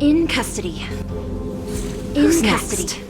In custody. Who's In next? custody.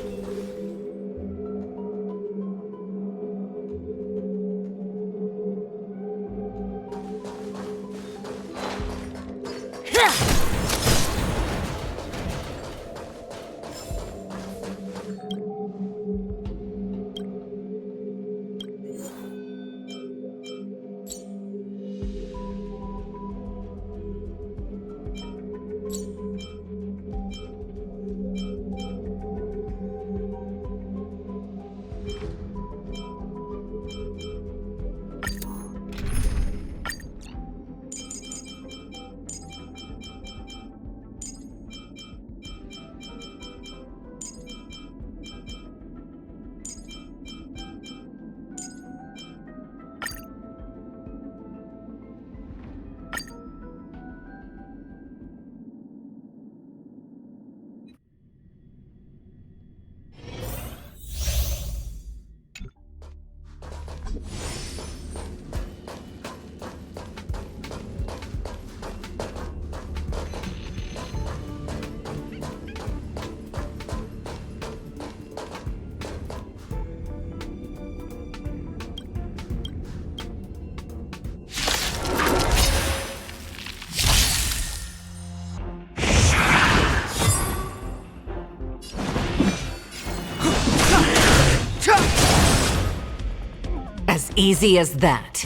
As easy as that.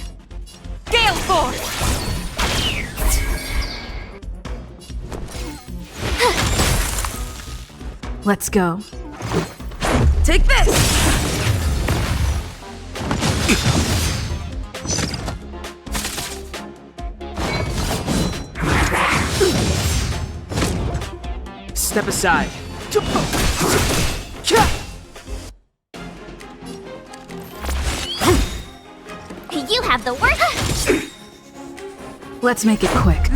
Gale Force! Let's go. Take this! Step aside. You have the worst. Let's make it quick.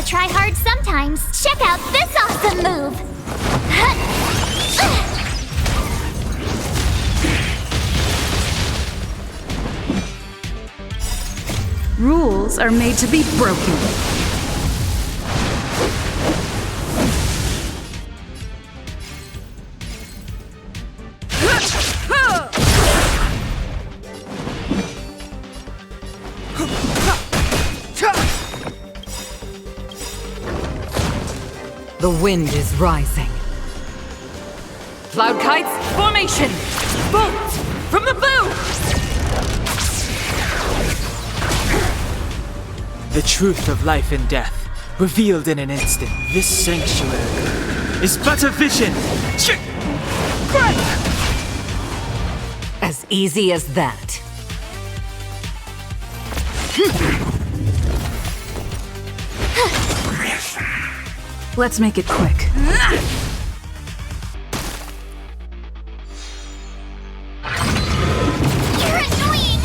gotta try hard sometimes. Check out this awesome move! Rules are made to be broken. The wind is rising. Cloud kites, formation! Bolt from the bow! The truth of life and death, revealed in an instant. This sanctuary is but a vision. As easy as that. Let's make it quick. You're annoying!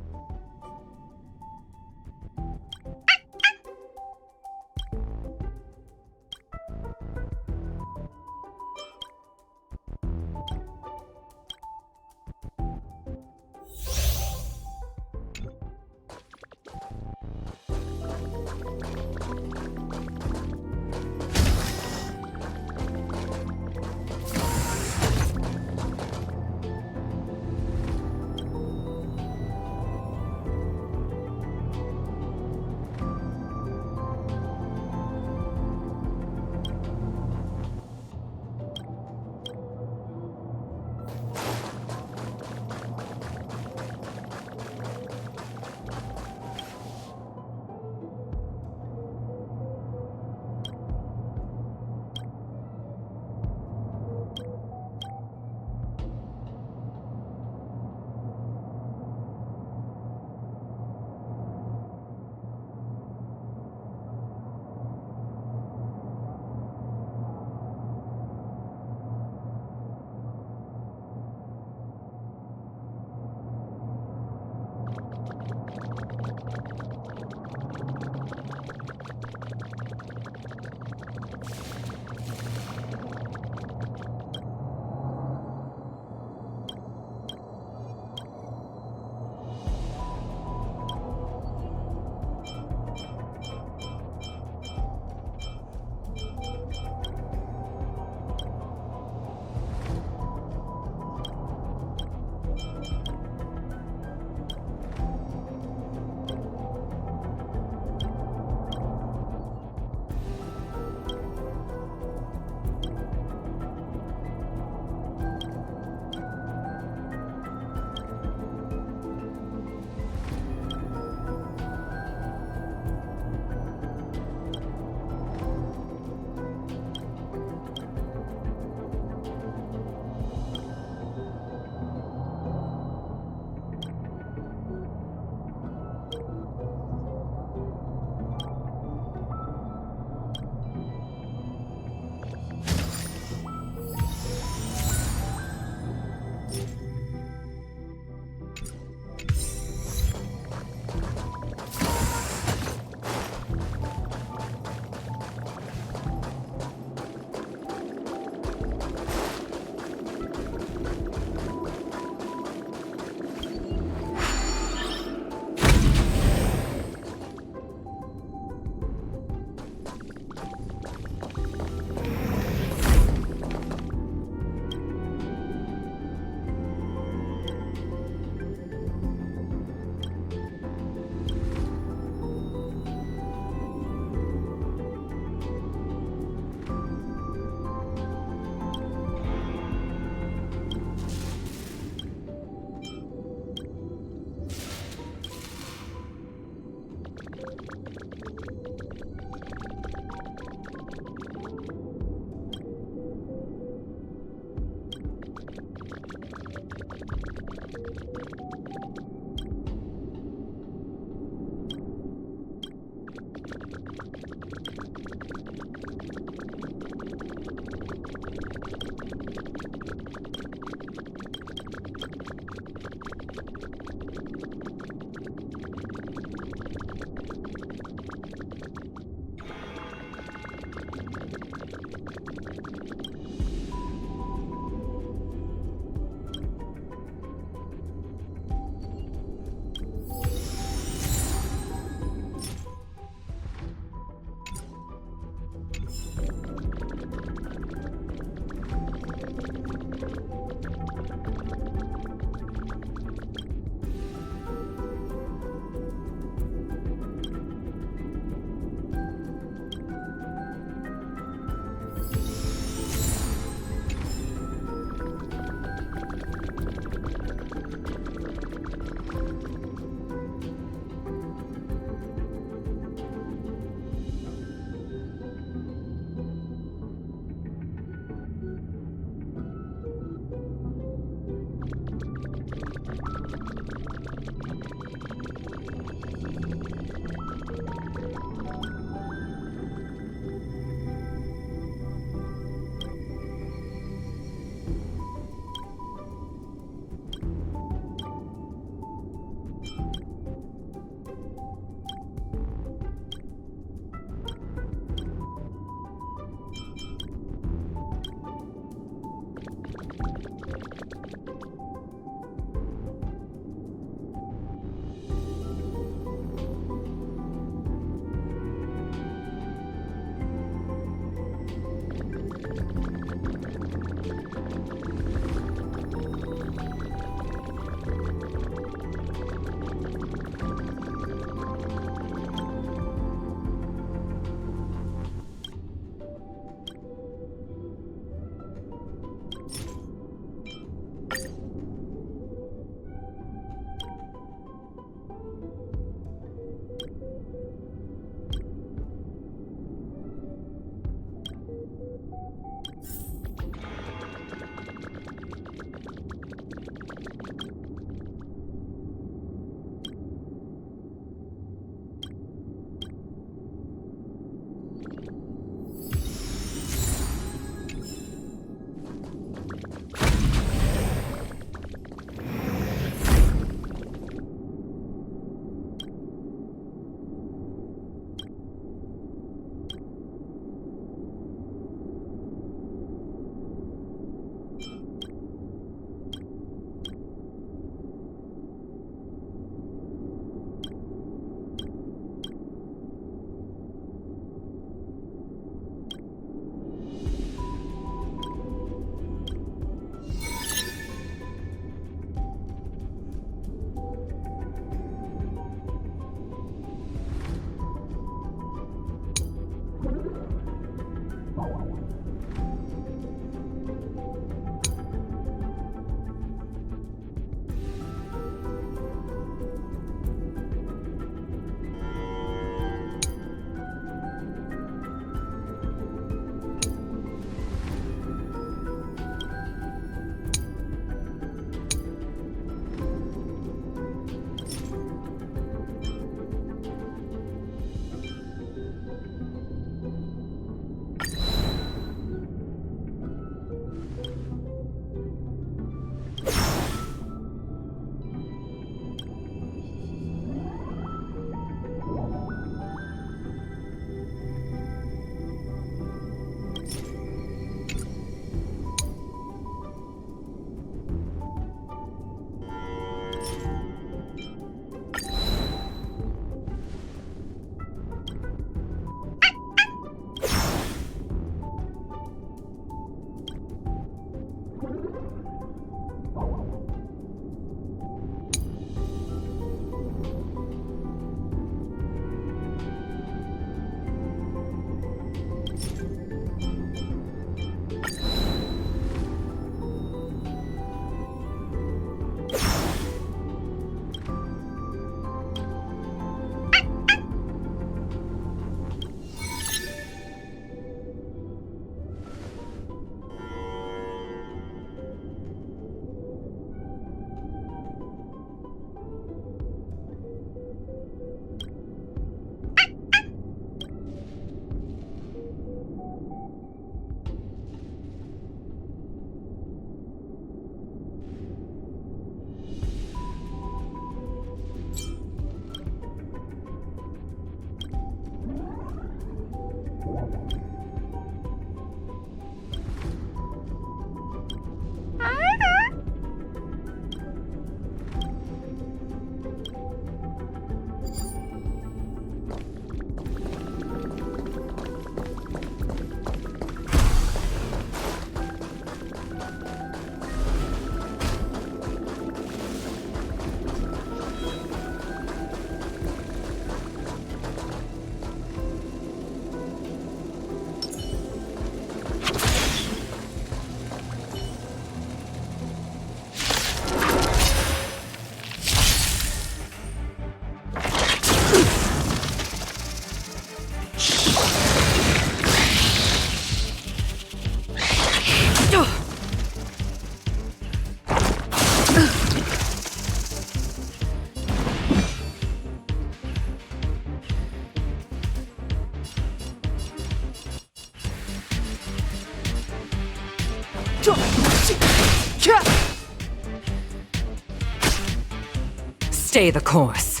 Stay the course.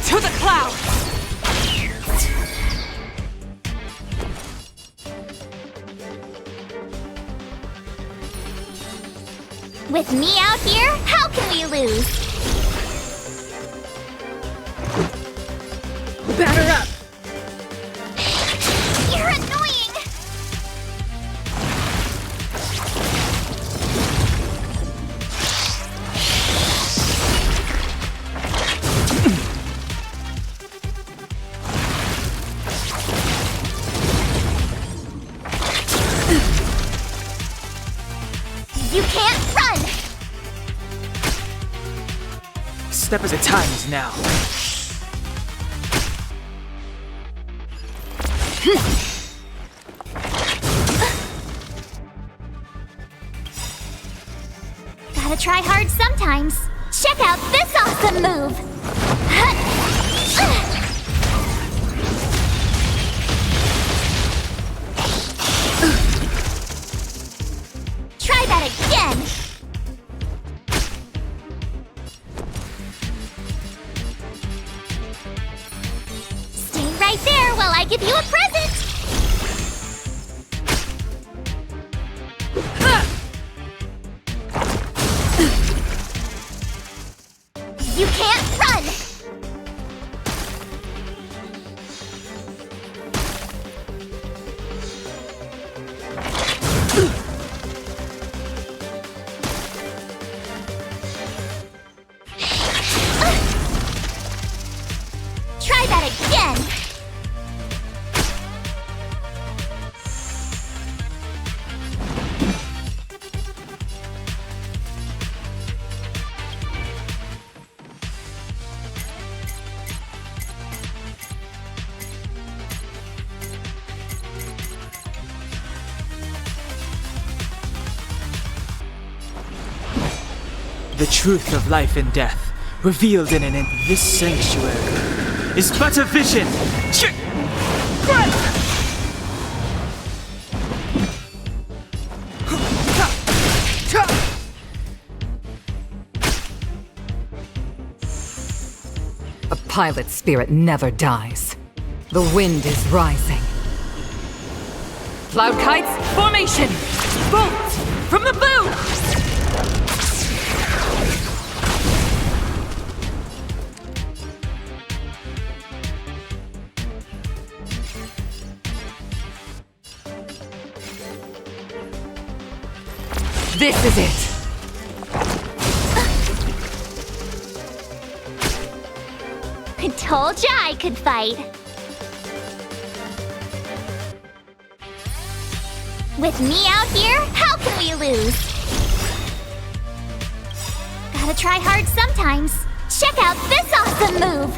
To the clouds! With me out here, how can we lose? Batter up! You're annoying! You can't run! Step as a time is now. Gotta try hard sometimes. Check out this awesome move! Try that again! Stay right there while I give you a present! You can't run! Try that again! The truth of life and death, revealed in this sanctuary, is but a vision. A pilot's spirit never dies. The wind is rising. Cloud kites, formation! Bolt from the boom! This is it! I told ya I could fight. With me out here, how can we lose? Gotta try hard sometimes. Check out this awesome move!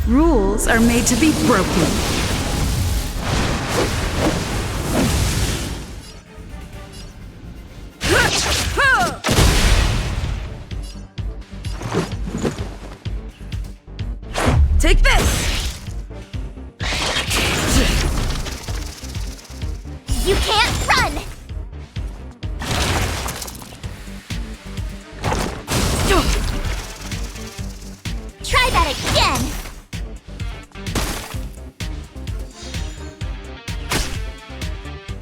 Rules are made to be broken. Take this! You can't run! Try that again!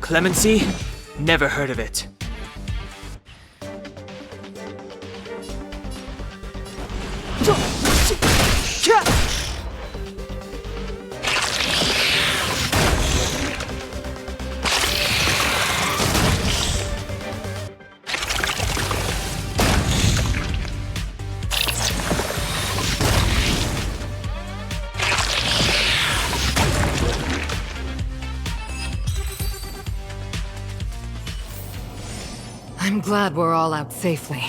Clemency? Never heard of it. I'm glad we're all out safely.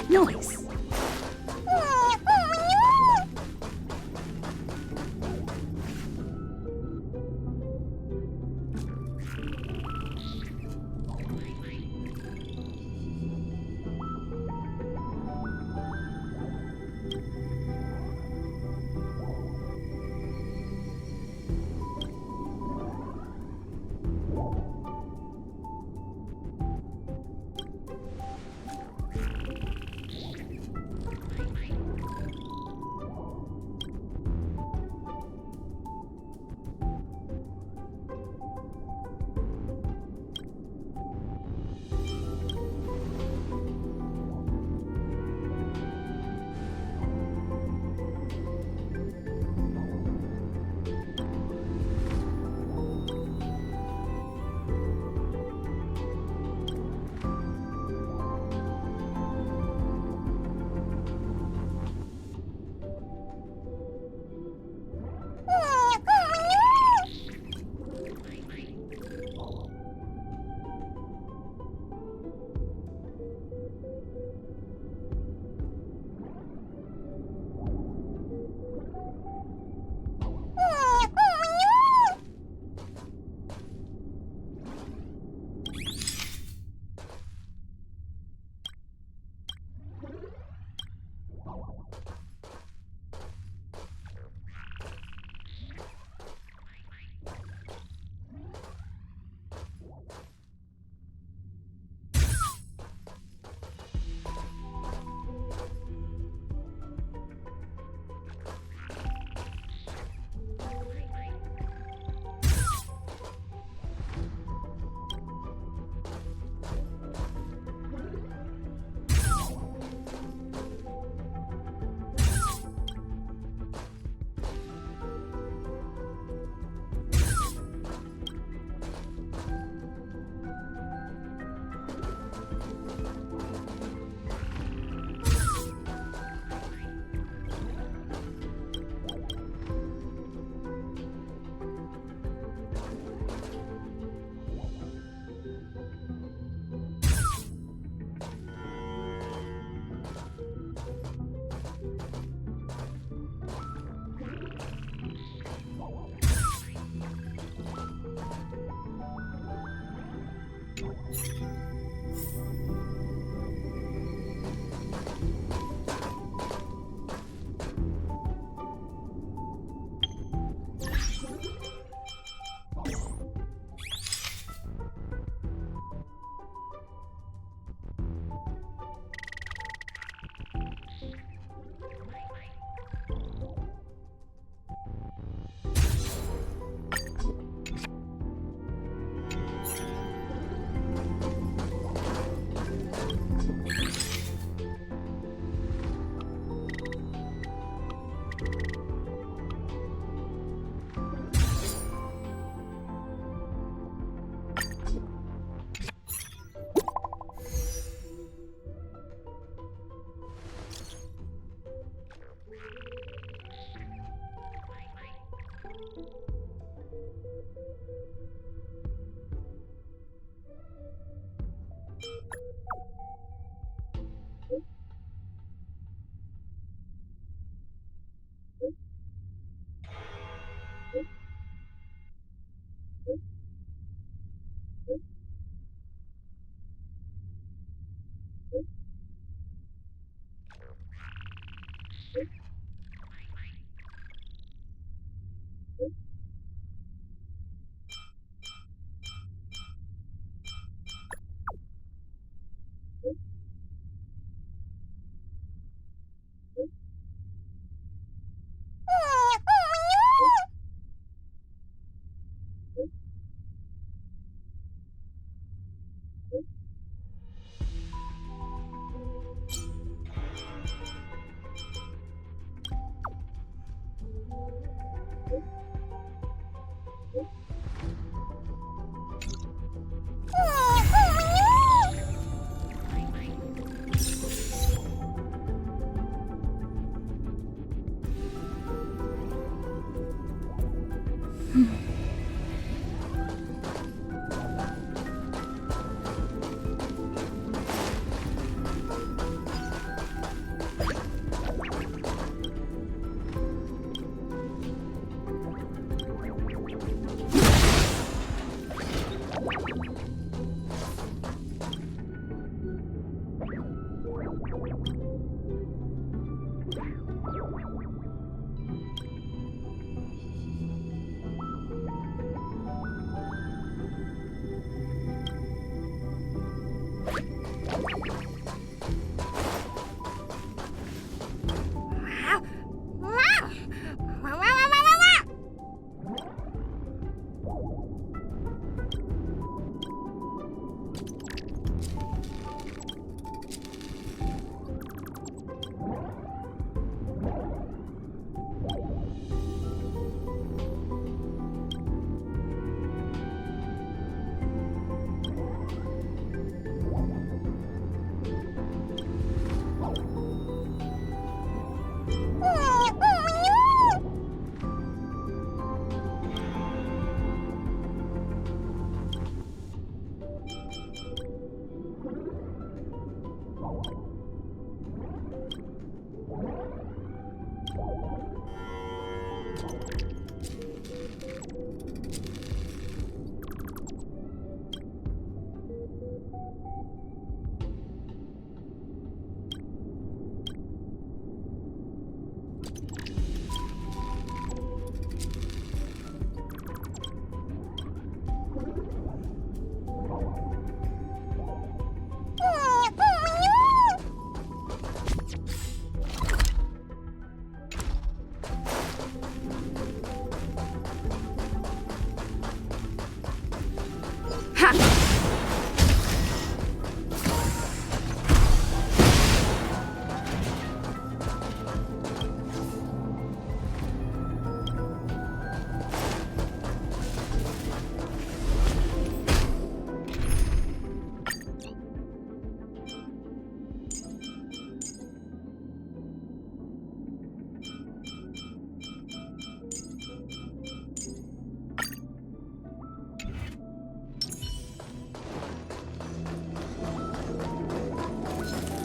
Noise.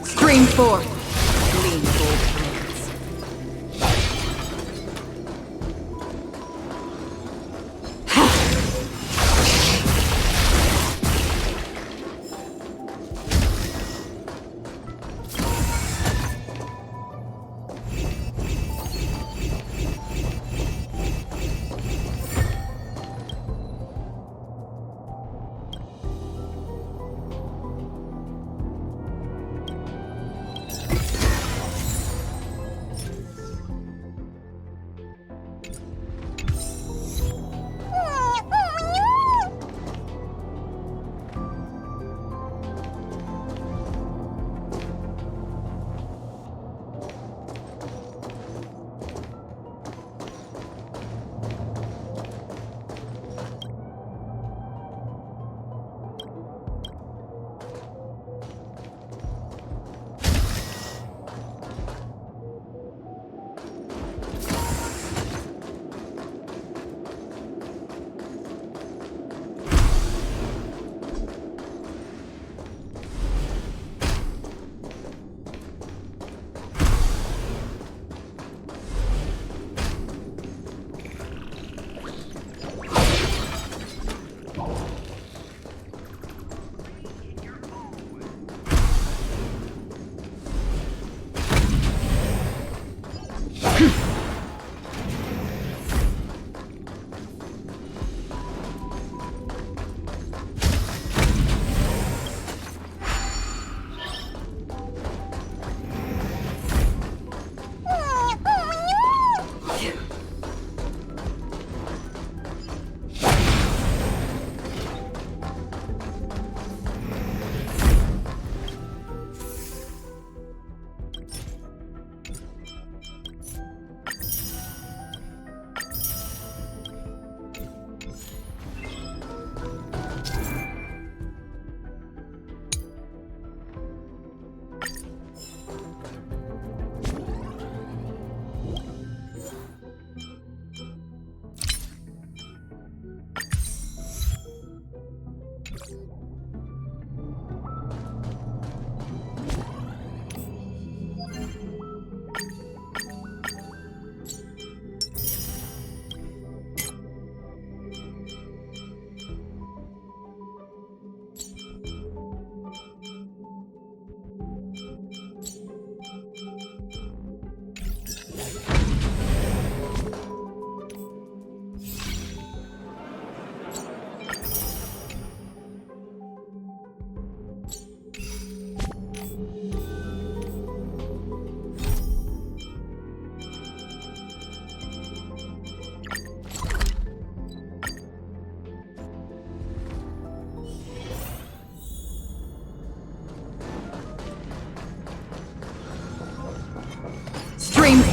Scream forth, gleam gold blades.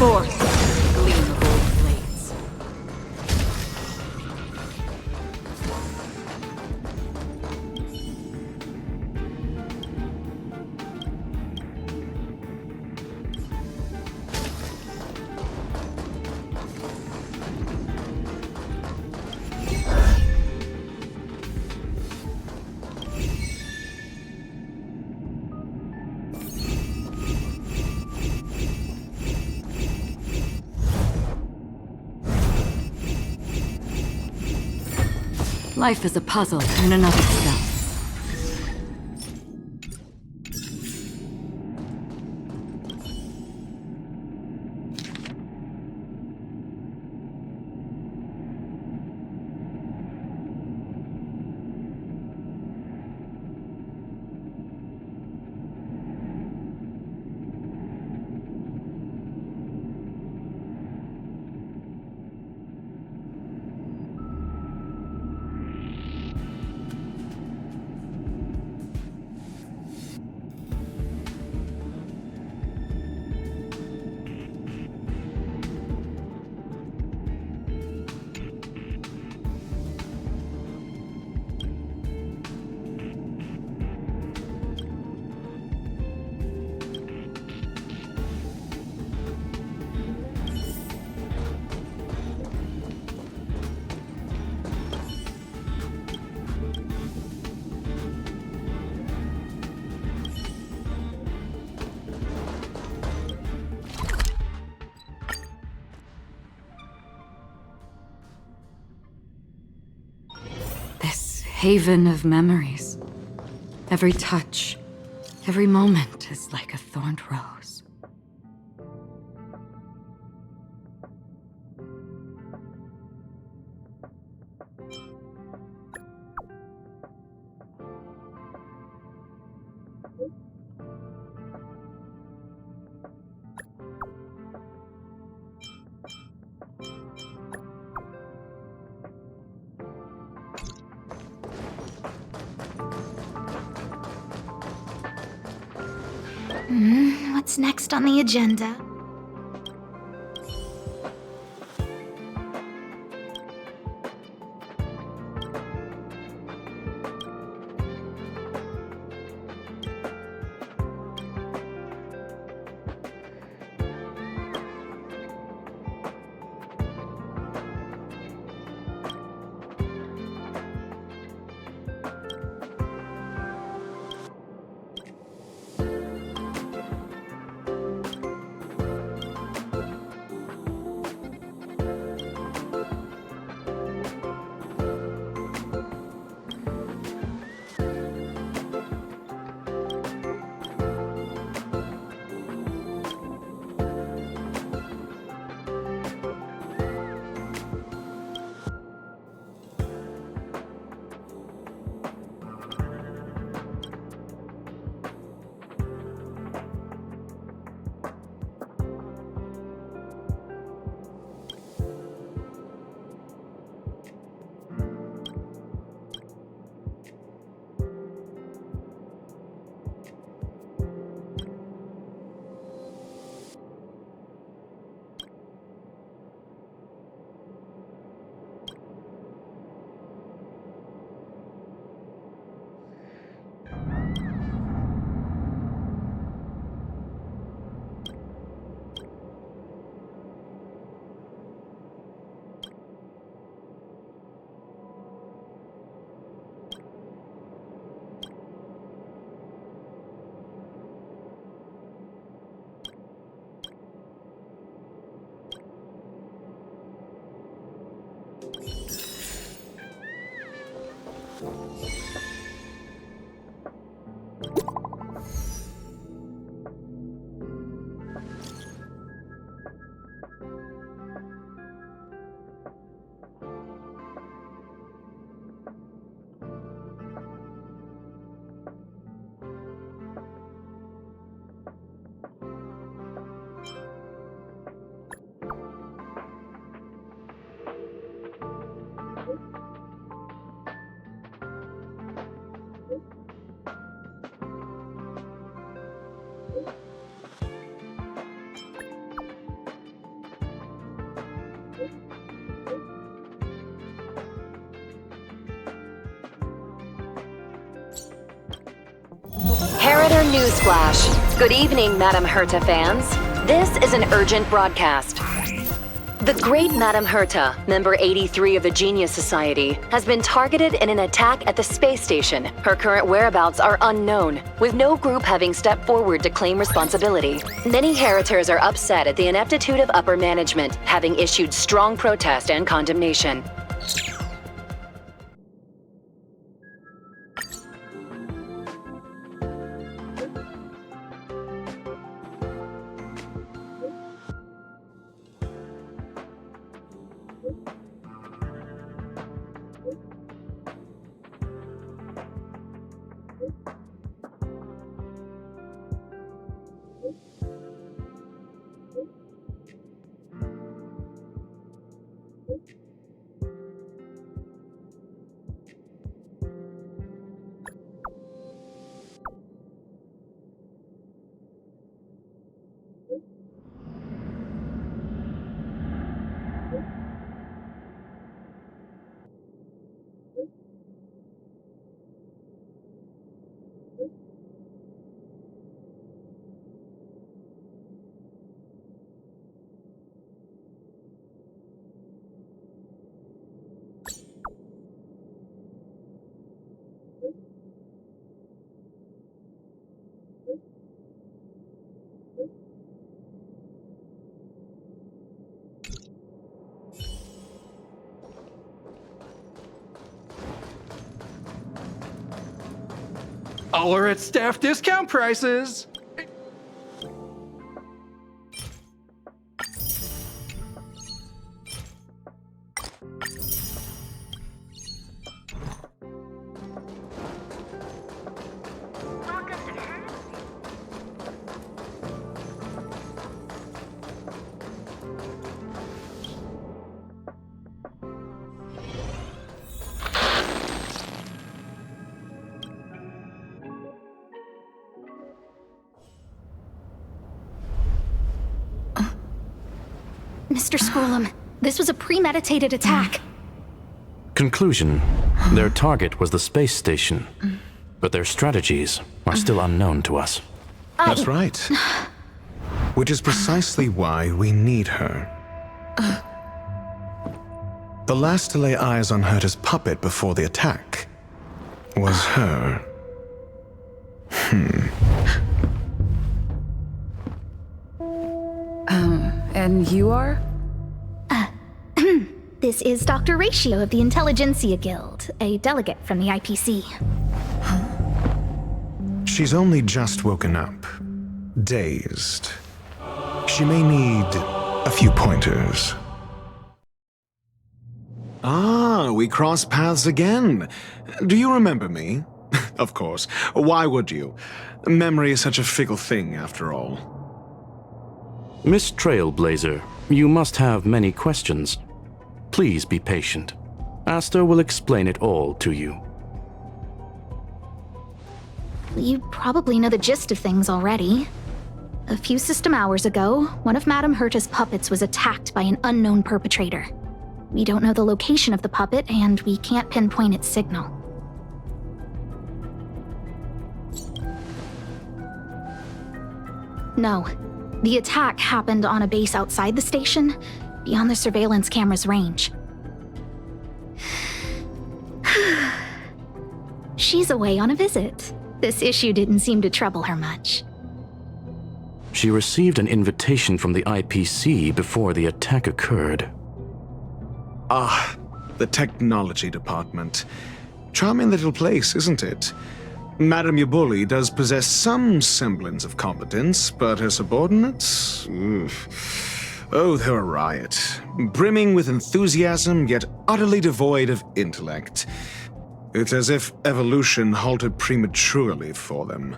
forth the gleam of old blades. Life is a puzzle in and of itself. This haven of memories. Every touch, every moment is like a thorned rose. What's next on the agenda? Imperator Newsflash. Good evening, Madame Herta fans. This is an urgent broadcast. The great Madame Herta, member 83 of the Genius Society, has been targeted in an attack at the space station. Her current whereabouts are unknown, with no group having stepped forward to claim responsibility. Many Heritors are upset at the ineptitude of upper management, having issued strong protest and condemnation. All are at staff discount prices. Mr. Scrollum, this was a premeditated attack. Conclusion: their target was the space station, but their strategies are still unknown to us. That's right. Which is precisely why we need her. The last to lay eyes on Herta's puppet before the attack was her. And you are? This is Dr. Ratio of the Intelligentsia Guild, a delegate from the IPC. She's only just woken up, dazed. She may need a few pointers. Ah, we cross paths again. Do you remember me? Of course. Why would you? Memory is such a fickle thing, after all. Miss Trailblazer, you must have many questions. Please be patient. Aster will explain it all to you. You probably know the gist of things already. A few system hours ago, one of Madame Herta's puppets was attacked by an unknown perpetrator. We don't know the location of the puppet, and we can't pinpoint its signal. No. The attack happened on a base outside the station, beyond the surveillance camera's range. She's away on a visit. This issue didn't seem to trouble her much. She received an invitation from the IPC before the attack occurred. Ah, the technology department. Charming little place, isn't it? Madame Yabuli does possess some semblance of competence, but her subordinates? Oh, they're a riot. Brimming with enthusiasm, yet utterly devoid of intellect. It's as if evolution halted prematurely for them.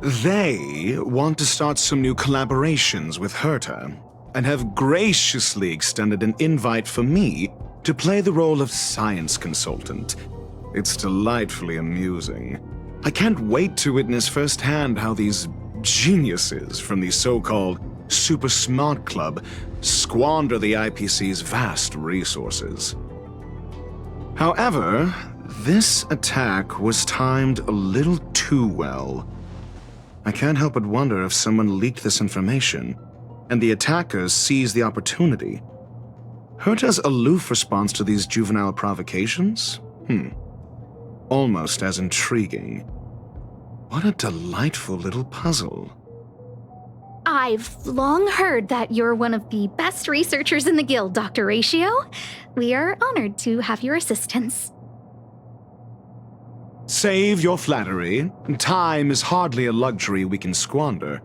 They want to start some new collaborations with Herta, and have graciously extended an invite for me to play the role of science consultant. It's delightfully amusing. I can't wait to witness firsthand how these geniuses from the so-called Super Smart Club squander the IPC's vast resources. However, This attack was timed a little too well. I can't help but wonder if someone leaked this information, and the attackers seized the opportunity. Herta's aloof response to these juvenile provocations? Almost as intriguing. What a delightful little puzzle. I've long heard that you're one of the best researchers in the guild, Dr. Ratio. We are honored to have your assistance. Save your flattery. Time is hardly a luxury we can squander.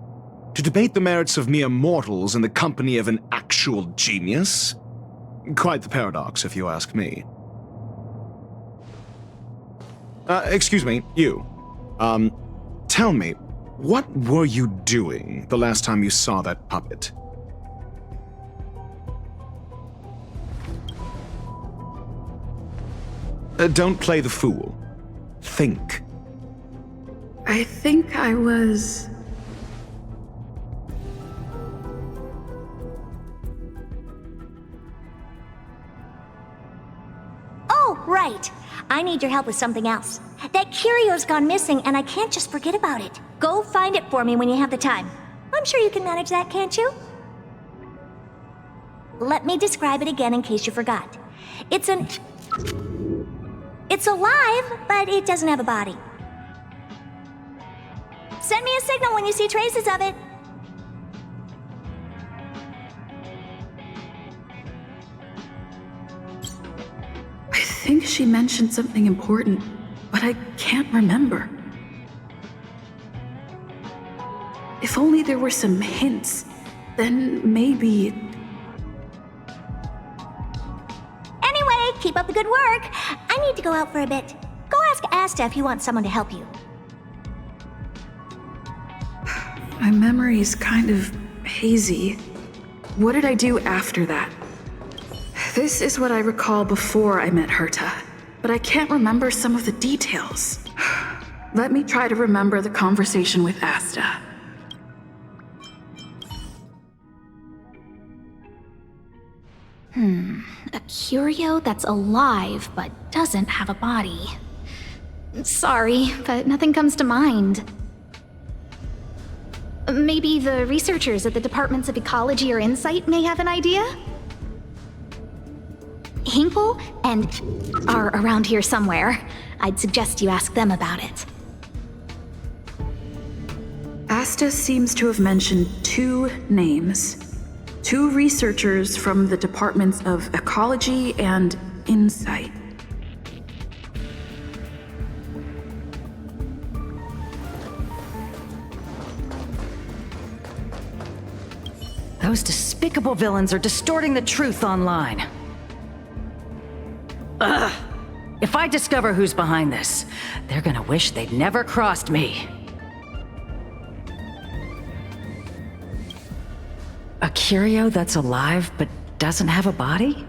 To debate the merits of mere mortals in the company of an actual genius? Quite the paradox, if you ask me. Excuse me, you. Tell me, what were you doing the last time you saw that puppet? Don't play the fool. Think. I think I was... Oh, right. I need your help with something else. That curio's gone missing, and I can't just forget about it. Go find it for me when you have the time. I'm sure you can manage that, can't you? Let me describe it again in case you forgot. It's alive, but it doesn't have a body. Send me a signal when you see traces of it. I think she mentioned something important, but I can't remember. If only there were some hints, then maybe... Anyway, keep up the good work. I need to go out for a bit. Go ask Asta if you want someone to help you. My memory's kind of hazy. What did I do after that? This is what I recall before I met Herta, but I can't remember some of the details. Let me try to remember the conversation with Asta. A curio that's alive but doesn't have a body. Sorry, but nothing comes to mind. Maybe the researchers at the Departments of Ecology or Insight may have an idea? Hinkle and are around here somewhere. I'd suggest you ask them about it. Asta seems to have mentioned two names. Two researchers from the Departments of Ecology and Insight. Those despicable villains are distorting the truth online. Ugh! If I discover who's behind this, they're gonna wish they'd never crossed me. A curio that's alive but doesn't have a body?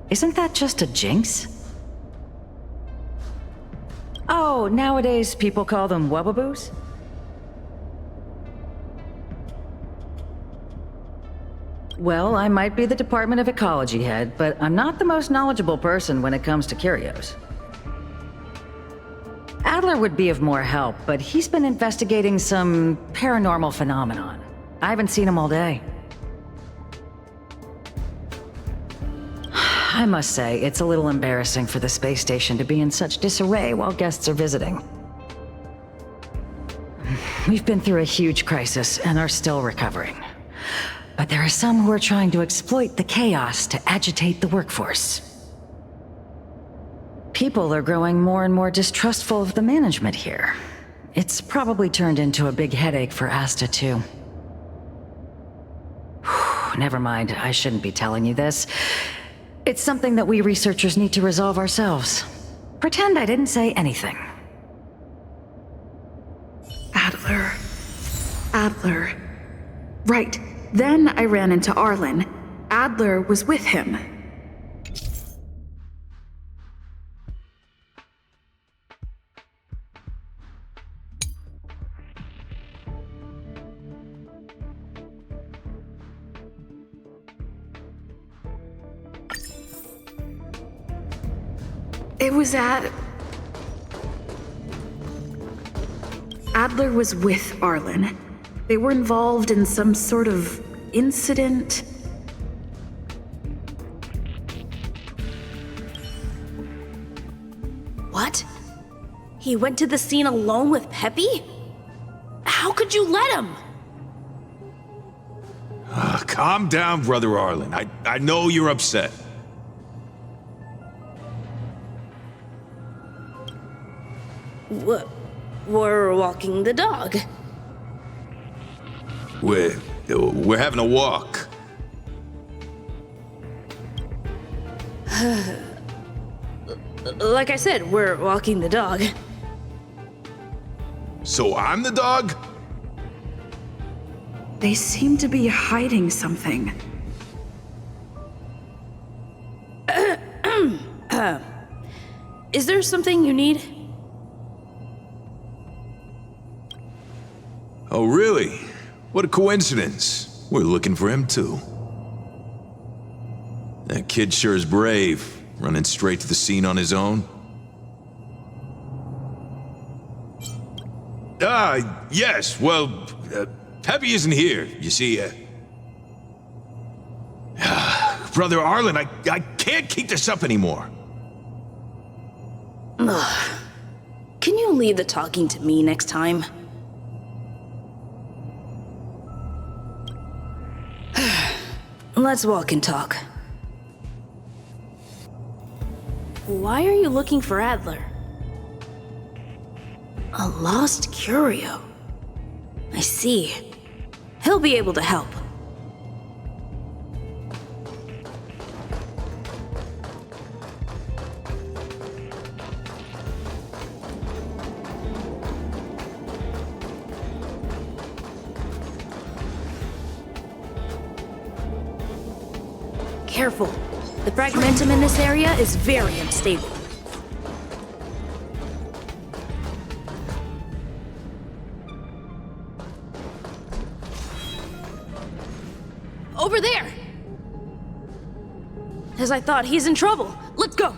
Isn't that just a jinx? Oh, nowadays people call them wubbaboos? Well, I might be the Department of Ecology head, but I'm not the most knowledgeable person when it comes to curios. Adler would be of more help, but he's been investigating some paranormal phenomenon. I haven't seen him all day. I must say, it's a little embarrassing for the space station to be in such disarray while guests are visiting. We've been through a huge crisis and are still recovering. But there are some who are trying to exploit the chaos to agitate the workforce. People are growing more and more distrustful of the management here. It's probably turned into a big headache for Asta, too. Never mind, I shouldn't be telling you this. It's something that we researchers need to resolve ourselves. Pretend I didn't say anything. Adler. Right. Then I ran into Arlen. Adler was with him. It was at Adler was with Arlen. They were involved in some sort of incident. What? He went to the scene alone with Peppy? How could you let him? Calm down, Brother Arlen. I know you're upset. We're walking the dog. We're having a walk. Like I said, we're walking the dog. So I'm the dog? They seem to be hiding something. Is there something you need? Oh, really? What a coincidence. We're looking for him, too. That kid sure is brave, running straight to the scene on his own. Yes, well, Peppy isn't here, you see. Brother Arlen, I can't keep this up anymore. Can you leave the talking to me next time? Let's walk and talk. Why are you looking for Adler? A lost curio. I see. He'll be able to help. Careful. The fragmentum in this area is very unstable. Over there! As I thought, he's in trouble. Let's go!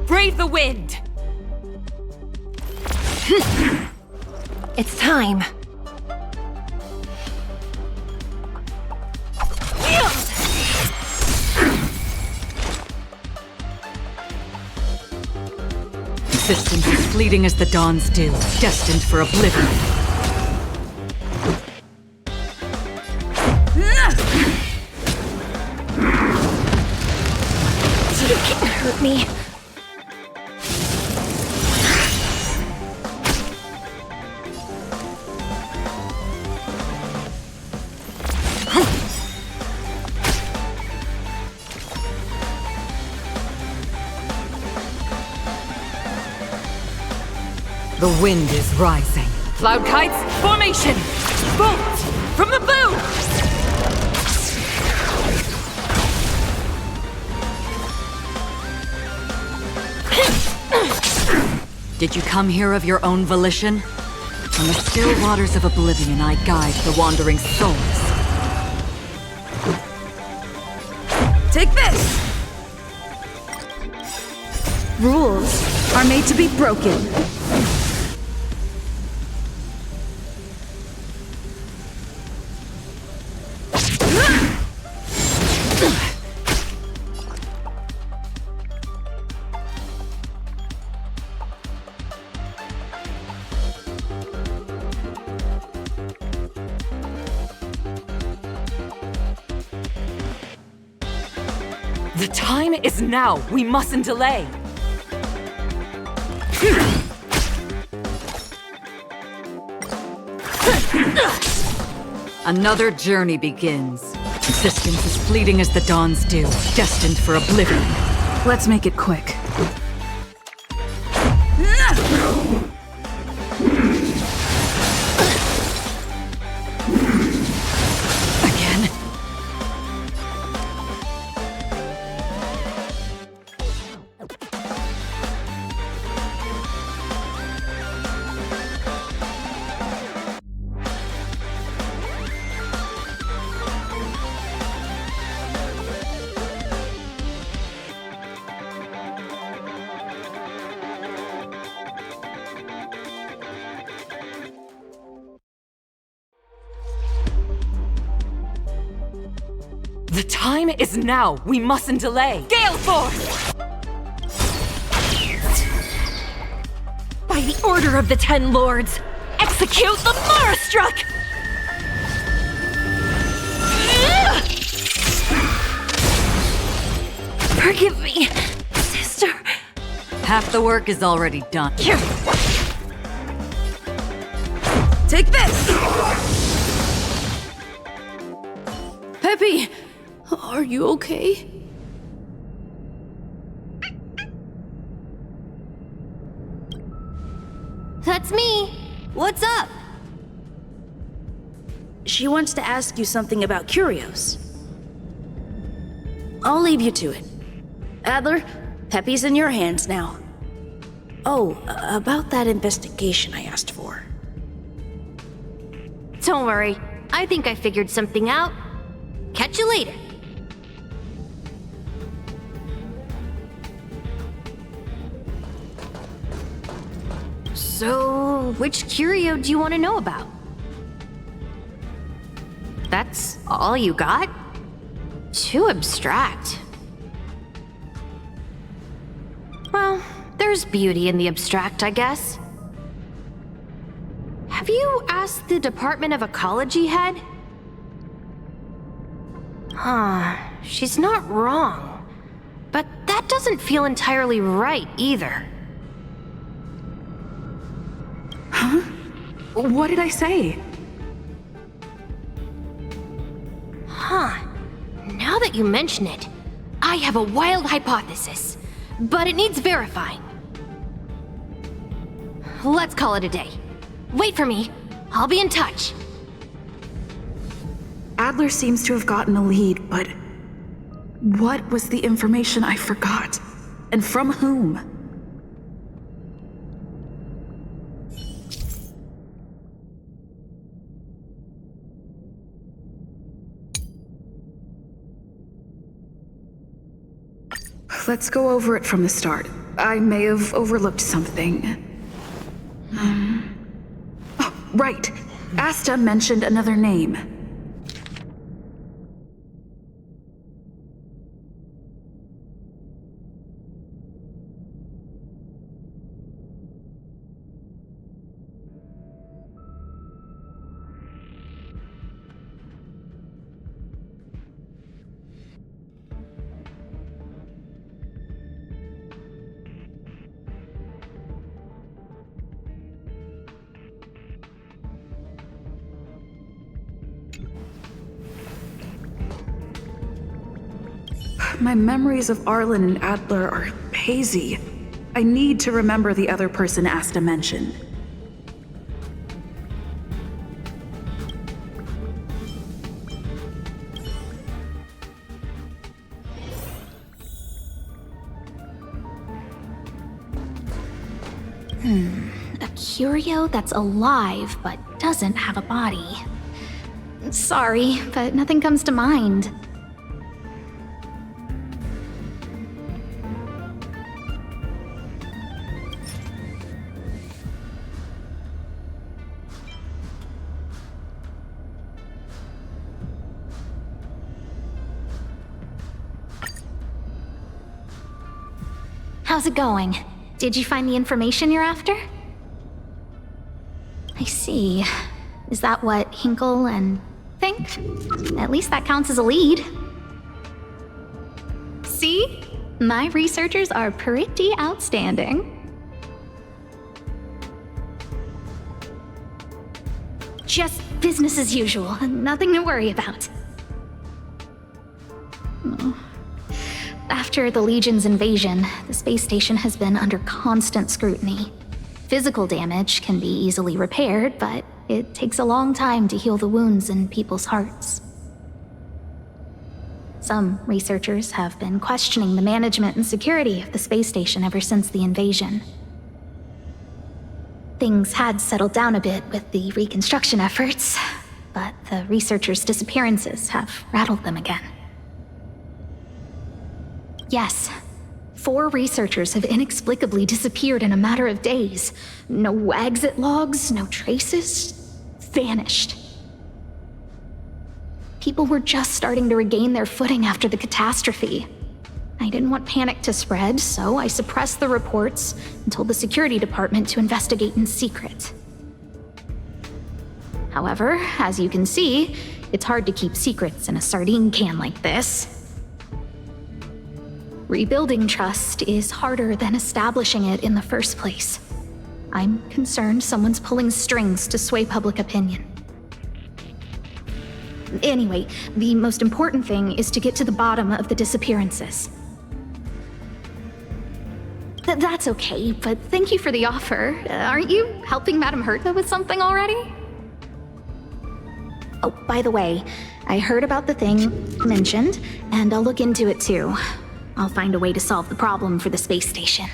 Brave the wind! It's time. Existence is fleeting as the dawn's dew, destined for oblivion. You can't hurt me. The wind is rising. Cloud kites, formation! Bolt from the bow! Did you come here of your own volition? On the still waters of oblivion, I guide the wandering souls. Take this! Rules are made to be broken. The time is now. We mustn't delay. Another journey begins. Existence is fleeting as the dawn's dew, destined for oblivion. Let's make it quick. Again? The time is now. We mustn't delay. Gale Force! By the order of the Ten Lords, execute the Marastruck! Forgive me, sister. Half the work is already done. Here. Take this! Peppy, are you okay? That's me. What's up? She wants to ask you something about curios. I'll leave you to it. Adler, Peppy's in your hands now. Oh, about that investigation I asked for. Don't worry. I think I figured something out. Catch you later. So, which curio do you want to know about? That's all you got? Too abstract. Well, there's beauty in the abstract, I guess. Have you asked the Department of Ecology head? Huh, she's not wrong. But that doesn't feel entirely right either. Huh? What did I say? Huh. Now that you mention it, I have a wild hypothesis, but it needs verifying. Let's call it a day. Wait for me. I'll be in touch. Adler seems to have gotten a lead, but what was the information I forgot? And from whom? Let's go over it from the start. I may have overlooked something. Oh, right. Asta mentioned another name. My memories of Arlen and Adler are hazy. I need to remember the other person Asta mentioned. A curio that's alive but doesn't have a body. Sorry, but nothing comes to mind. How's it going? Did you find the information you're after? I see. Is that what Hinkle and think? At least that counts as a lead. See? My researchers are pretty outstanding. Just business as usual, nothing to worry about. After the Legion's invasion, the space station has been under constant scrutiny. Physical damage can be easily repaired, but it takes a long time to heal the wounds in people's hearts. Some researchers have been questioning the management and security of the space station ever since the invasion. Things had settled down a bit with the reconstruction efforts, but the researchers' disappearances have rattled them again. Yes, 4 researchers have inexplicably disappeared in a matter of days. No exit logs, no traces. Vanished. People were just starting to regain their footing after the catastrophe. I didn't want panic to spread, so I suppressed the reports and told the security department to investigate in secret. However, as you can see, it's hard to keep secrets in a sardine can like this. Rebuilding trust is harder than establishing it in the first place. I'm concerned someone's pulling strings to sway public opinion. Anyway, the most important thing is to get to the bottom of the disappearances. That's okay, but thank you for the offer. Aren't you helping Madame Herta with something already? Oh, by the way, I heard about the thing you mentioned, and I'll look into it too. I'll find a way to solve the problem for the space station.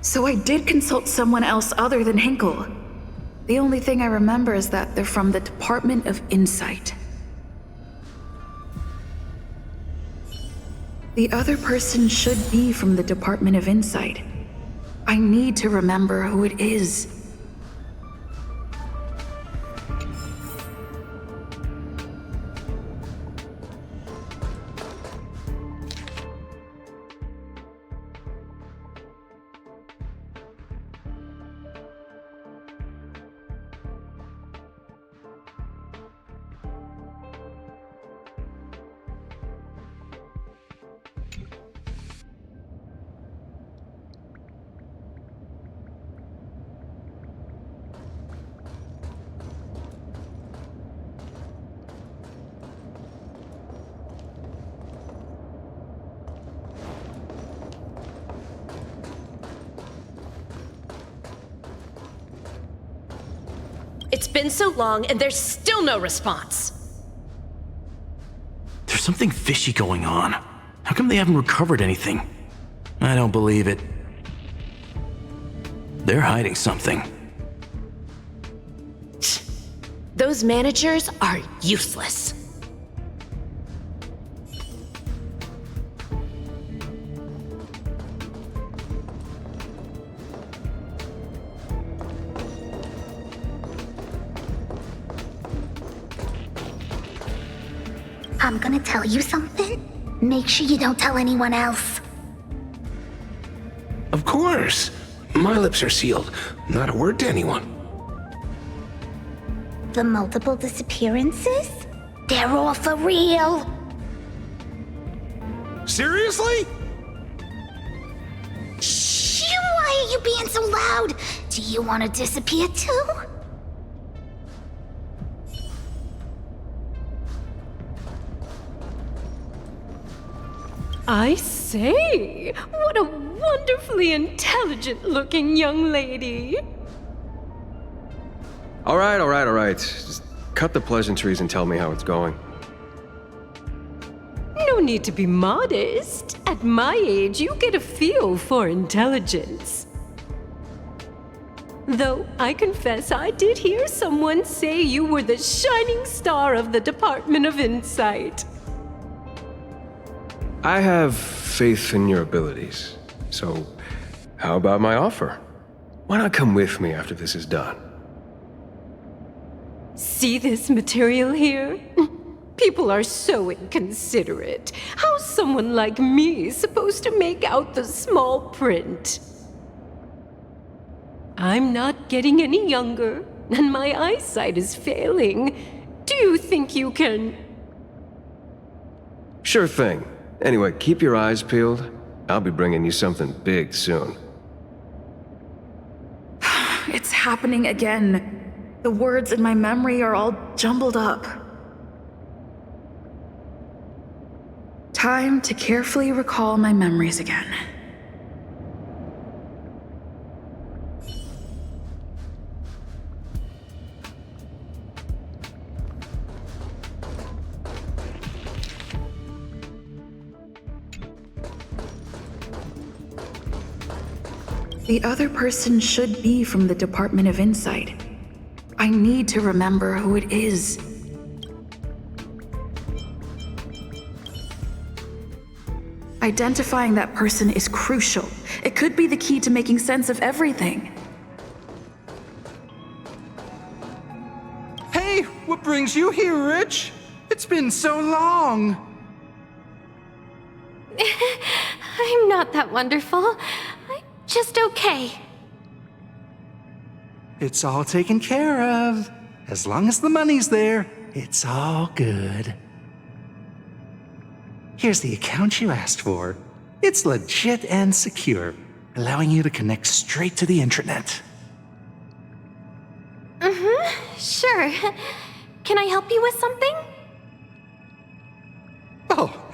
So I did consult someone else other than Hinkle. The only thing I remember is that they're from the Department of Insight. The other person should be from the Department of Insight. I need to remember who it is. It's been so long and there's still no response. There's something fishy going on. How come they haven't recovered anything? I don't believe it. They're hiding something. Those managers are useless. I'm gonna tell you something. Make sure you don't tell anyone else. Of course. My lips are sealed. Not a word to anyone. The multiple disappearances? They're all for real. Seriously? Shh! Why are you being so loud? Do you want to disappear too? I say, what a wonderfully intelligent-looking young lady. All right. Just cut the pleasantries and tell me how it's going. No need to be modest. At my age, you get a feel for intelligence. Though I confess I did hear someone say you were the shining star of the Department of Insight. I have faith in your abilities. So, how about my offer? Why not come with me after this is done? See this material here? People are so inconsiderate. How's someone like me supposed to make out the small print? I'm not getting any younger, and my eyesight is failing. Do you think you can... Sure thing. Anyway, keep your eyes peeled. I'll be bringing you something big soon. It's happening again. The words in my memory are all jumbled up. Time to carefully recall my memories again. The other person should be from the Department of Insight. I need to remember who it is. Identifying that person is crucial. It could be the key to making sense of everything. Hey, Hey, what brings you here, Rich? It's been so long. I'm not that wonderful. I'm just okay. It's all taken care of. As long as the money's there, it's all good. Here's the account you asked for. It's legit and secure, allowing you to connect straight to the intranet. Sure. Can I help you with something? Oh,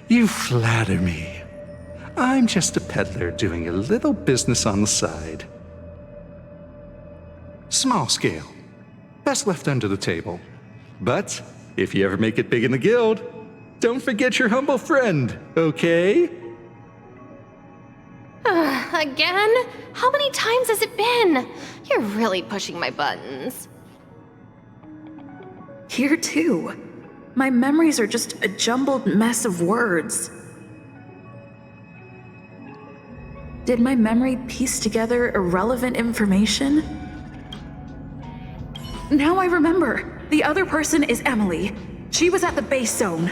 you flatter me. I'm just a peddler doing a little business on the side. Small scale. Best left under the table. But if you ever make it big in the guild, don't forget your humble friend, okay? Again? How many times has it been? You're really pushing my buttons. Here too. My memories are just a jumbled mess of words. Did my memory piece together irrelevant information? Now I remember. The other person is Emily. She was at the base zone.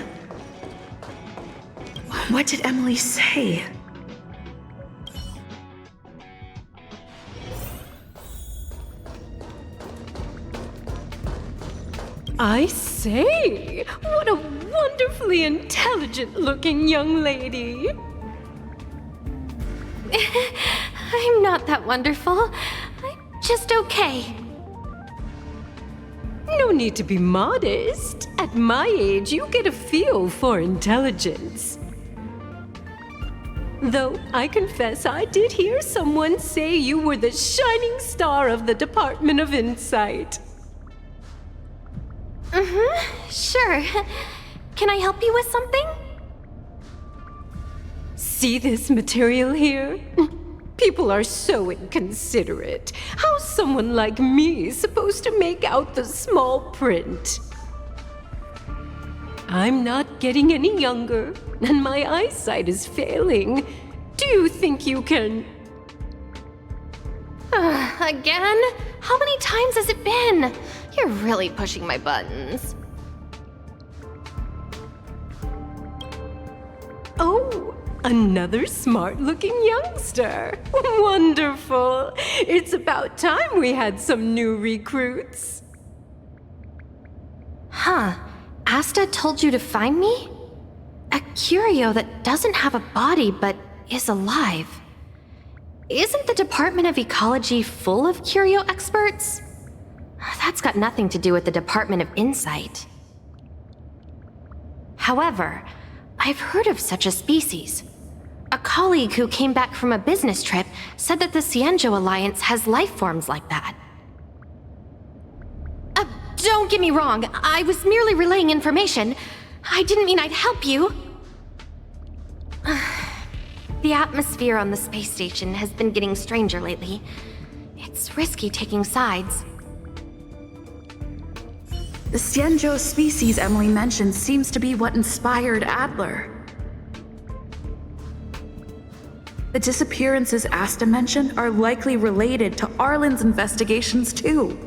What did Emily say? I say, what a wonderfully intelligent-looking young lady. I'm not that wonderful. I'm just okay. No need to be modest. At my age, you get a feel for intelligence. Though I confess I did hear someone say you were the shining star of the Department of Insight. Sure. Can I help you with something? See this material here? People are so inconsiderate. How's someone like me supposed to make out the small print? I'm not getting any younger, and my eyesight is failing. Do you think you can... Again? How many times has it been? You're really pushing my buttons. Oh, another smart-looking youngster. Wonderful. It's about time we had some new recruits. Huh. Asta told you to find me? A curio that doesn't have a body but is alive. Isn't the Department of Ecology full of curio experts? That's got nothing to do with the Department of Insight. However, I've heard of such a species. A colleague who came back from a business trip said that the Xianzhou Alliance has life forms like that. Don't get me wrong, I was merely relaying information. I didn't mean I'd help you. The atmosphere on the space station has been getting stranger lately. It's risky taking sides. The Xianzhou species Emily mentioned seems to be what inspired Adler. The disappearances Asta mentioned are likely related to Arlen's investigations too.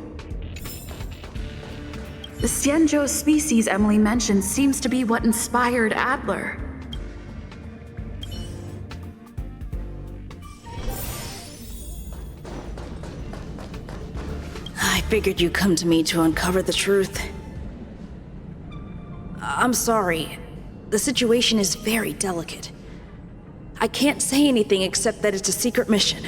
The Xianzhou species Emily mentioned seems to be what inspired Adler. I figured you'd come to me to uncover the truth. I'm sorry. The situation is very delicate. I can't say anything except that it's a secret mission.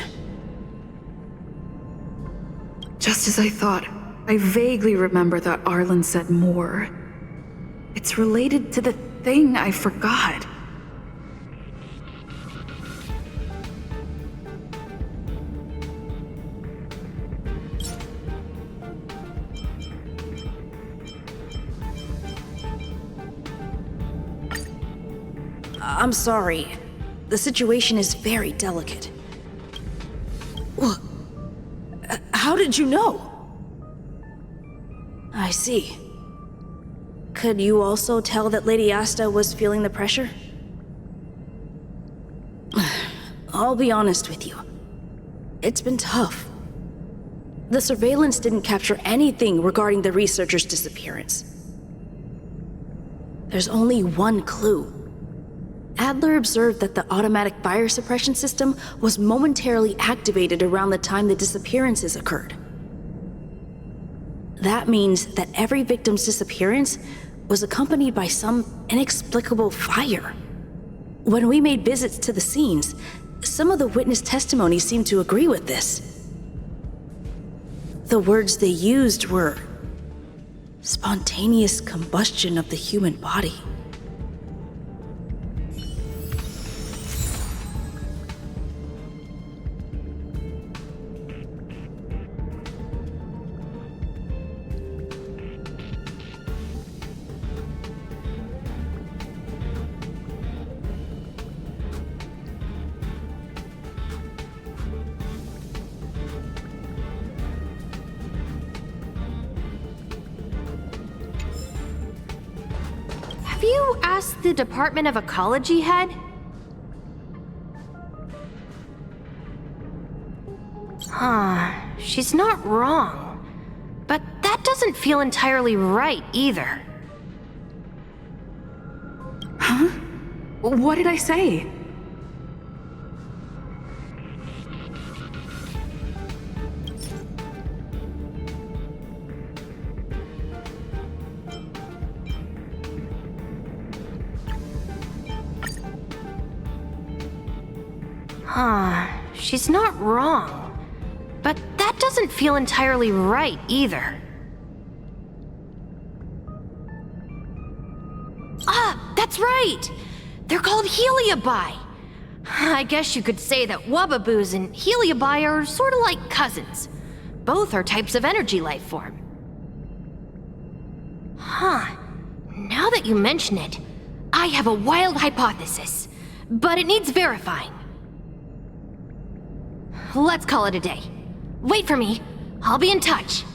Just as I thought, I vaguely remember that Arlen said more. It's related to the thing I forgot. I'm sorry. The situation is very delicate. How did you know? I see. Could you also tell that Lady Asta was feeling the pressure? I'll be honest with you. It's been tough. The surveillance didn't capture anything regarding the researcher's disappearance. There's only one clue. Adler observed that the automatic fire suppression system was momentarily activated around the time the disappearances occurred. That means that every victim's disappearance was accompanied by some inexplicable fire. When we made visits to the scenes, some of the witness testimonies seemed to agree with this. The words they used were spontaneous combustion of the human body. Have you asked the Department of Ecology head? She's not wrong. But that doesn't feel entirely right either. Huh? What did I say? She's not wrong. But that doesn't feel entirely right either. That's right! They're called Heliobi. I guess you could say that Wubbaboos and Heliobi are sort of like cousins. Both are types of energy life form. Now that you mention it, I have a wild hypothesis, but it needs verifying. Let's call it a day. Wait for me. I'll be in touch.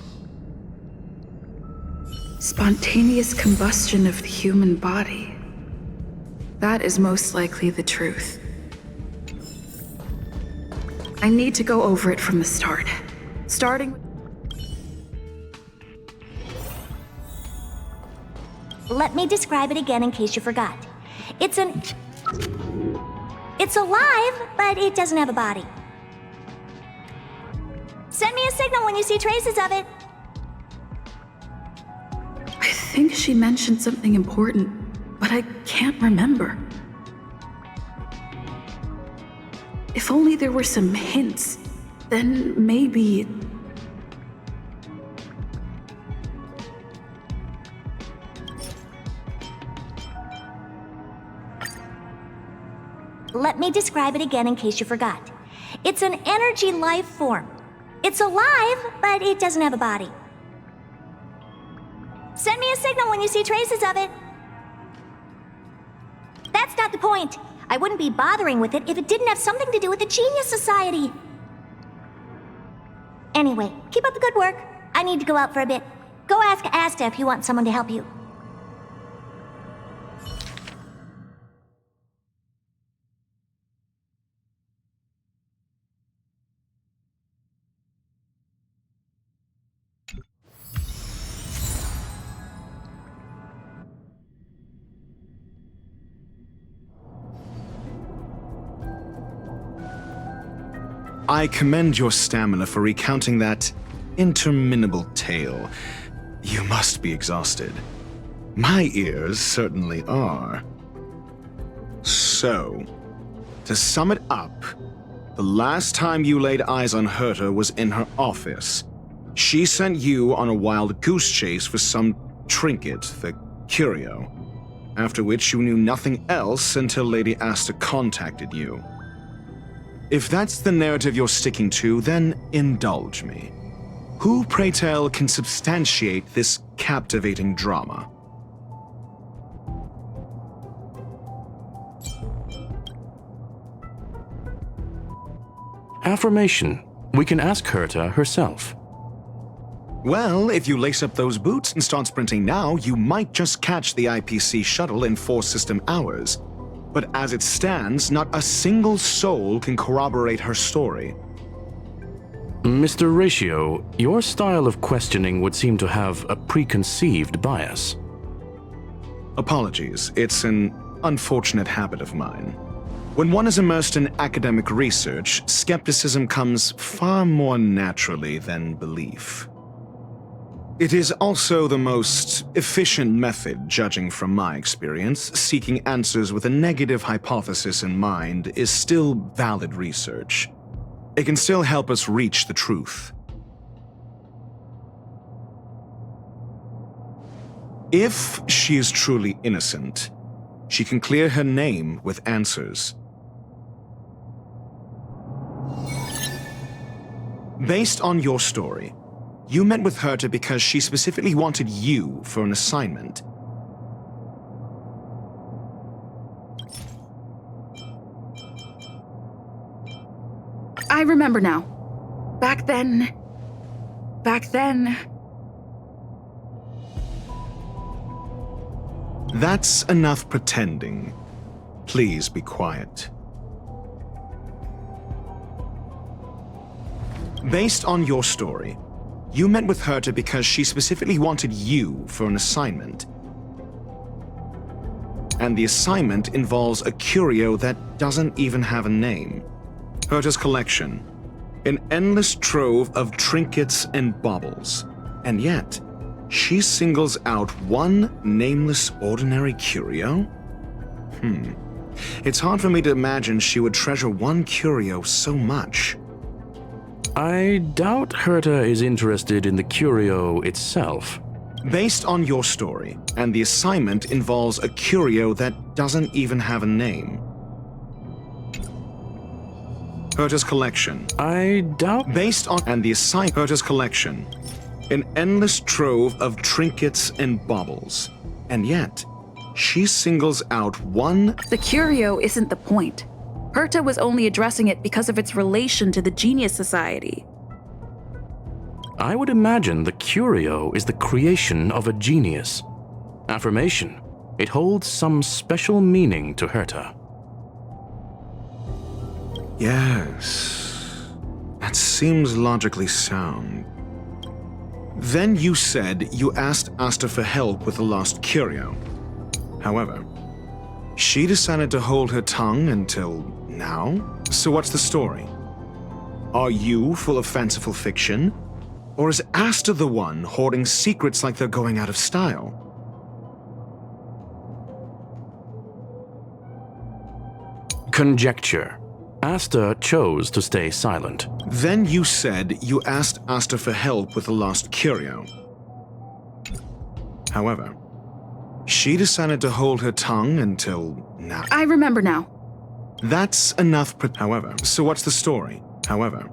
Spontaneous combustion of the human body. That is most likely the truth. I need to go over it from the start. Starting with... Let me describe it again in case you forgot. It's alive, but it doesn't have a body. Send me a signal when you see traces of it. I think she mentioned something important, but I can't remember. If only there were some hints, then maybe... Let me describe it again in case you forgot. It's an energy life form. It's alive, but it doesn't have a body. Send me a signal when you see traces of it. That's not the point. I wouldn't be bothering with it if it didn't have something to do with the Genius Society. Anyway, keep up the good work. I need to go out for a bit. Go ask Asta if you want someone to help you. I commend your stamina for recounting that interminable tale. You must be exhausted. My ears certainly are. So, to sum it up, the last time you laid eyes on Herta was in her office. She sent you on a wild goose chase for some trinket, the curio, after which you knew nothing else until Lady Asta contacted you. If that's the narrative you're sticking to, then indulge me. Who, pray tell, can substantiate this captivating drama? Affirmation. We can ask Herta herself. Well, if you lace up those boots and start sprinting now, you might just catch the IPC shuttle in 4 system hours. But as it stands, not a single soul can corroborate her story. Mr. Ratio, your style of questioning would seem to have a preconceived bias. Apologies, it's an unfortunate habit of mine. When one is immersed in academic research, skepticism comes far more naturally than belief. It is also the most efficient method, judging from my experience. Seeking answers with a negative hypothesis in mind is still valid research. It can still help us reach the truth. If she is truly innocent, she can clear her name with answers. Based on your story, you met with Herta because she specifically wanted you for an assignment. I remember now. Back then... That's enough pretending. Please be quiet. Based on your story, you met with Herta because she specifically wanted you for an assignment. And the assignment involves a curio that doesn't even have a name. Herta's collection. An endless trove of trinkets and baubles. And yet, she singles out one nameless ordinary curio? It's hard for me to imagine she would treasure one curio so much. I doubt Herta is interested in the curio itself. Based on your story, and the assignment involves a curio that doesn't even have a name. Herta's collection. I doubt... Based on... And the assignment... Herta's collection. An endless trove of trinkets and baubles. And yet, she singles out one... The curio isn't the point. Herta was only addressing it because of its relation to the Genius Society. I would imagine the curio is the creation of a genius. Affirmation. It holds some special meaning to Herta. Yes. That seems logically sound. Then you said you asked Asta for help with the lost curio. However, she decided to hold her tongue until now? So what's the story? Are you full of fanciful fiction? Or is Asta the one hoarding secrets like they're going out of style? Conjecture. Asta chose to stay silent. Then you said you asked Asta for help with the lost curio. However, she decided to hold her tongue until now. I remember now. That's enough. However, so what's the story? However,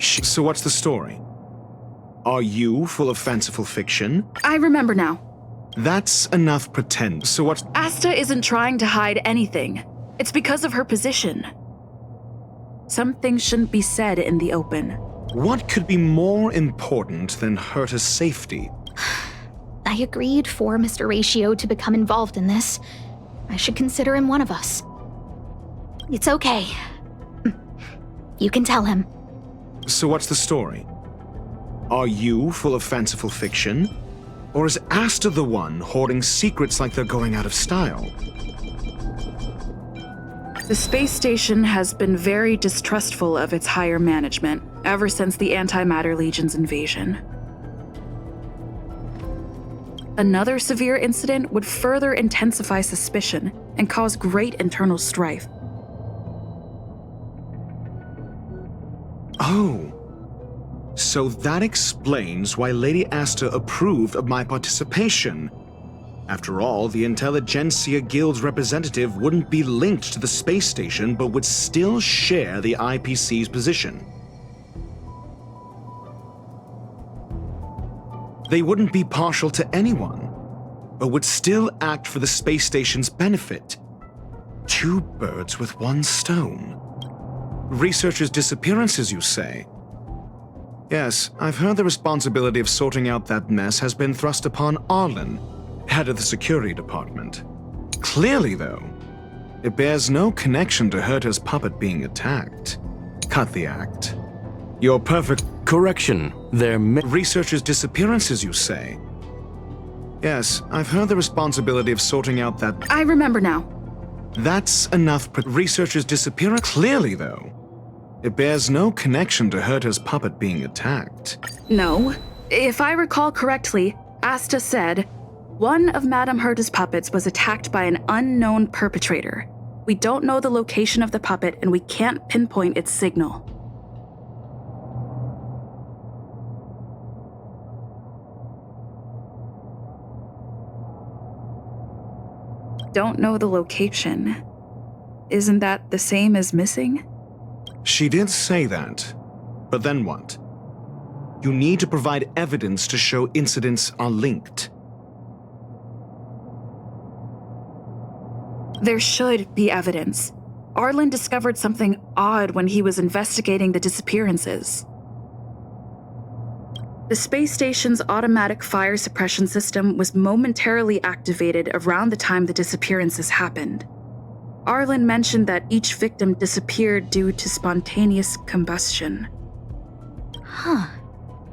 so what's the story? Are you full of fanciful fiction? I remember now. That's enough pretend. So what's... Asta isn't trying to hide anything. It's because of her position. Some things shouldn't be said in the open. What could be more important than Herta's safety? I agreed for Mr. Ratio to become involved in this. I should consider him one of us. It's okay. You can tell him. So what's the story? Are you full of fanciful fiction? Or is Asta the one hoarding secrets like they're going out of style? The space station has been very distrustful of its higher management ever since the Antimatter Legion's invasion. Another severe incident would further intensify suspicion and cause great internal strife. Oh. So that explains why Lady Asta approved of my participation. After all, the Intelligentsia Guild's representative wouldn't be linked to the space station, but would still share the IPC's position. They wouldn't be partial to anyone, but would still act for the space station's benefit. Two birds with one stone. Researchers' disappearances, you say? Yes, I've heard the responsibility of sorting out that mess has been thrust upon Arlen, head of the security department. Clearly, though, it bears no connection to Herta's puppet being attacked. Cut the act. You're perfect. Correction. They're Researchers' disappearances, you say? Yes, I've heard the responsibility of sorting out that. I remember now. That's enough. Researchers' disappearance. Clearly, though, it bears no connection to Herta's puppet being attacked. No. If I recall correctly, Asta said, one of Madame Herta's puppets was attacked by an unknown perpetrator. We don't know the location of the puppet, and we can't pinpoint its signal. Don't know the location. Isn't that the same as missing? She did say that. But then what? You need to provide evidence to show incidents are linked. There should be evidence. Arlen discovered something odd when he was investigating the disappearances. The space station's automatic fire suppression system was momentarily activated around the time the disappearances happened. Arlen mentioned that each victim disappeared due to spontaneous combustion. Huh.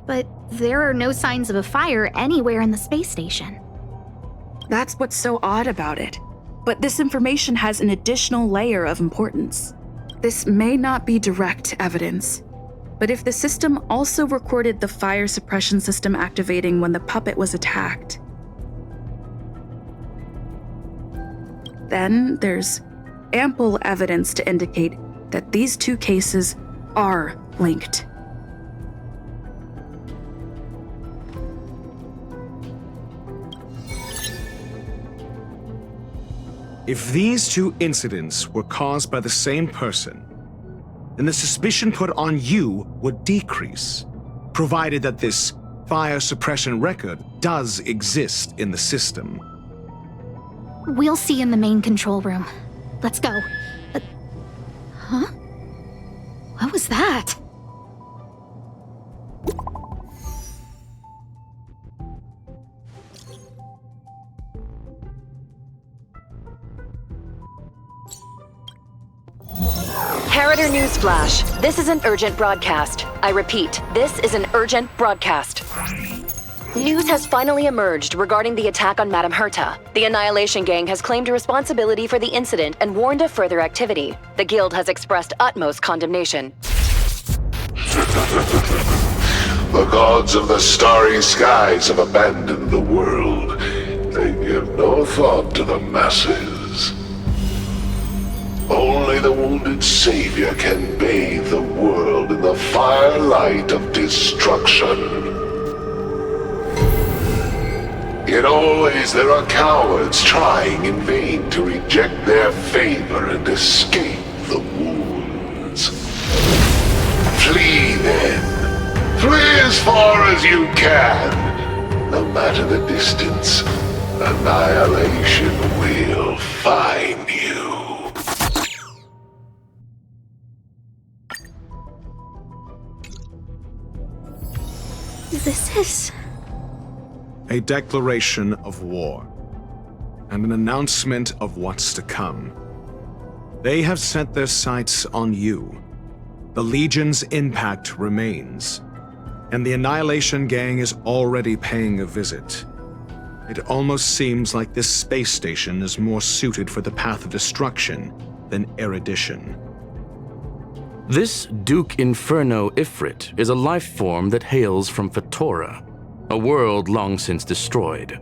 But there are no signs of a fire anywhere in the space station. That's what's so odd about it. But this information has an additional layer of importance. This may not be direct evidence, but if the system also recorded the fire suppression system activating when the puppet was attacked, then there's ample evidence to indicate that these two cases are linked. If these two incidents were caused by the same person, then the suspicion put on you would decrease, provided that this fire suppression record does exist in the system. We'll see in the main control room. Let's go. Huh? What was that? Harrider Newsflash. This is an urgent broadcast. I repeat, this is an urgent broadcast. News has finally emerged regarding the attack on Madame Herta. The Annihilation Gang has claimed responsibility for the incident and warned of further activity. The Guild has expressed utmost condemnation. The gods of the starry skies have abandoned the world. They give no thought to the masses. Only the wounded savior can bathe the world in the firelight of destruction. Yet always there are cowards trying in vain to reject their favor and escape the wounds. Flee then. Flee as far as you can. No matter the distance, annihilation will find you. This is... A declaration of war, and an announcement of what's to come. They have set their sights on you. The Legion's impact remains, and the Annihilation Gang is already paying a visit. It almost seems like this space station is more suited for the path of destruction than erudition. This Duke Inferno Ifrit is a life form that hails from Fatora, a world long since destroyed.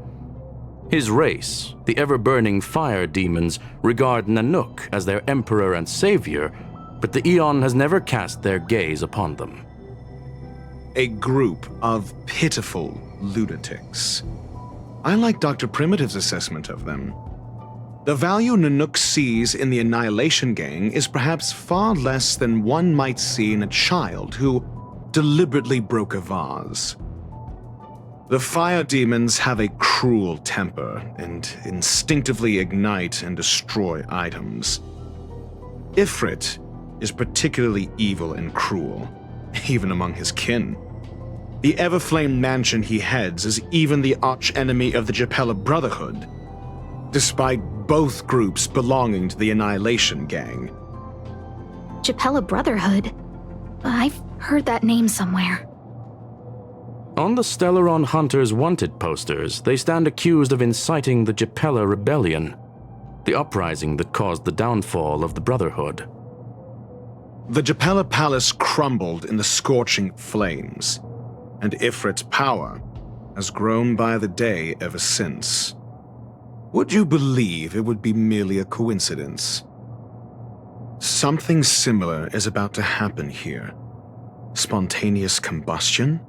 His race, the ever-burning fire demons, regard Nanook as their emperor and savior, but the Eon has never cast their gaze upon them. A group of pitiful lunatics. I like Dr. Primitive's assessment of them. The value Nanook sees in the Annihilation Gang is perhaps far less than one might see in a child who deliberately broke a vase. The fire demons have a cruel temper and instinctively ignite and destroy items. Ifrit is particularly evil and cruel, even among his kin. The Everflame mansion he heads is even the archenemy of the Japella Brotherhood, despite both groups belonging to the Annihilation Gang. Japella Brotherhood? I've heard that name somewhere. On the Stellaron Hunters wanted posters, they stand accused of inciting the Japella Rebellion, the uprising that caused the downfall of the Brotherhood. The Japella Palace crumbled in the scorching flames, and Ifrit's power has grown by the day ever since. Would you believe it would be merely a coincidence? Something similar is about to happen here. Spontaneous combustion?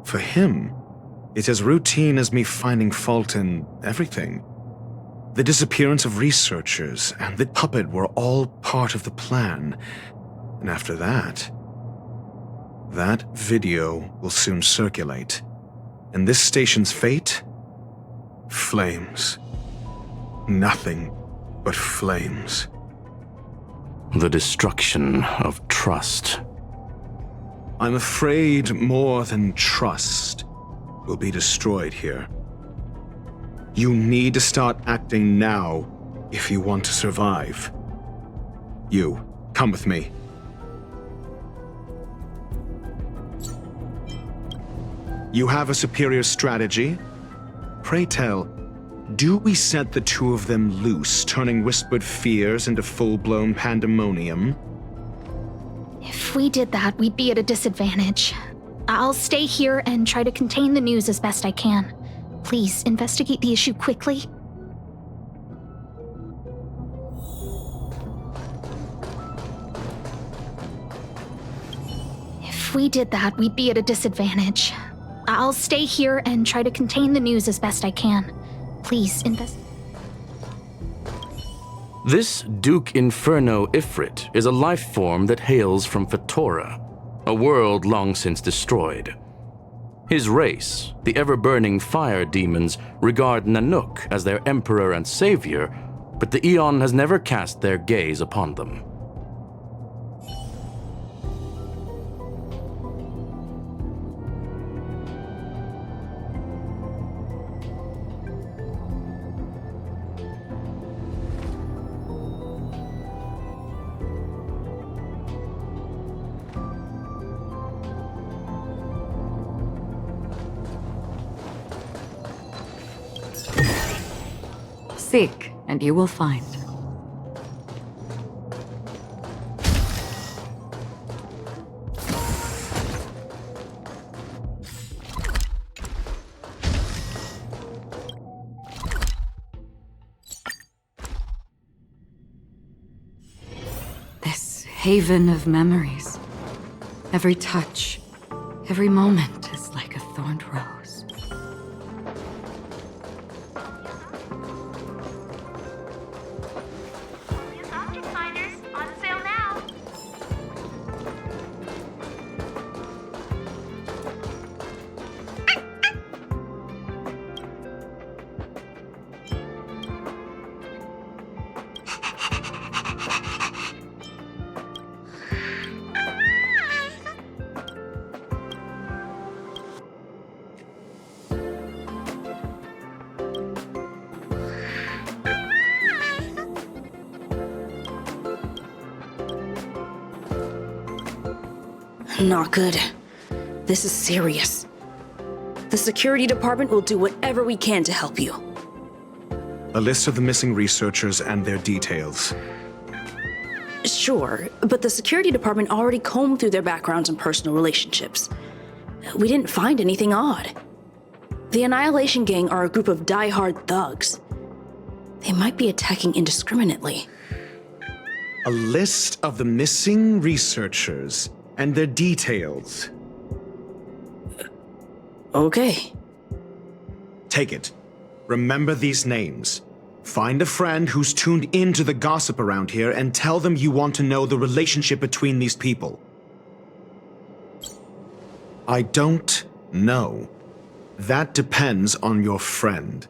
For him, it's as routine as me finding fault in everything. The disappearance of researchers and the puppet were all part of the plan. And after that, that video will soon circulate. And this station's fate? Flames. Nothing but flames. The destruction of trust. I'm afraid more than trust will be destroyed here. You need to start acting now if you want to survive. You, come with me. You have a superior strategy? Pray tell, do we set the two of them loose, turning whispered fears into full-blown pandemonium? If we did that, we'd be at a disadvantage. I'll stay here and try to contain the news as best I can. Please, investigate the issue quickly. If we did that, we'd be at a disadvantage. I'll stay here and try to contain the news as best I can. Please, This Duke Inferno Ifrit is a life form that hails from Fatora, a world long since destroyed. His race, the ever-burning fire demons, regard Nanook as their emperor and savior, but the Eon has never cast their gaze upon them. Seek, and you will find. This haven of memories. Every touch, every moment is like a thorned rose. Not good. This is serious. The security department will do whatever we can to help you. A list of the missing researchers and their details. Sure, but the security department already combed through their backgrounds and personal relationships. We didn't find anything odd. The Annihilation Gang are a group of die-hard thugs. They might be attacking indiscriminately. A list of the missing researchers and their details. Okay. Take it. Remember these names. Find a friend who's tuned into the gossip around here and tell them you want to know the relationship between these people. I don't know. That depends on your friend.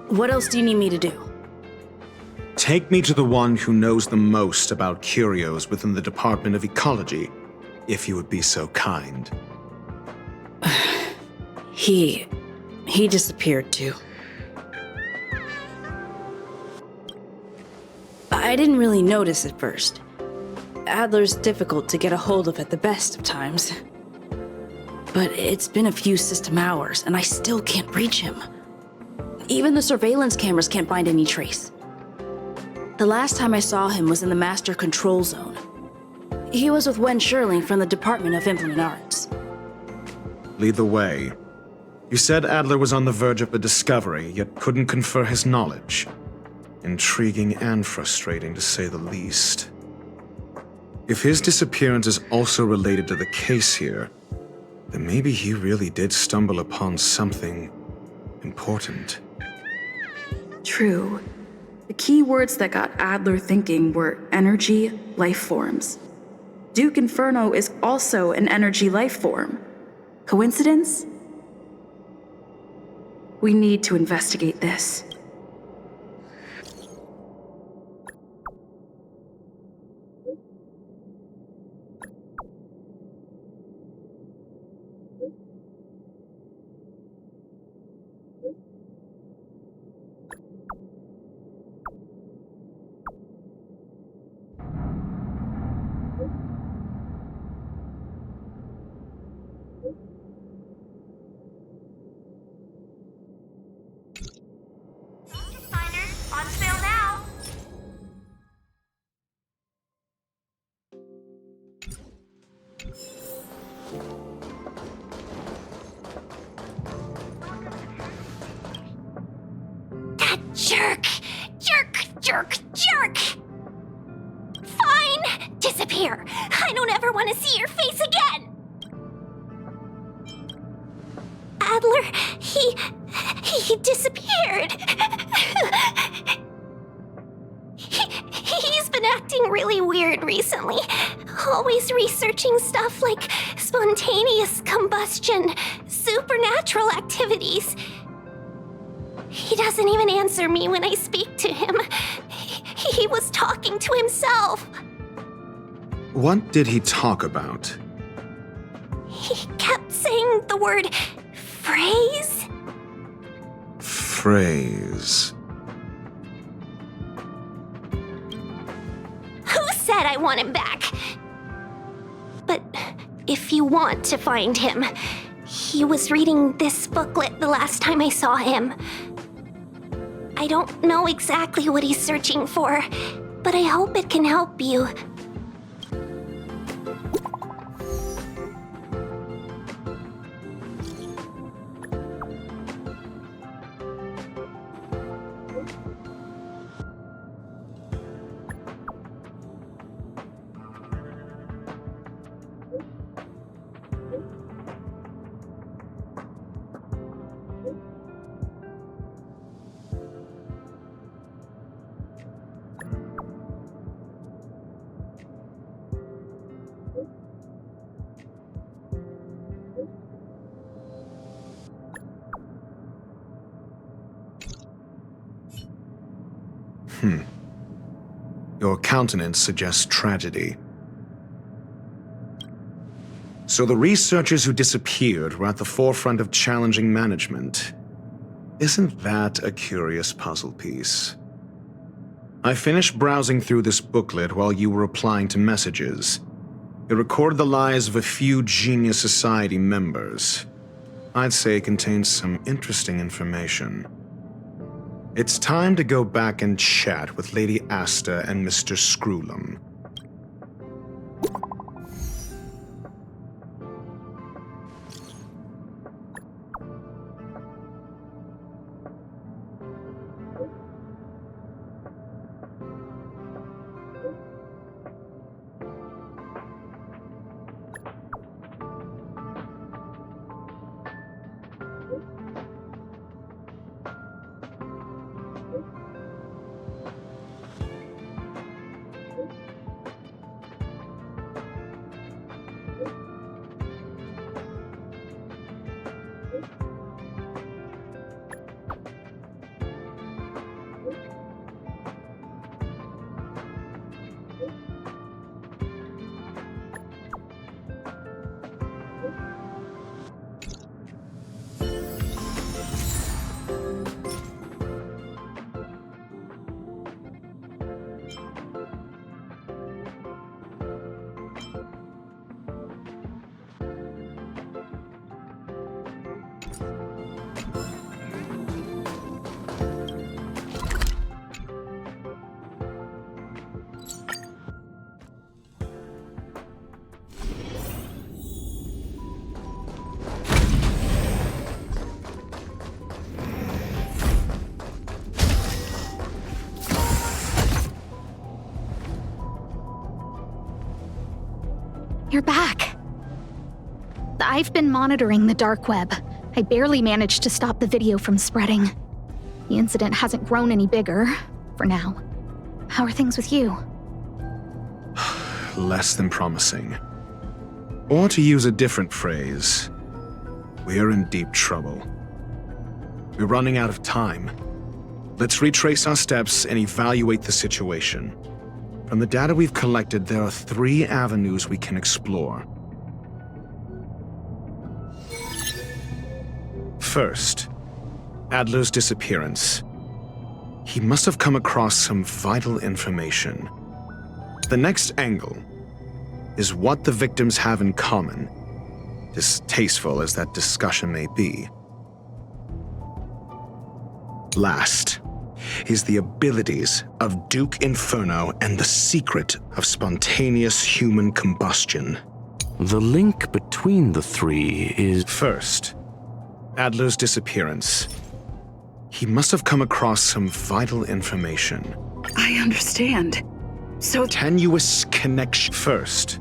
What else do you need me to do? Take me to the one who knows the most about curios within the Department of Ecology, if you would be so kind. He disappeared too. I didn't really notice at first. Adler's difficult to get a hold of at the best of times. But it's been a few system hours, and I still can't reach him. Even the surveillance cameras can't find any trace. The last time I saw him was in the Master Control Zone. He was with Wen Sherling from the Department of Implement Arts. Lead the way. You said Adler was on the verge of a discovery, yet couldn't confer his knowledge. Intriguing and frustrating, to say the least. If his disappearance is also related to the case here, then maybe he really did stumble upon something important. True. The key words that got Adler thinking were energy, life forms. Duke Inferno is also an energy life form. Coincidence? We need to investigate this. On sale now. That jerk! Jerk! Fine! Disappear! I don't ever want to see your face again! Adler, he disappeared. He's been acting really weird recently. Always researching stuff like spontaneous combustion, supernatural activities. He doesn't even answer me when I speak to him. He was talking to himself. What did he talk about? He kept saying the word phrase. Phrase. Who said I want him back? But if you want to find him, he was reading this booklet the last time I saw him. I don't know exactly what he's searching for, but I hope it can help you. Your countenance suggests tragedy. So the researchers who disappeared were at the forefront of challenging management. Isn't that a curious puzzle piece? I finished browsing through this booklet while you were replying to messages. It recorded the lives of a few Genius Society members. I'd say it contains some interesting information. It's time to go back and chat with Lady Asta and Mr. Screwlum. You're back. I've been monitoring the dark web. I barely managed to stop the video from spreading. The incident hasn't grown any bigger, for now. How are things with you? Less than promising. Or to use a different phrase, we're in deep trouble. We're running out of time. Let's retrace our steps and evaluate the situation. From the data we've collected, there are 3 avenues we can explore. First, Adler's disappearance. He must have come across some vital information. The next angle is what the victims have in common, distasteful as that discussion may be. Last is the abilities of Duke Inferno and the secret of spontaneous human combustion. The link between the 3 is... First, Adler's disappearance. He must have come across some vital information. I understand. So tenuous connection. First,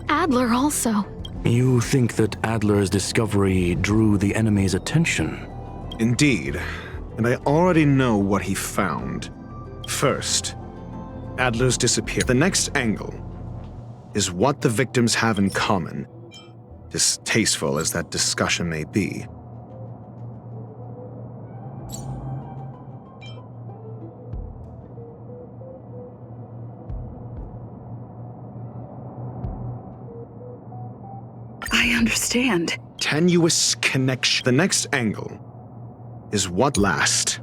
Adler also. You think that Adler's discovery drew the enemy's attention? Indeed, and I already know what he found. First, Adler's disappearance. The next angle is what the victims have in common, distasteful as that discussion may be. I understand. Tenuous connection. The next angle is what last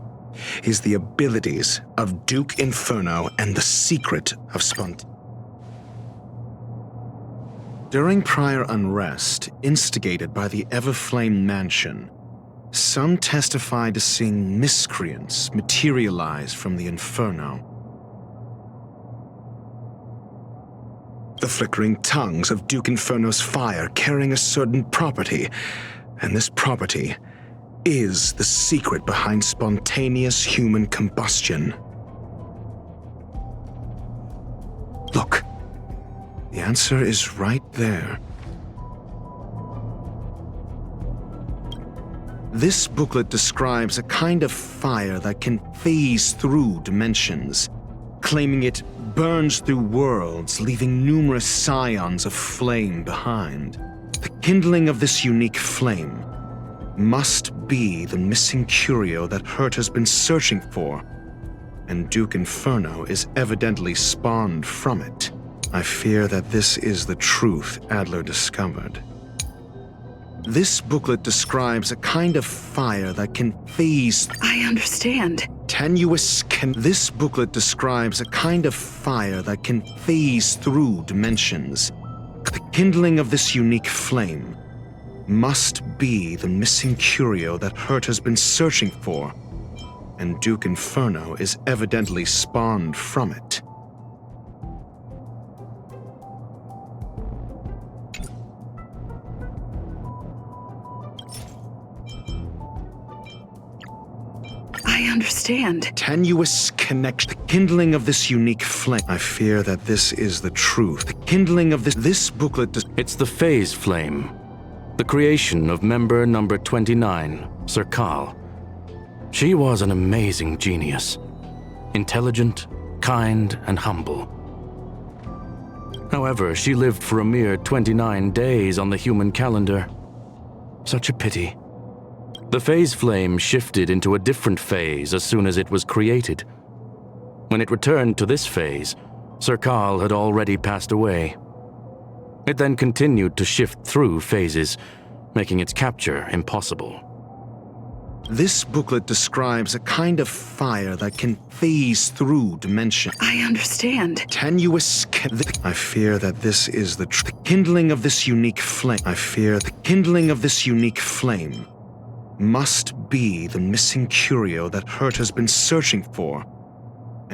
is the abilities of Duke Inferno and the secret of During prior unrest, instigated by the Everflame Mansion, some testified to seeing miscreants materialize from the Inferno. The flickering tongues of Duke Inferno's fire carrying a certain property, and this property is the secret behind spontaneous human combustion. Look, the answer is right there. This booklet describes a kind of fire that can phase through dimensions, claiming it burns through worlds, leaving numerous scions of flame behind. The kindling of this unique flame must be the missing curio that Hurt has been searching for, and Duke Inferno is evidently spawned from it. I fear that this is the truth Adler discovered. This booklet describes a kind of fire that can phase... I understand. This booklet describes a kind of fire that can phase through dimensions. The kindling of this unique flame must be the missing curio that Hurt has been searching for, and Duke Inferno is evidently spawned from it. I understand. Tenuous connection. The kindling of this unique flame. I fear that this is the truth. The kindling of this booklet. It's the phase flame. The creation of member number 29, Sir Kal. She was an amazing genius. Intelligent, kind, and humble. However, she lived for a mere 29 days on the human calendar. Such a pity. The phase flame shifted into a different phase as soon as it was created. When it returned to this phase, Sir Kal had already passed away. It then continued to shift through phases, making its capture impossible. This booklet describes a kind of fire that can phase through dimensions. I understand. Tenuous. I fear that this is the kindling of this unique flame. I fear the kindling of this unique flame must be the missing curio that Hurt has been searching for.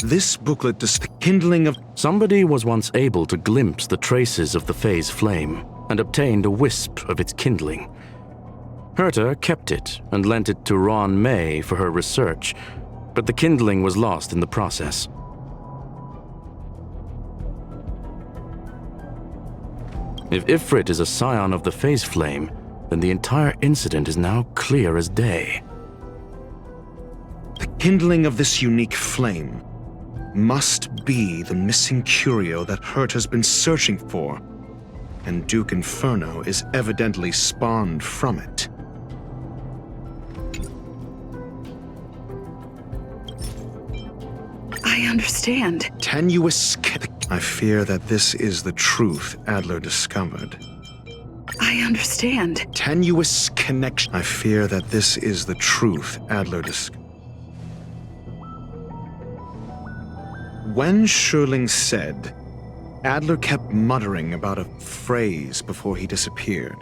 This booklet does the kindling of... Somebody was once able to glimpse the traces of the phase flame and obtained a wisp of its kindling. Herta kept it and lent it to Ron May for her research, but the kindling was lost in the process. If Ifrit is a scion of the Phase Flame, then the entire incident is now clear as day. The kindling of this unique flame must be the missing curio that Hurt has been searching for, and Duke Inferno is evidently spawned from it. I understand. Tenuous. I fear that this is the truth Adler discovered. I understand. Tenuous connection. I fear that this is the truth Adler discovered. When Schurling said, Adler kept muttering about a phrase before he disappeared.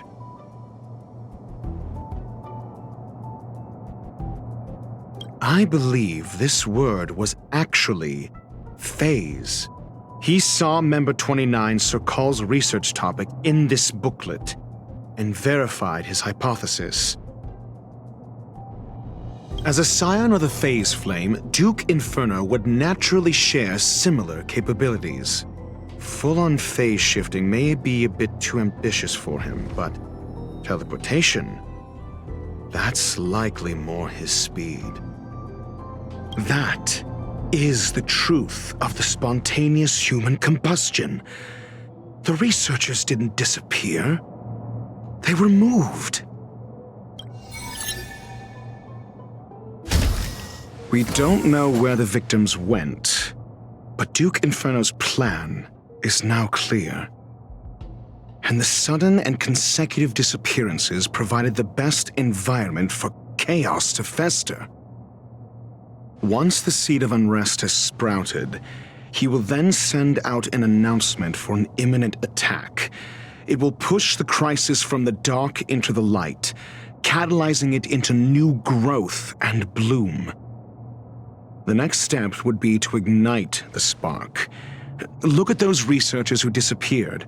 I believe this word was actually phase. He saw Member 29 Sir Call's research topic in this booklet and verified his hypothesis. As a scion of the Phase Flame, Duke Inferno would naturally share similar capabilities. Full-on phase shifting may be a bit too ambitious for him, but teleportation, that's likely more his speed. That is the truth of the spontaneous human combustion. The researchers didn't disappear. They were moved. We don't know where the victims went, but Duke Inferno's plan is now clear. And the sudden and consecutive disappearances provided the best environment for chaos to fester. Once the seed of unrest has sprouted, he will then send out an announcement for an imminent attack. It will push the crisis from the dark into the light, catalyzing it into new growth and bloom. The next step would be to ignite the spark. Look at those researchers who disappeared.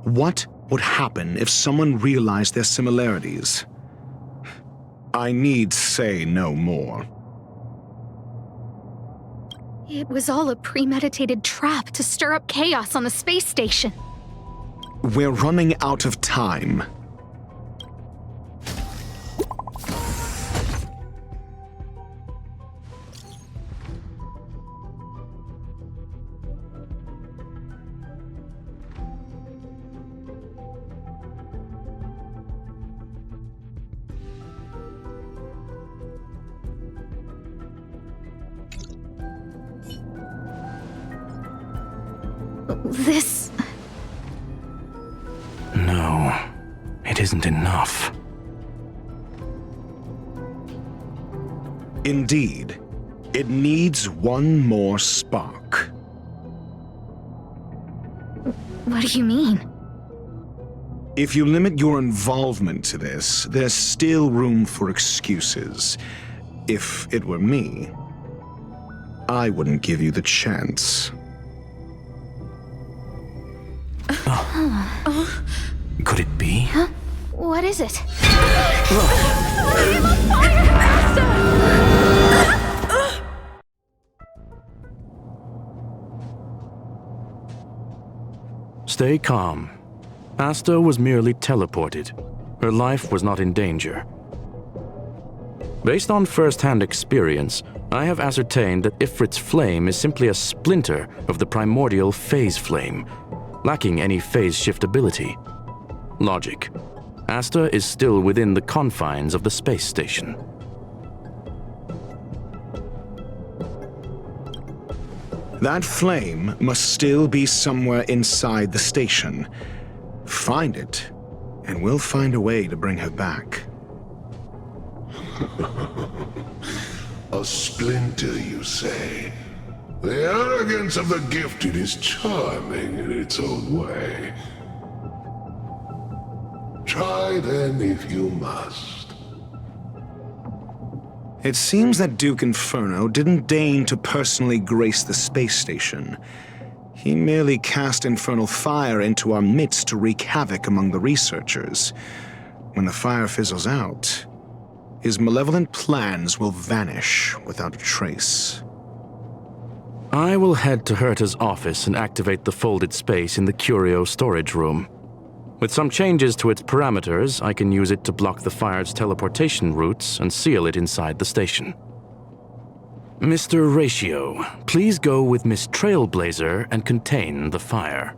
What would happen if someone realized their similarities? I need say no more. It was all a premeditated trap to stir up chaos on the space station. We're running out of time. This... No, it isn't enough. Indeed, it needs one more spark. What do you mean? If you limit your involvement to this, there's still room for excuses. If it were me, I wouldn't give you the chance. Could it be? Huh? What is it? Stay calm. Asta was merely teleported. Her life was not in danger. Based on first-hand experience, I have ascertained that Ifrit's flame is simply a splinter of the primordial phase flame, lacking any phase shift ability. Logic. Asta is still within the confines of the space station. That flame must still be somewhere inside the station. Find it, and we'll find a way to bring her back. A splinter, you say? The arrogance of the gifted is charming in its own way. Try then if you must. It seems that Duke Inferno didn't deign to personally grace the space station. He merely cast infernal fire into our midst to wreak havoc among the researchers. When the fire fizzles out, his malevolent plans will vanish without a trace. I will head to Herta's office and activate the folded space in the curio storage room. With some changes to its parameters, I can use it to block the fire's teleportation routes and seal it inside the station. Mr. Ratio, please go with Miss Trailblazer and contain the fire.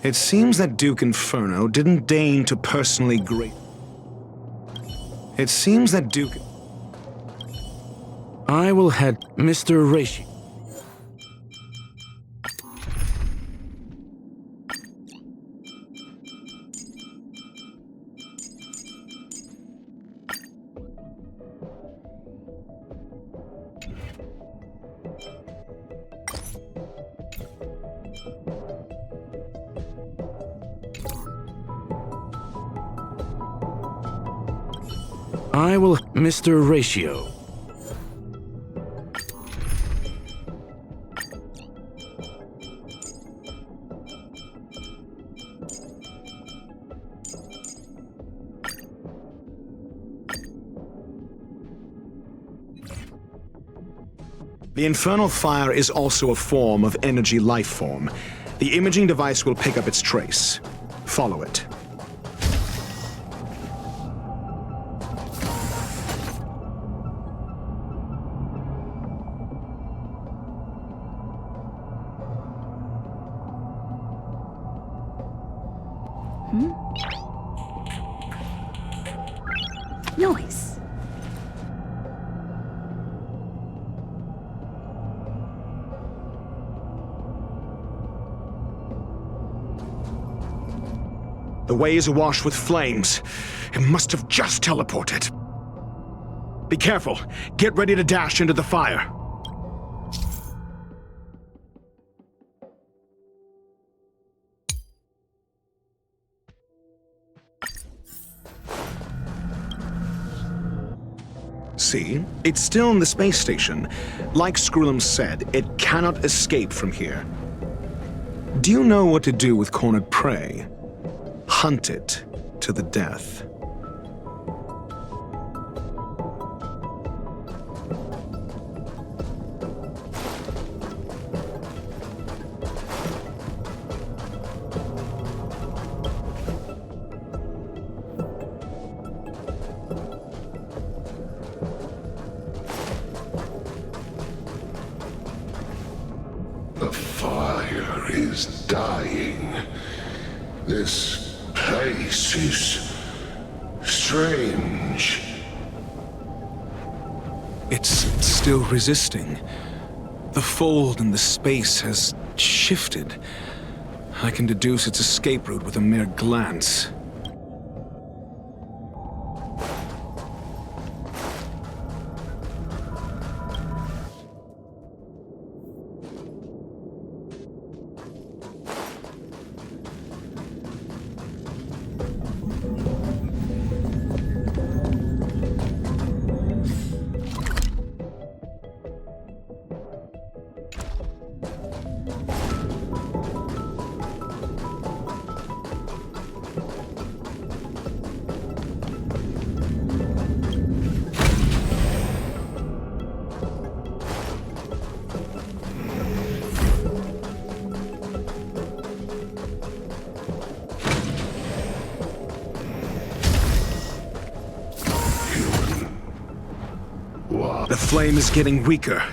It seems that Duke Inferno didn't deign to personally grade. It seems that Duke... I will head Mr. Ratio. I will, Mr. Ratio. The infernal fire is also a form of energy life form. The imaging device will pick up its trace. Follow it. Noise. The way is awash with flames. It must have just teleported. Be careful. Get ready to dash into the fire. See? It's still in the space station. Like Skrullum said, it cannot escape from here. Do you know what to do with cornered prey? Hunt it to the death. The fire is dying. This place is strange. It's still resisting. The fold in the space has shifted. I can deduce its escape route with a mere glance. The flame is getting weaker.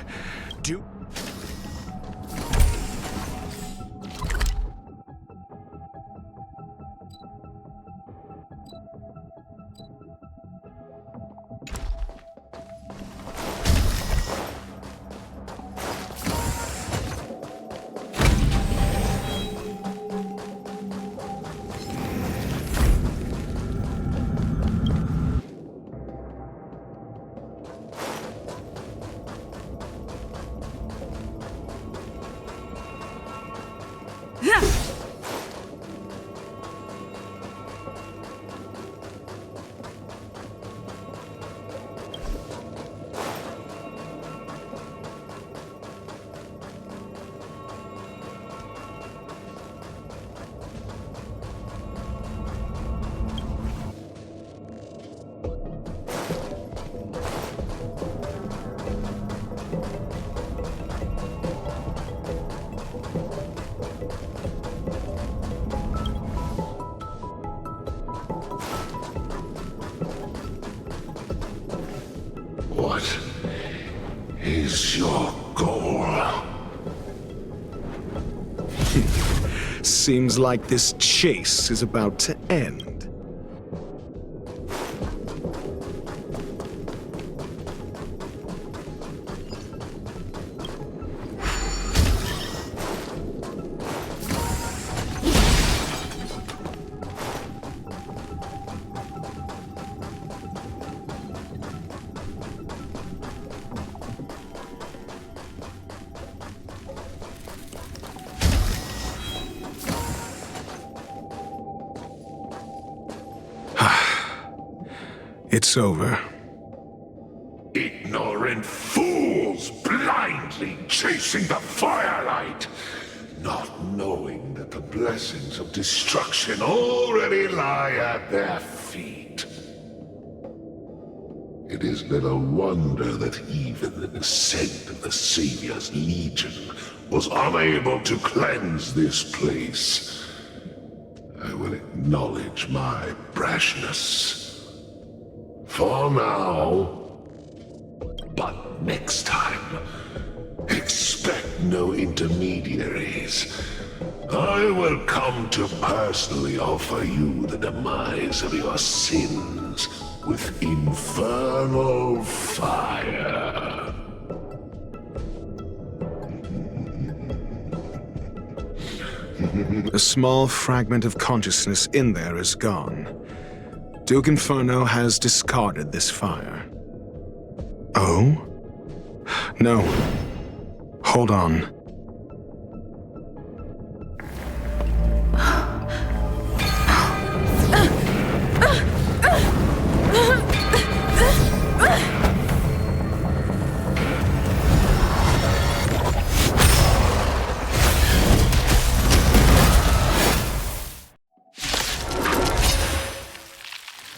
What is your goal? Seems like this chase is about to end. It's over. Ignorant fools blindly chasing the firelight, not knowing that the blessings of destruction already lie at their feet. It is little wonder that even the descent of the Savior's Legion was unable to cleanse this place. I will acknowledge my brashness. For now. But next time, expect no intermediaries. I will come to personally offer you the demise of your sins with infernal fire. A small fragment of consciousness in there is gone. Duke Inferno has discarded this fire. Oh? No. Hold on.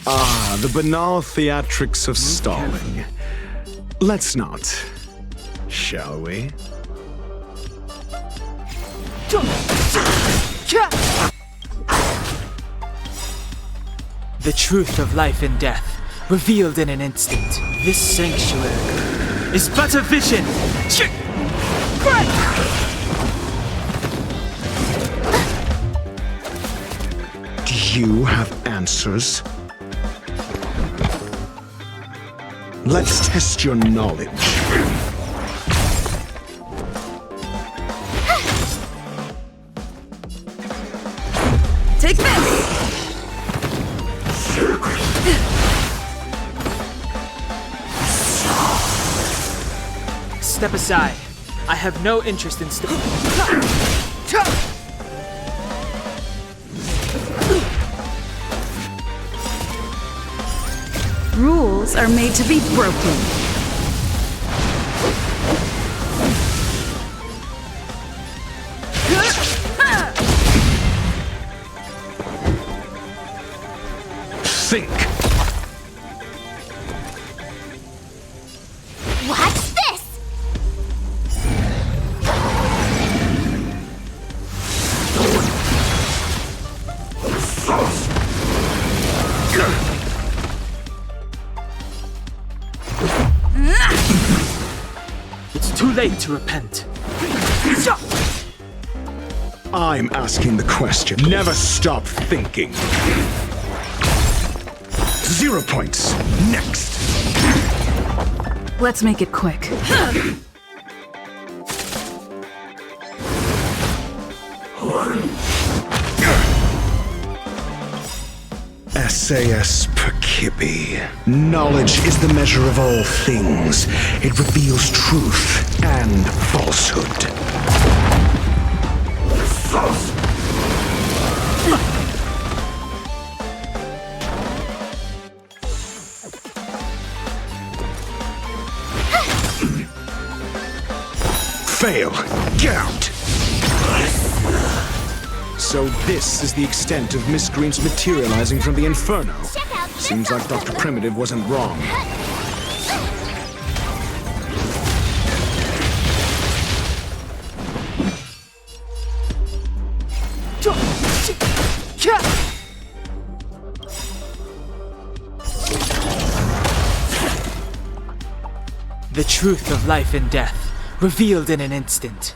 Ah, the banal theatrics of stalling. Let's not, shall we? The truth of life and death, revealed in an instant. This sanctuary is but a vision. Do you have answers? Let's test your knowledge. Take this! Step aside. I have no interest in Rules are made to be broken. Think. What's this? It's too late to repent. I'm asking the question. Never stop thinking. 0 points. Next. Let's make it quick. SAS Perkibi. Knowledge is the measure of all things. It reveals truth and falsehood. Fail. Get out. So this is the extent of miscreants materializing from the Inferno. Seems like Dr. Primitive wasn't wrong. The truth of life and death, revealed in an instant.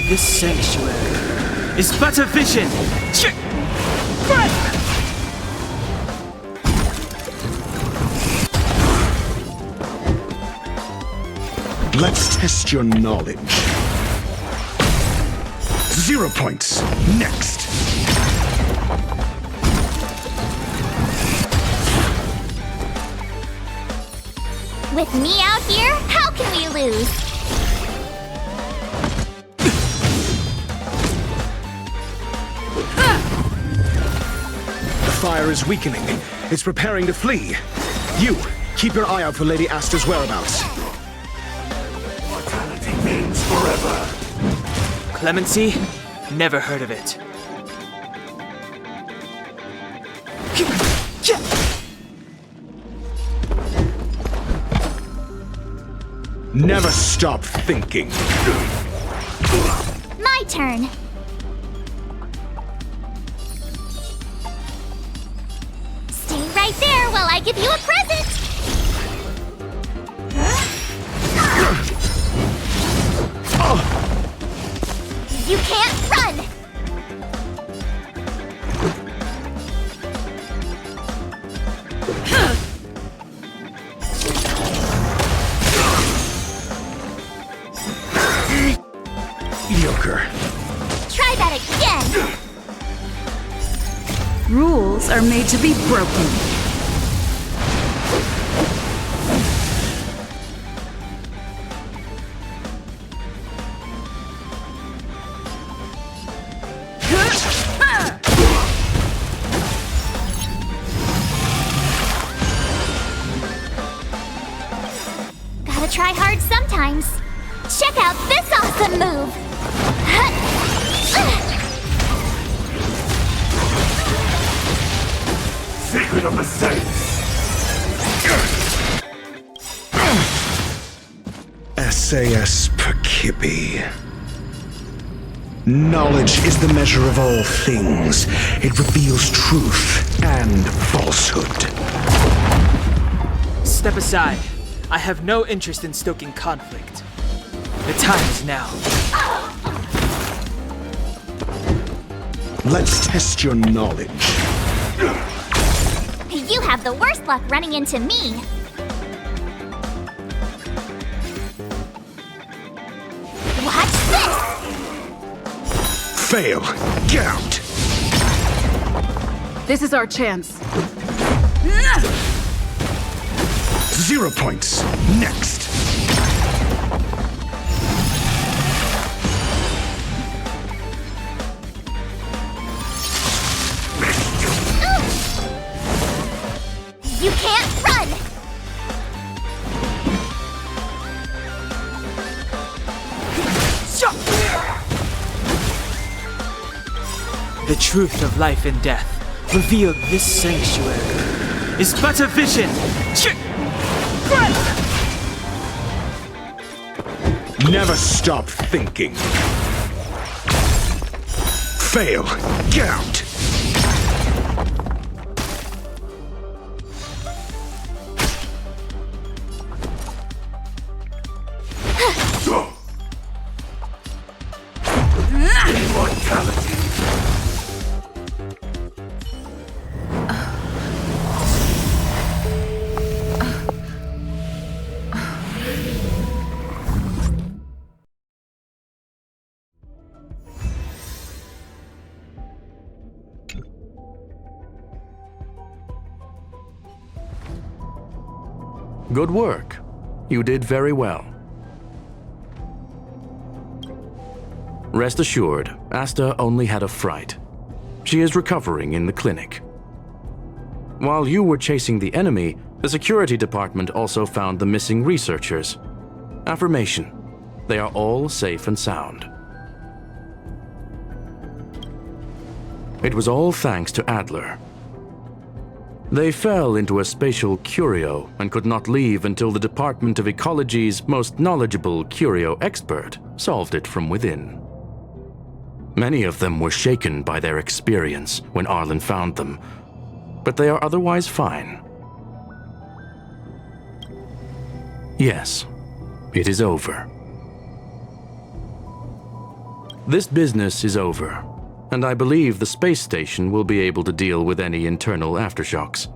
This sanctuary is but a vision. Let's test your knowledge. 0 points. Next. With me out here, how can we lose? The fire is weakening. It's preparing to flee. You, keep your eye out for Lady Asta's whereabouts. Mortality means forever. Clemency? Never heard of it. Never stop thinking. My turn. Stay right there while I give you a present. You can't run! Mediocre. Try that again! Rules are made to be broken. times. Check out this awesome move! Secret of the Saints! SAS Perkibi. Knowledge is the measure of all things. It reveals truth and falsehood. Step aside. I have no interest in stoking conflict. The time is now. Let's test your knowledge. You have the worst luck running into me. Watch this! Fail. Get out. This is our chance. 0 points. Next. You can't run! The truth of life and death, revealed this sanctuary, is but a vision. Never stop thinking. Fail. Get out. Immortality. Good work. You did very well. Rest assured, Asta only had a fright. She is recovering in the clinic. While you were chasing the enemy, the security department also found the missing researchers. Affirmation: they are all safe and sound. It was all thanks to Adler. They fell into a spatial curio and could not leave until the Department of Ecology's most knowledgeable curio expert solved it from within. Many of them were shaken by their experience when Arlen found them, but they are otherwise fine. Yes, it is over. This business is over, and I believe the space station will be able to deal with any internal aftershocks.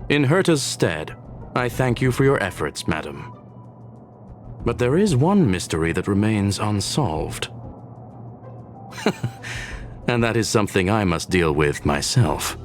In Herta's stead, I thank you for your efforts, madam. But there is one mystery that remains unsolved. And that is something I must deal with myself.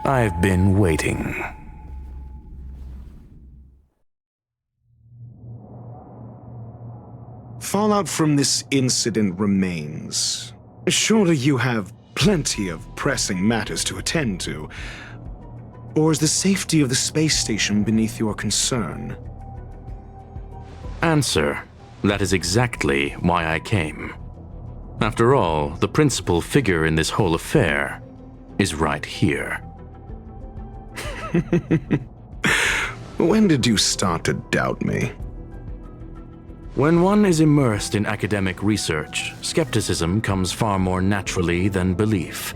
I've been waiting. Fallout from this incident remains. Surely you have plenty of pressing matters to attend to. Or is the safety of the space station beneath your concern? Answer: that is exactly why I came. After all, the principal figure in this whole affair is right here. When did you start to doubt me? When one is immersed in academic research, skepticism comes far more naturally than belief.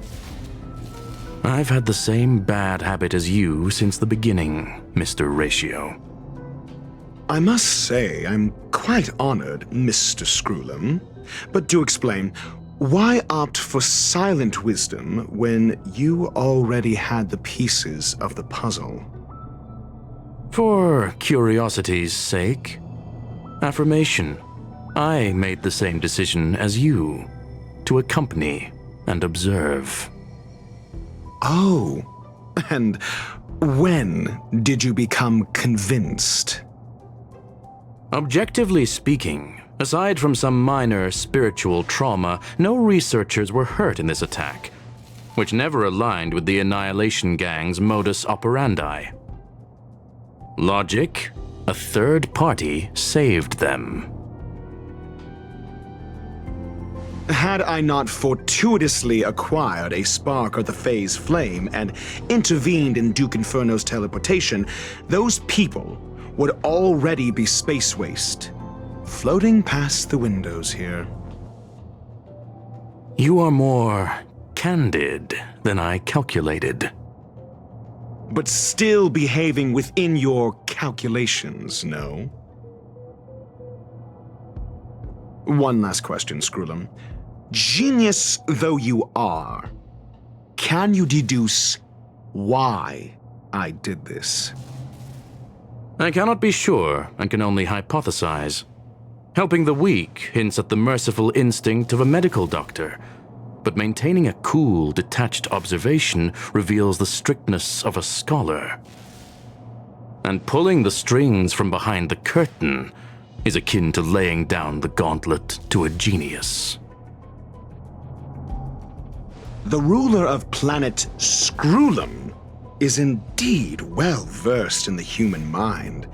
I've had the same bad habit as you since the beginning, Mr. Ratio. I must say, I'm quite honored, Mr. Screwlam. But do explain, why opt for silent wisdom when you already had the pieces of the puzzle? For curiosity's sake. Affirmation. I made the same decision as you, to accompany and observe. Oh, and when did you become convinced? Objectively speaking, aside from some minor spiritual trauma, no researchers were hurt in this attack, which never aligned with the Annihilation Gang's modus operandi. Logic, a third party saved them. Had I not fortuitously acquired a spark of the Phase Flame and intervened in Duke Inferno's teleportation, those people would already be space waste, floating past the windows here. You are more candid than I calculated. But still behaving within your calculations, no? One last question, Screwlam. Genius though you are, can you deduce why I did this? I cannot be sure and can only hypothesize. Helping the weak hints at the merciful instinct of a medical doctor, but maintaining a cool, detached observation reveals the strictness of a scholar. And pulling the strings from behind the curtain is akin to laying down the gauntlet to a genius. The ruler of planet Screwlam is indeed well versed in the human mind.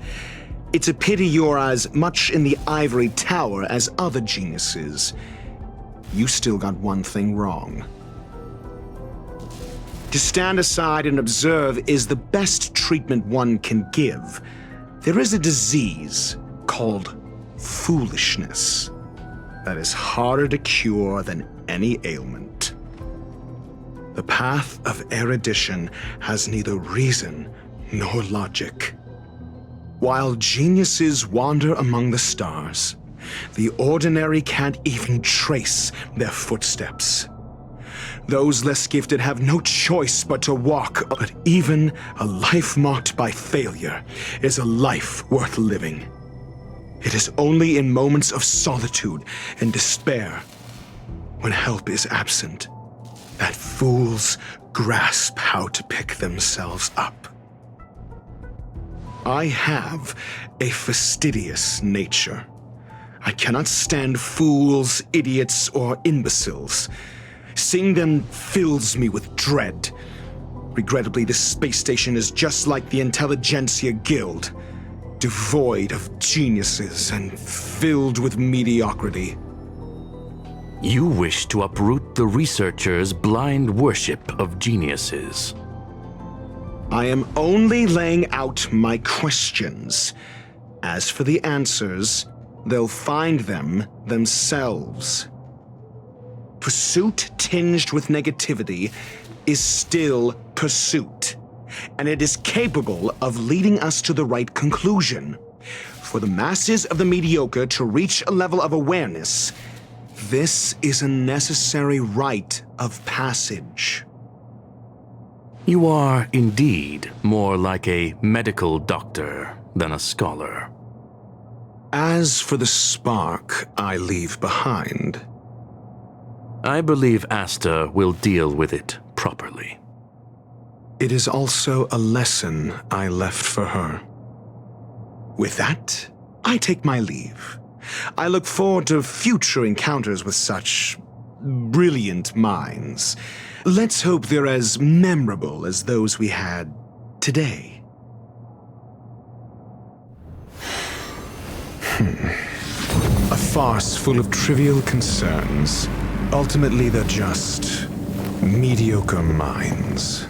It's a pity you're as much in the ivory tower as other geniuses. You still got one thing wrong. To stand aside and observe is the best treatment one can give. There is a disease called foolishness that is harder to cure than any ailment. The path of erudition has neither reason nor logic. While geniuses wander among the stars, the ordinary can't even trace their footsteps. Those less gifted have no choice but to walk, but even a life marked by failure is a life worth living. It is only in moments of solitude and despair, when help is absent, that fools grasp how to pick themselves up. I have a fastidious nature. I cannot stand fools, idiots, or imbeciles. Seeing them fills me with dread. Regrettably, this space station is just like the Intelligentsia Guild, devoid of geniuses and filled with mediocrity. You wish to uproot the researchers' blind worship of geniuses. I am only laying out my questions. As for the answers, they'll find them themselves. Pursuit tinged with negativity is still pursuit, and it is capable of leading us to the right conclusion. For the masses of the mediocre to reach a level of awareness, this is a necessary rite of passage. You are indeed more like a medical doctor than a scholar. As for the spark I leave behind, I believe Asta will deal with it properly. It is also a lesson I left for her. With that, I take my leave. I look forward to future encounters with such brilliant minds. Let's hope they're as memorable as those we had today. A farce full of trivial concerns. Ultimately, they're just mediocre minds.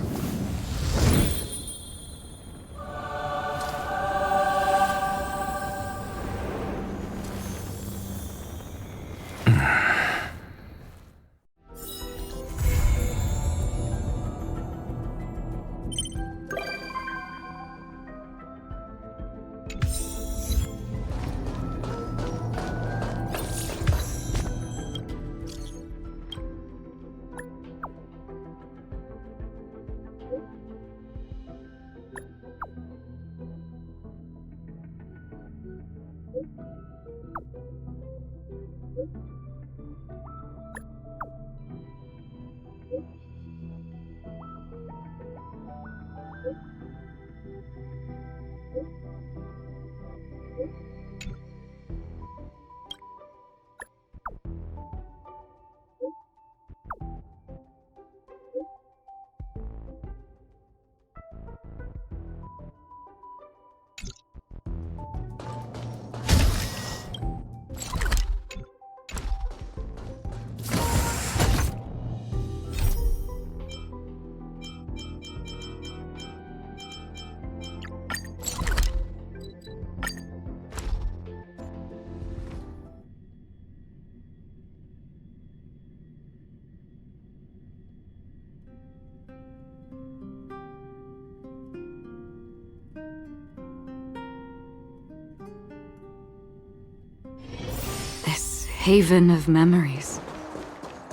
This haven of memories.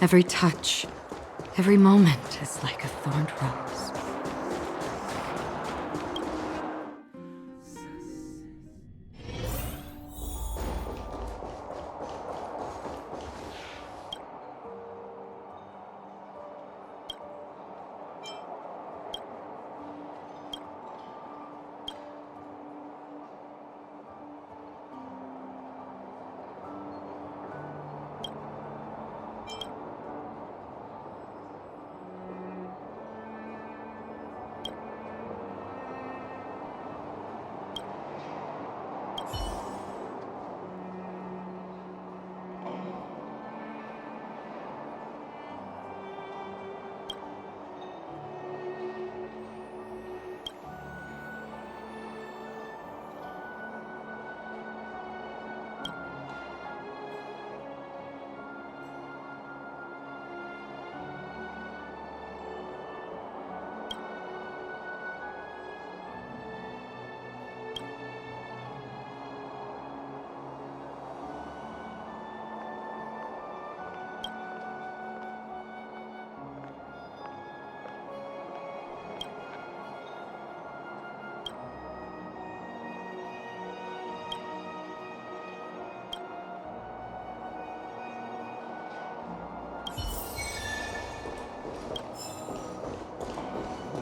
Every touch, every moment is like a thorned rose.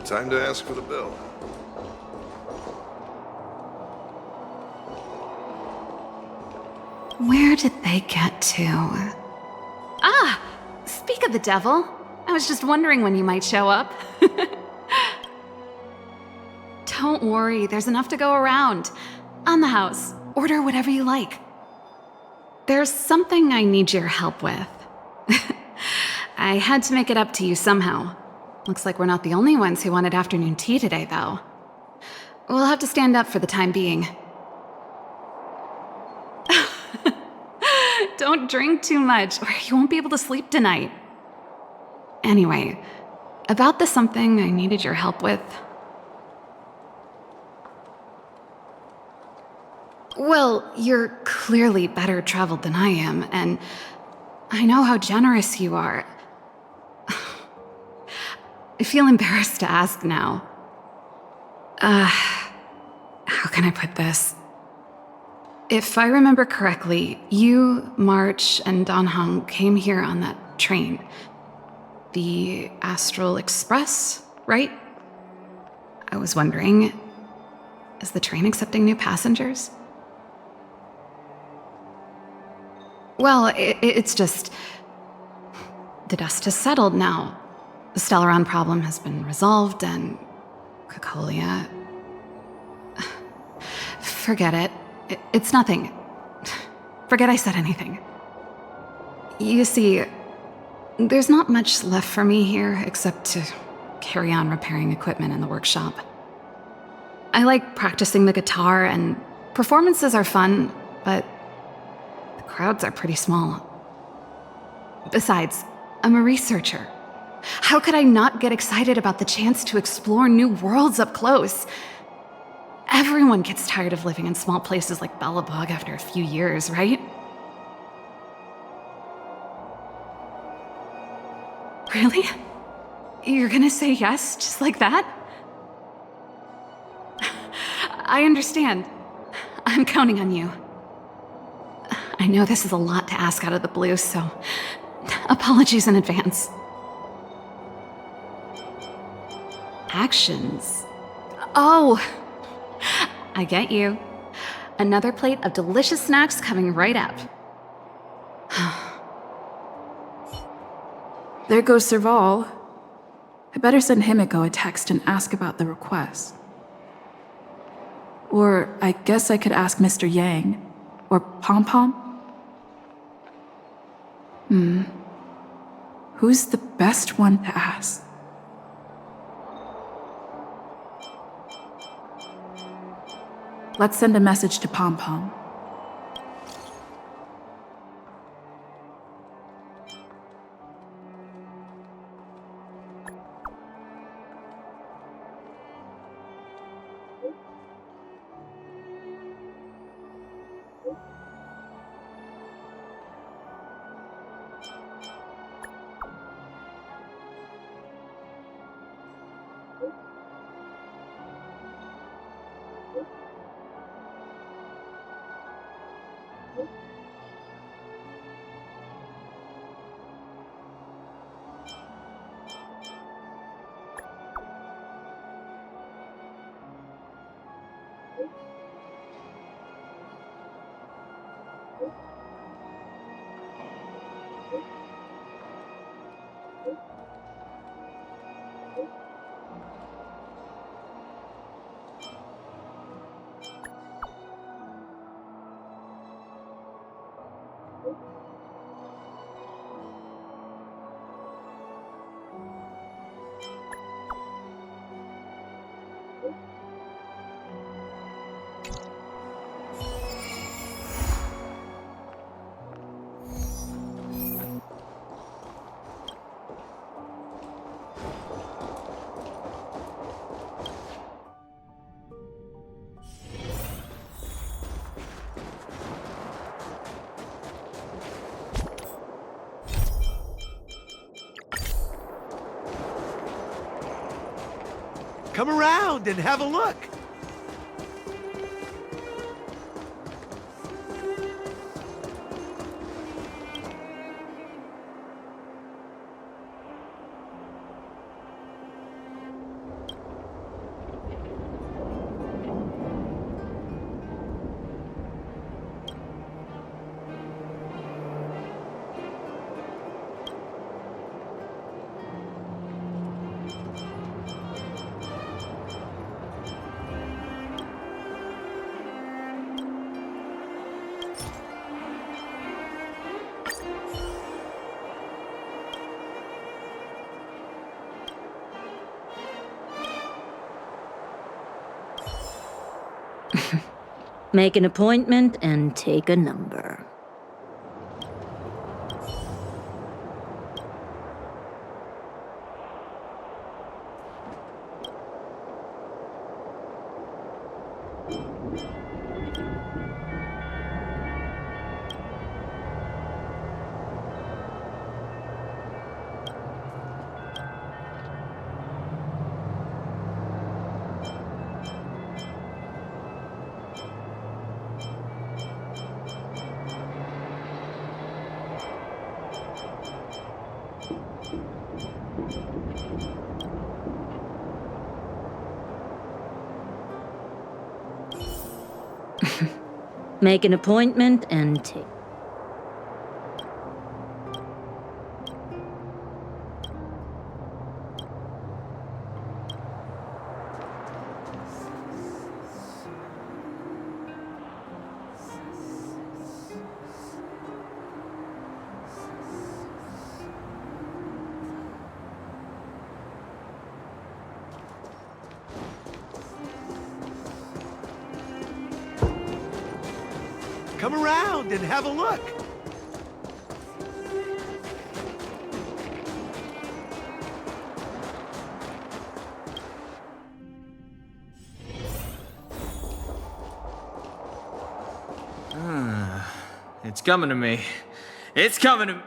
Time to ask for the bill. Where did they get to? Ah! Speak of the devil. I was just wondering when you might show up. Don't worry, there's enough to go around. On the house, order whatever you like. There's something I need your help with. I had to make it up to you somehow. Looks like we're not the only ones who wanted afternoon tea today, though. We'll have to stand up for the time being. Don't drink too much, or you won't be able to sleep tonight. Anyway, about the something I needed your help with. Well, you're clearly better traveled than I am, and I know how generous you are. I feel embarrassed to ask now. How can I put this? If I remember correctly, you, March, and Don Hung came here on that train. The Astral Express, right? I was wondering, is the train accepting new passengers? Well, it's just... the dust has settled now. The Stellaron problem has been resolved, and Cocolia... Forget it. It's nothing. Forget I said anything. You see, there's not much left for me here except to carry on repairing equipment in the workshop. I like practicing the guitar, and performances are fun, but the crowds are pretty small. Besides, I'm a researcher. How could I not get excited about the chance to explore new worlds up close? Everyone gets tired of living in small places like Bellabog after a few years, right? Really? You're gonna say yes, just like that? I understand. I'm counting on you. I know this is a lot to ask out of the blue, so apologies in advance. Actions. Oh, I get you. Another plate of delicious snacks coming right up. There goes Serval. I better send Himiko a text and ask about the request. Or I guess I could ask Mr. Yang. Or Pom Pom. Who's the best one to ask? Let's send a message to Pom Pom. Come around and have a look. Make an appointment and take a number. Make an appointment and take. Come around and have a look. It's coming to me. It's coming to me.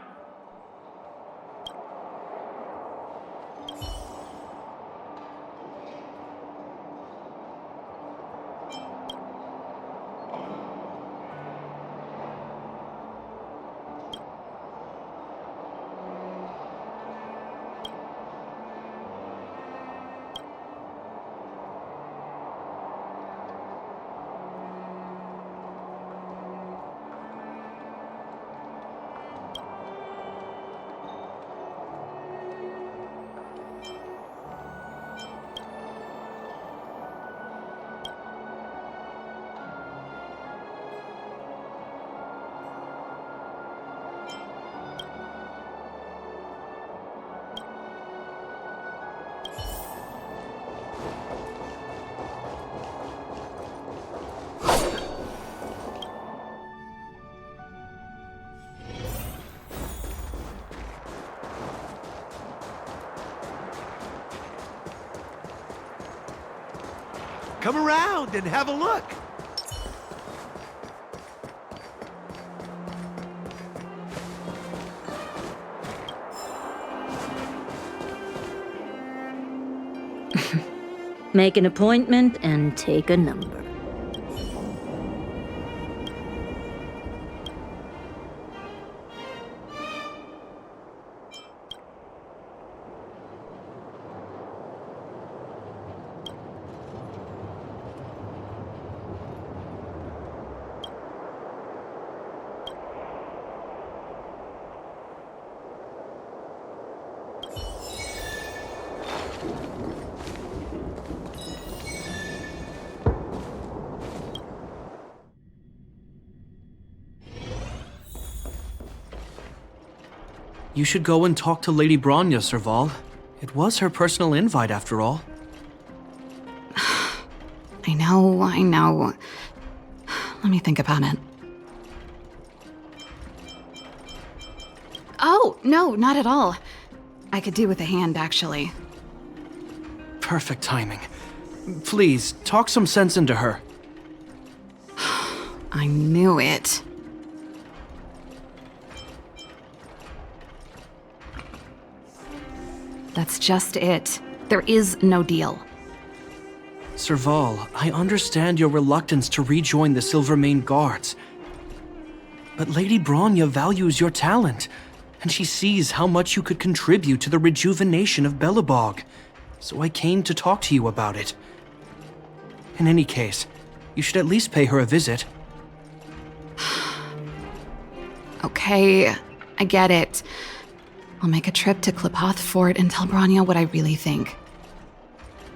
Come around and have a look. Make an appointment and take a number. You should go and talk to Lady Bronya, Serval. It was her personal invite, after all. I know. Let me think about it. Oh, no, not at all. I could do with a hand, actually. Perfect timing. Please, talk some sense into her. I knew it. That's just it. There is no deal. Serval, I understand your reluctance to rejoin the Silvermane Guards. But Lady Bronya values your talent, and she sees how much you could contribute to the rejuvenation of Belobog. So I came to talk to you about it. In any case, you should at least pay her a visit. Okay, I get it. I'll make a trip to Klipoth Fort and tell Bronya what I really think.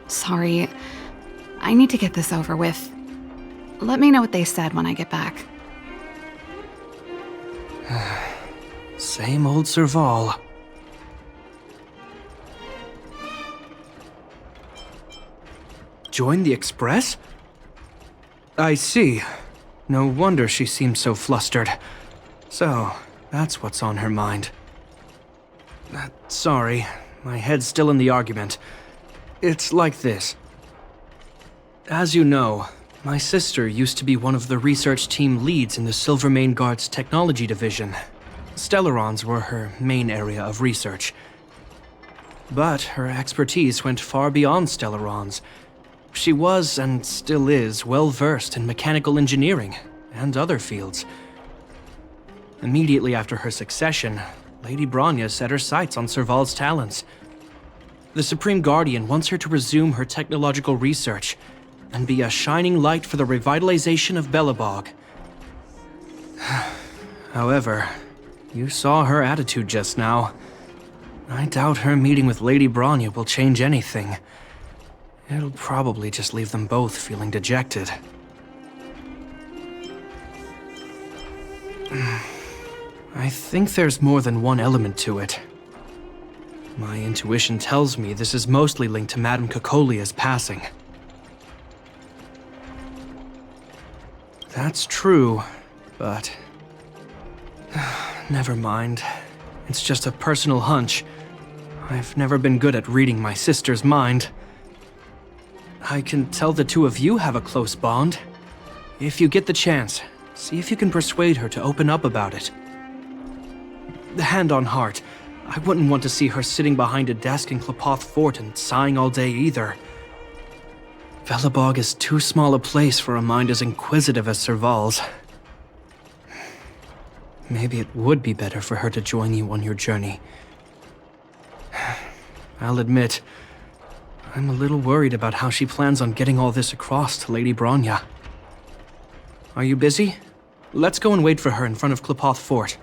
Sorry, I need to get this over with. Let me know what they said when I get back. Same old Serval. Join the Express? I see. No wonder she seems so flustered. So, that's what's on her mind. Sorry, my head's still in the argument. It's like this. As you know, my sister used to be one of the research team leads in the Silvermane Guard's technology division. Stellarons were her main area of research. But her expertise went far beyond Stellarons. She was, and still is, well versed in mechanical engineering and other fields. Immediately after her succession, Lady Bronya set her sights on Serval's talents. The Supreme Guardian wants her to resume her technological research and be a shining light for the revitalization of Belobog. However, you saw her attitude just now. I doubt her meeting with Lady Bronya will change anything. It'll probably just leave them both feeling dejected. I think there's more than one element to it. My intuition tells me this is mostly linked to Madame Cocolia's passing. That's true, but... never mind. It's just a personal hunch. I've never been good at reading my sister's mind. I can tell the two of you have a close bond. If you get the chance, see if you can persuade her to open up about it. Hand on heart, I wouldn't want to see her sitting behind a desk in Klipoth Fort and sighing all day either. Belobog is too small a place for a mind as inquisitive as Serval's. Maybe it would be better for her to join you on your journey. I'll admit, I'm a little worried about how she plans on getting all this across to Lady Bronya. Are you busy? Let's go and wait for her in front of Klipoth Fort.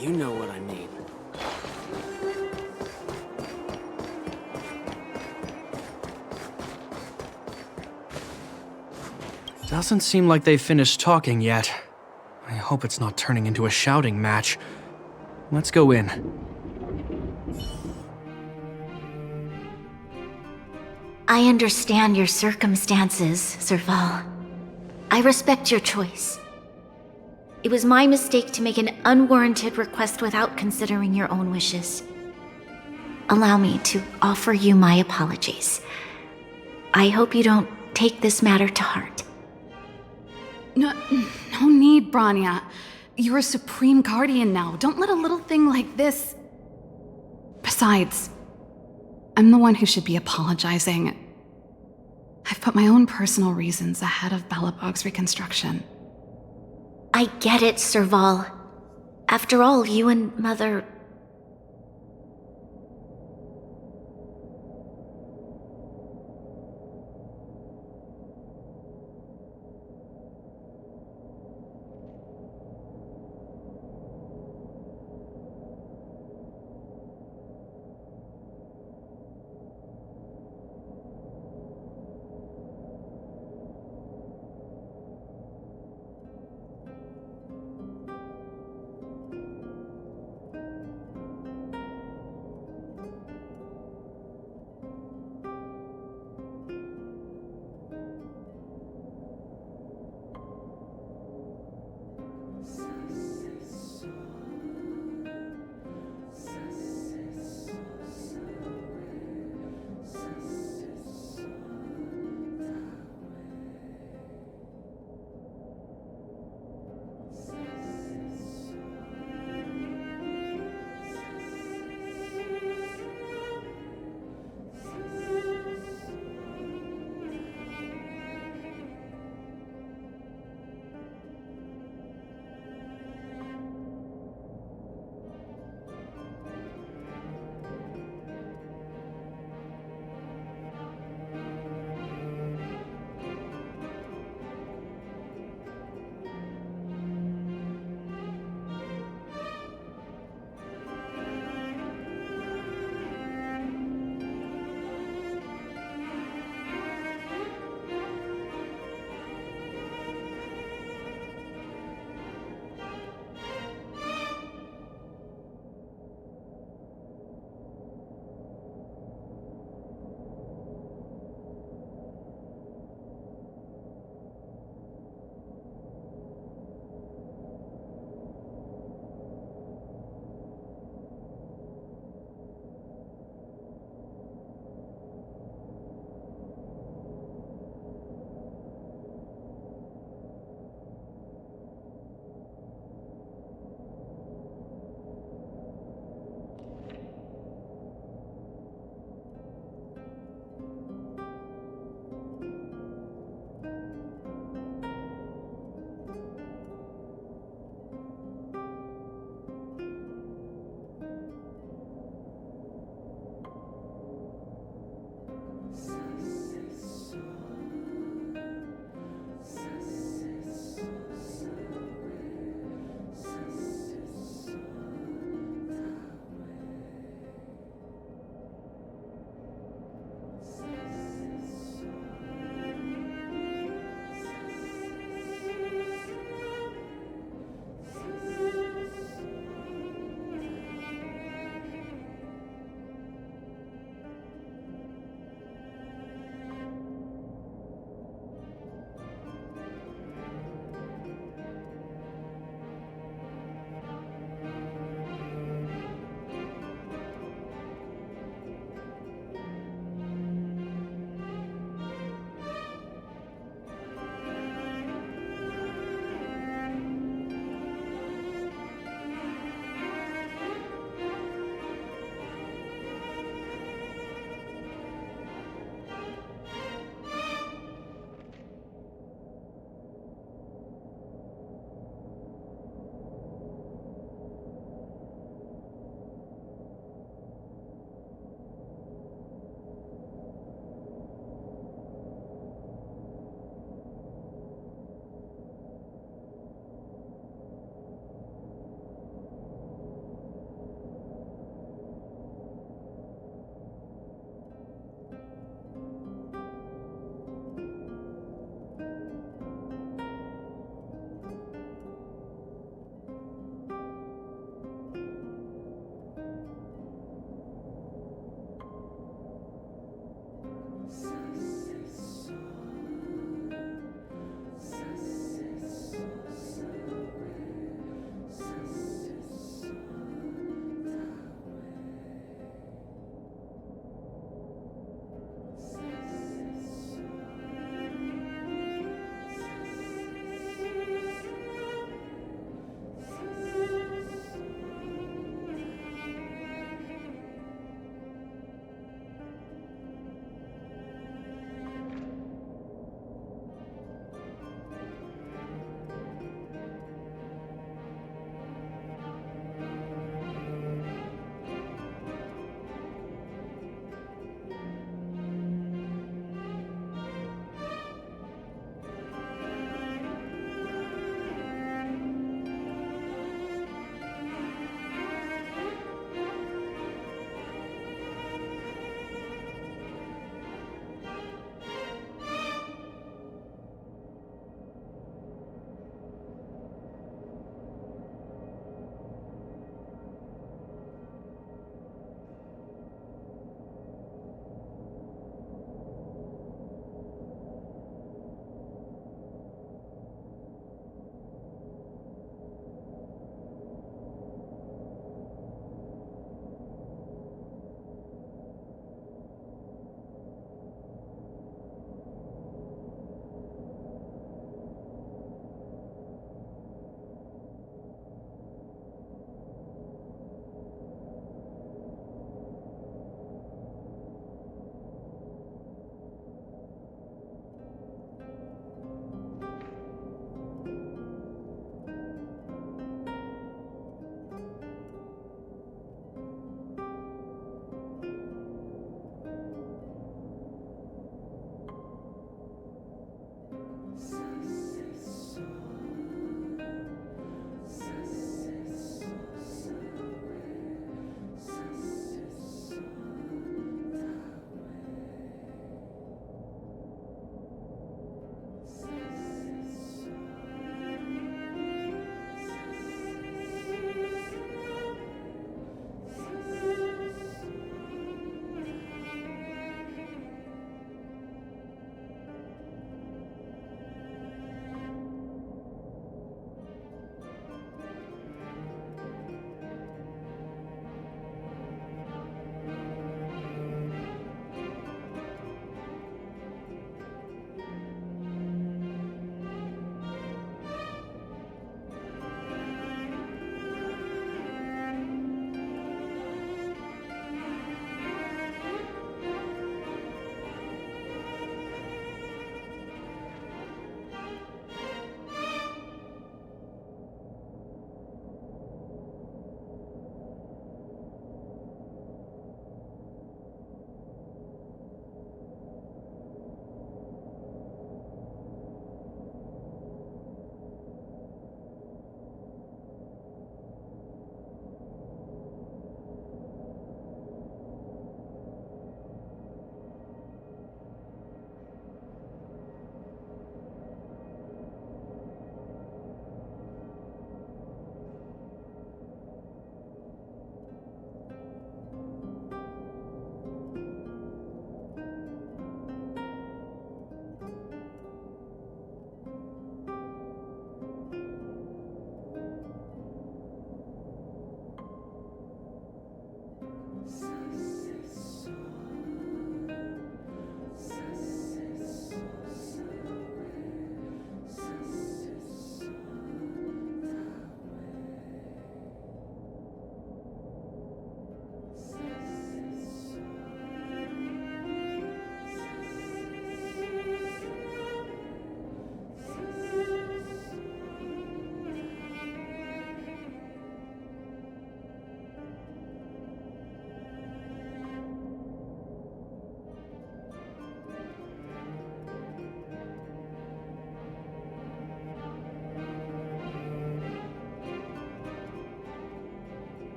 You know what I mean. Doesn't seem like they've finished talking yet. I hope it's not turning into a shouting match. Let's go in. I understand your circumstances, Serval. I respect your choice. It was my mistake to make an unwarranted request without considering your own wishes. Allow me to offer you my apologies. I hope you don't take this matter to heart. No need, Branya. You're a Supreme Guardian now. Don't let a little thing like this... Besides, I'm the one who should be apologizing. I've put my own personal reasons ahead of Belobog's reconstruction. I get it, Serval. After all, you and Mother...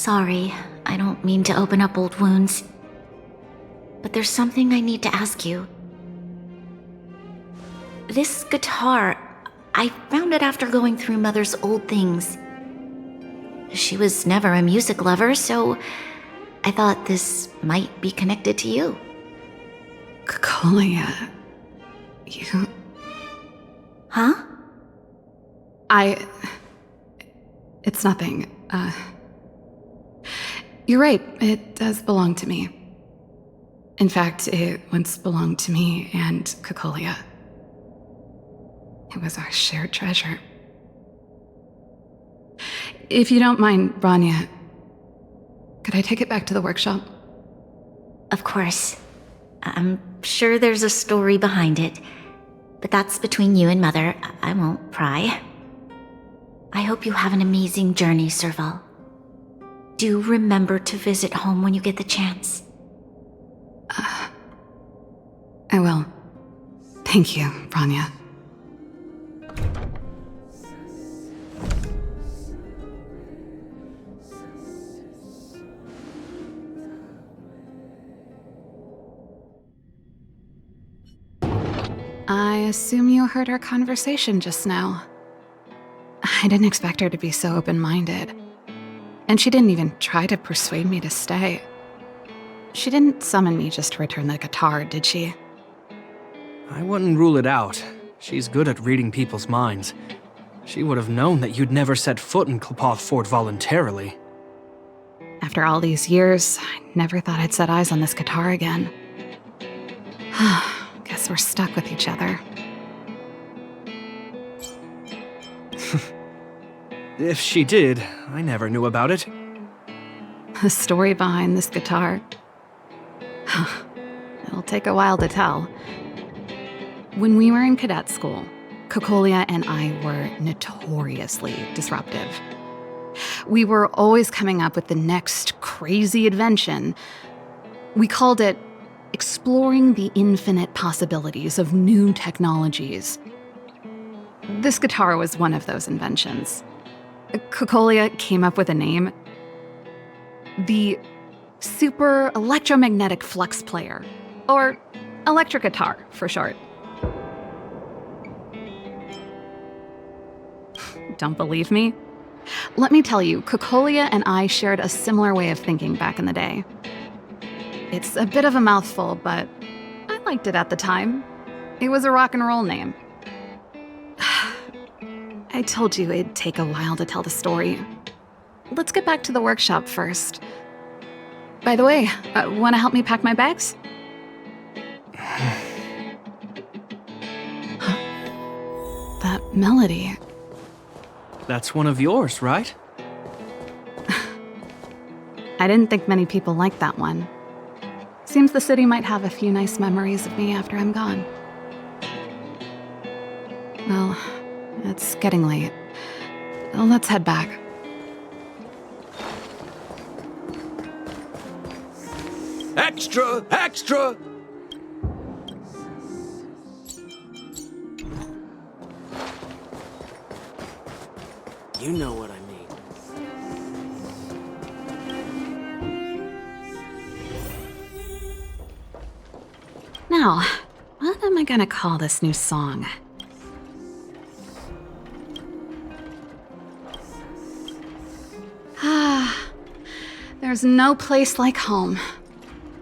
Sorry, I don't mean to open up old wounds. But there's something I need to ask you. This guitar, I found it after going through Mother's old things. She was never a music lover, so I thought this might be connected to you. Cocolia, you... Huh? It's nothing. You're right, it does belong to me. In fact, it once belonged to me and Cocolia. It was our shared treasure. If you don't mind, Rania, could I take it back to the workshop? Of course. I'm sure there's a story behind it, but that's between you and Mother. I won't pry. I hope you have an amazing journey, Serval. Do remember to visit home when you get the chance. I will. Thank you, Rania. I assume you heard our conversation just now. I didn't expect her to be so open-minded. And she didn't even try to persuade me to stay. She didn't summon me just to return the guitar, did she? I wouldn't rule it out. She's good at reading people's minds. She would have known that you'd never set foot in Klopoth Fort voluntarily. After all these years, I never thought I'd set eyes on this guitar again. Guess we're stuck with each other. If she did, I never knew about it. The story behind this guitar. It'll take a while to tell. When we were in cadet school, Cocolia and I were notoriously disruptive. We were always coming up with the next crazy invention. We called it exploring the infinite possibilities of new technologies. This guitar was one of those inventions. Cocolia came up with a name. The Super Electromagnetic Flux Player, or electric guitar for short. Don't believe me? Let me tell you, Cocolia and I shared a similar way of thinking back in the day. It's a bit of a mouthful, but I liked it at the time. It was a rock and roll name. I told you it'd take a while to tell the story. Let's get back to the workshop first. By the way, want to help me pack my bags? That melody. That's one of yours, right? I didn't think many people liked that one. Seems the city might have a few nice memories of me after I'm gone. Well, it's getting late. Let's head back. Extra! Extra! You know what I mean. Now, what am I gonna call this new song? There's no place like home.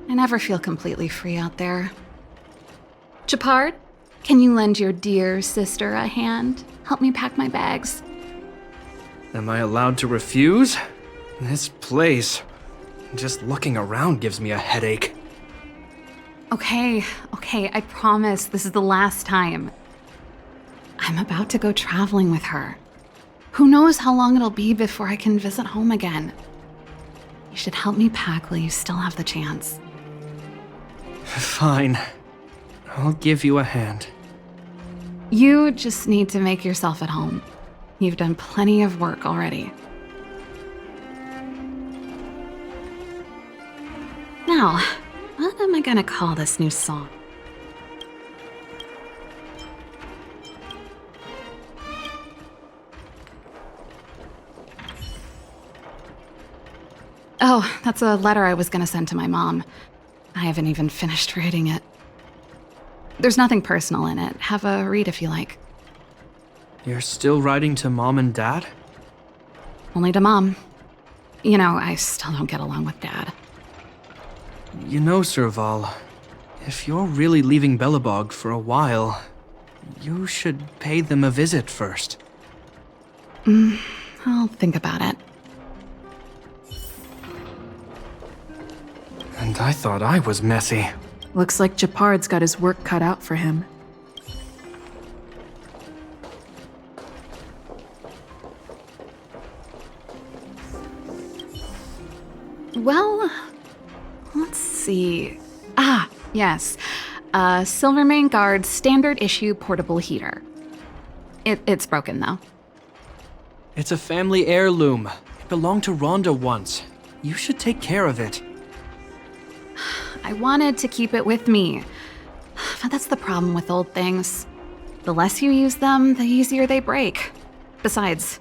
I never feel completely free out there. Chapard, can you lend your dear sister a hand? Help me pack my bags. Am I allowed to refuse? This place, just looking around gives me a headache. Okay, I promise this is the last time. I'm about to go traveling with her. Who knows how long it'll be before I can visit home again. You should help me pack while you still have the chance. Fine. I'll give you a hand. You just need to make yourself at home. You've done plenty of work already. Now, what am I gonna call this new song? Oh, that's a letter I was gonna send to my mom. I haven't even finished writing it. There's nothing personal in it. Have a read if you like. You're still writing to Mom and Dad? Only to Mom. You know, I still don't get along with Dad. You know, Serval, if you're really leaving Belobog for a while, you should pay them a visit first. I'll think about it. And I thought I was messy. Looks like Japard's got his work cut out for him. Well, let's see. Ah, yes. Silvermane Guard's standard issue portable heater. It's broken, though. It's a family heirloom. It belonged to Rhonda once. You should take care of it. I wanted to keep it with me. But that's the problem with old things. The less you use them, the easier they break. Besides,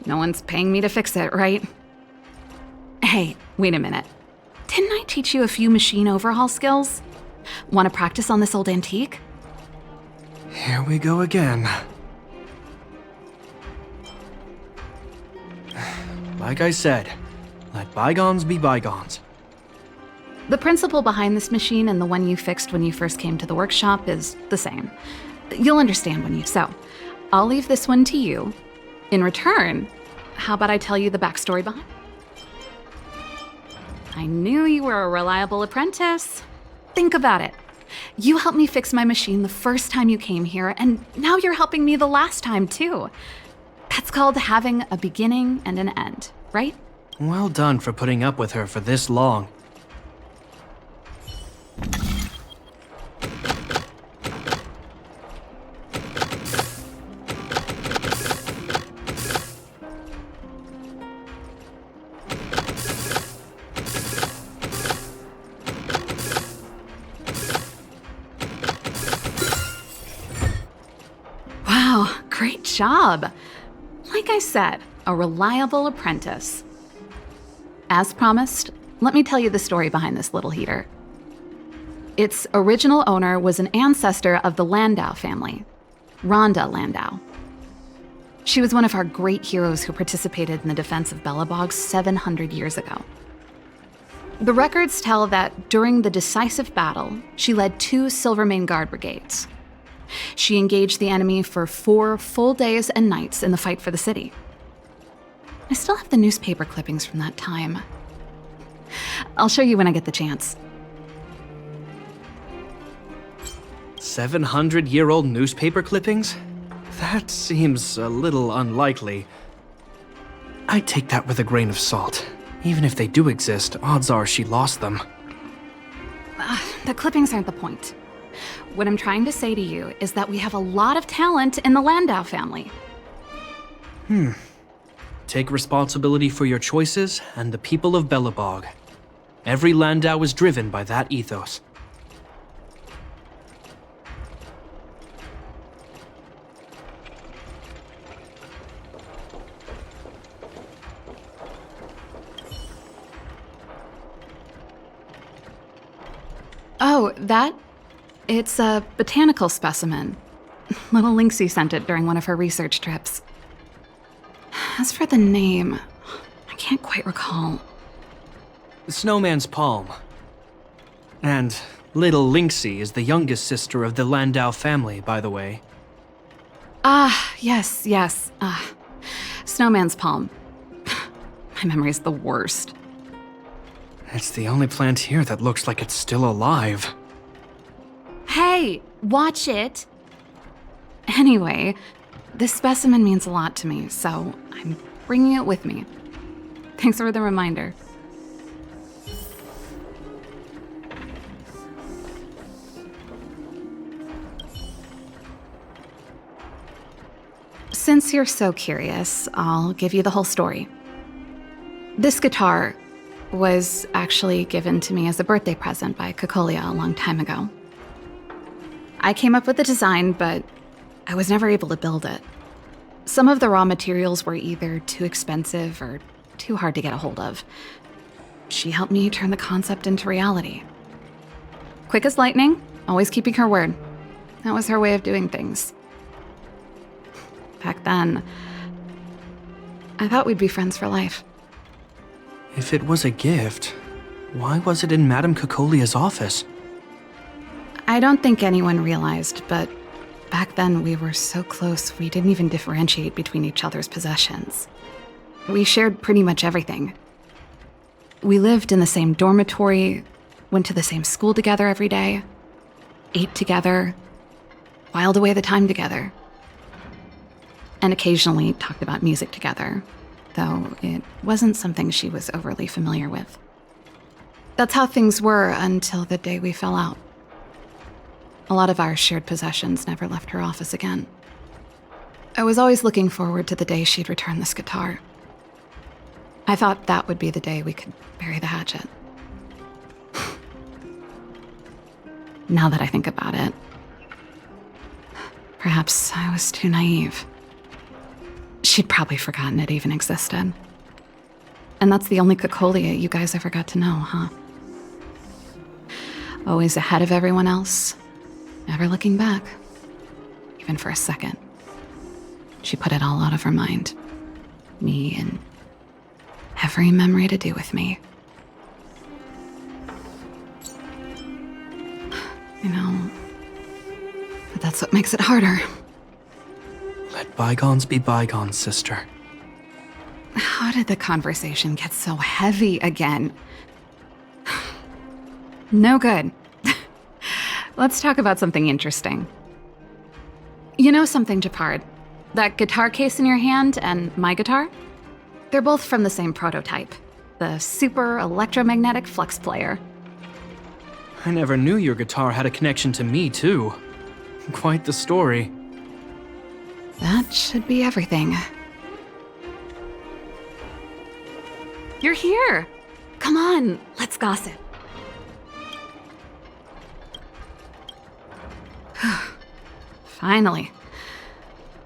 no one's paying me to fix it, right? Hey, wait a minute. Didn't I teach you a few machine overhaul skills? Want to practice on this old antique? Here we go again. Like I said, let bygones be bygones. The principle behind this machine and the one you fixed when you first came to the workshop is the same. You'll understand when you... So, I'll leave this one to you. In return, how about I tell you the backstory behind? I knew you were a reliable apprentice. Think about it. You helped me fix my machine the first time you came here, and now you're helping me the last time, too. That's called having a beginning and an end, right? Well done for putting up with her for this long. Wow, great job. Like I said, a reliable apprentice. As promised, let me tell you the story behind this little heater. Its original owner was an ancestor of the Landau family, Rhonda Landau. She was one of our great heroes who participated in the defense of Belobog 700 years ago. The records tell that during the decisive battle, she led 2 Silvermane Guard brigades. She engaged the enemy for 4 full days and nights in the fight for the city. I still have the newspaper clippings from that time. I'll show you when I get the chance. 700-year-old newspaper clippings? That seems a little unlikely. I take that with a grain of salt. Even if they do exist, odds are she lost them. The clippings aren't the point. What I'm trying to say to you is that we have a lot of talent in the Landau family. Take responsibility for your choices and the people of Belobog. Every Landau is driven by that ethos. Oh, that? It's a botanical specimen. Little Lynxie sent it during one of her research trips. As for the name, I can't quite recall. Snowman's Palm. And little Lynxie is the youngest sister of the Landau family, by the way. Ah, yes. Snowman's Palm. My memory's the worst. It's the only plant here that looks like it's still alive. Hey, watch it! Anyway, this specimen means a lot to me, so I'm bringing it with me. Thanks for the reminder. Since you're so curious, I'll give you the whole story. This guitar was actually given to me as a birthday present by Kokolia a long time ago. I came up with the design, but I was never able to build it. Some of the raw materials were either too expensive or too hard to get a hold of. she helped me turn the concept into reality. Quick as lightning, always keeping her word. That was her way of doing things. Back then, I thought we'd be friends for life. If it was a gift, why was it in Madame Cocolia's office? I don't think anyone realized, but back then we were so close we didn't even differentiate between each other's possessions. We shared pretty much everything. We lived in the same dormitory, went to the same school together every day, ate together, whiled away the time together, and occasionally talked about music together, though it wasn't something she was overly familiar with. That's how things were until the day we fell out. A lot of our shared possessions never left her office again. I was always looking forward to the day she'd return this guitar. I thought that would be the day we could bury the hatchet. Now that I think about it, perhaps I was too naive. She'd probably forgotten it even existed. And that's the only Cocolia you guys ever got to know, huh? Always ahead of everyone else, never looking back, even for a second. She put it all out of her mind. Me and every memory to do with me. You know, but that's what makes it harder. Let bygones be bygones, sister. How did the conversation get so heavy again? No good. Let's talk about something interesting. You know something, Japard? That guitar case in your hand and my guitar? They're both from the same prototype. The super electromagnetic flux player. I never knew your guitar had a connection to me, too. Quite the story. That should be everything. You're here! Come on, let's gossip. Finally.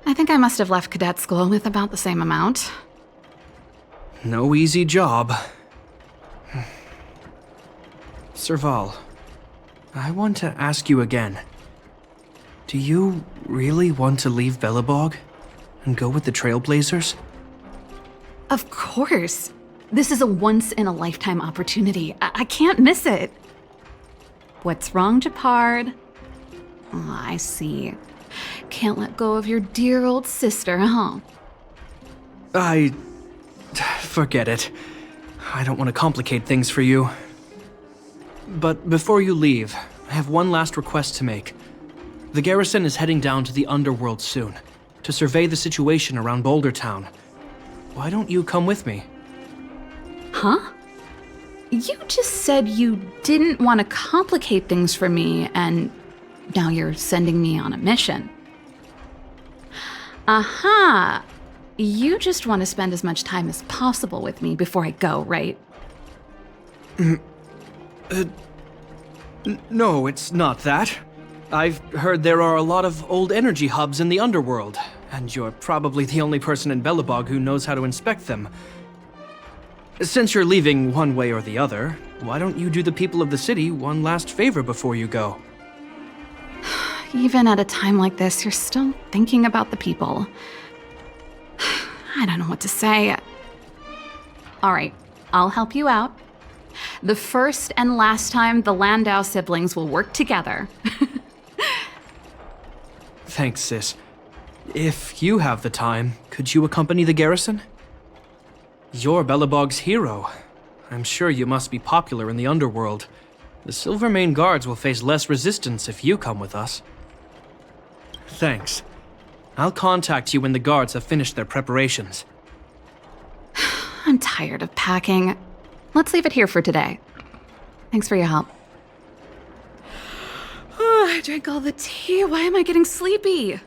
I think I must have left cadet school with about the same amount. No easy job. Serval, I want to ask you again. Do you really want to leave Belobog and go with the Trailblazers? Of course. This is a once-in-a-lifetime opportunity. I can't miss it. What's wrong, Japard? Oh, I see. Can't let go of your dear old sister, huh? Forget it. I don't want to complicate things for you. But before you leave, I have one last request to make. The garrison is heading down to the underworld soon, to survey the situation around Boulder Town. Why don't you come with me? Huh? You just said you didn't want to complicate things for me, and now you're sending me on a mission. Aha! You just want to spend as much time as possible with me before I go, right? No, it's not that. I've heard there are a lot of old energy hubs in the underworld, and you're probably the only person in Belobog who knows how to inspect them. Since you're leaving one way or the other, why don't you do the people of the city one last favor before you go? Even at a time like this, you're still thinking about the people. I don't know what to say. All right, I'll help you out. The first and last time the Landau siblings will work together. Thanks, sis. If you have the time, could you accompany the garrison? You're Belobog's hero. I'm sure you must be popular in the underworld. The Silvermane Guards will face less resistance if you come with us. Thanks. I'll contact you when the guards have finished their preparations. I'm tired of packing. Let's leave it here for today. Thanks for your help. Oh, I drank all the tea. Why am I getting sleepy?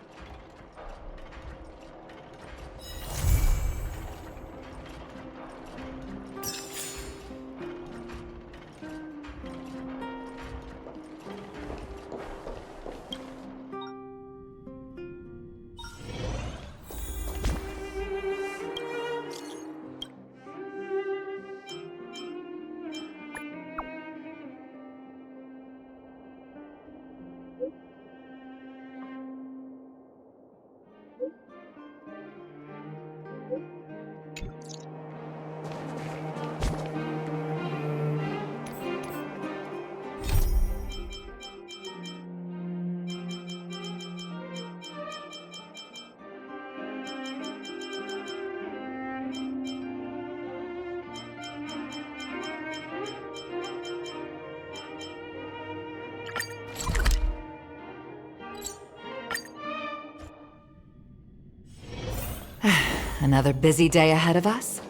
another busy day ahead of us?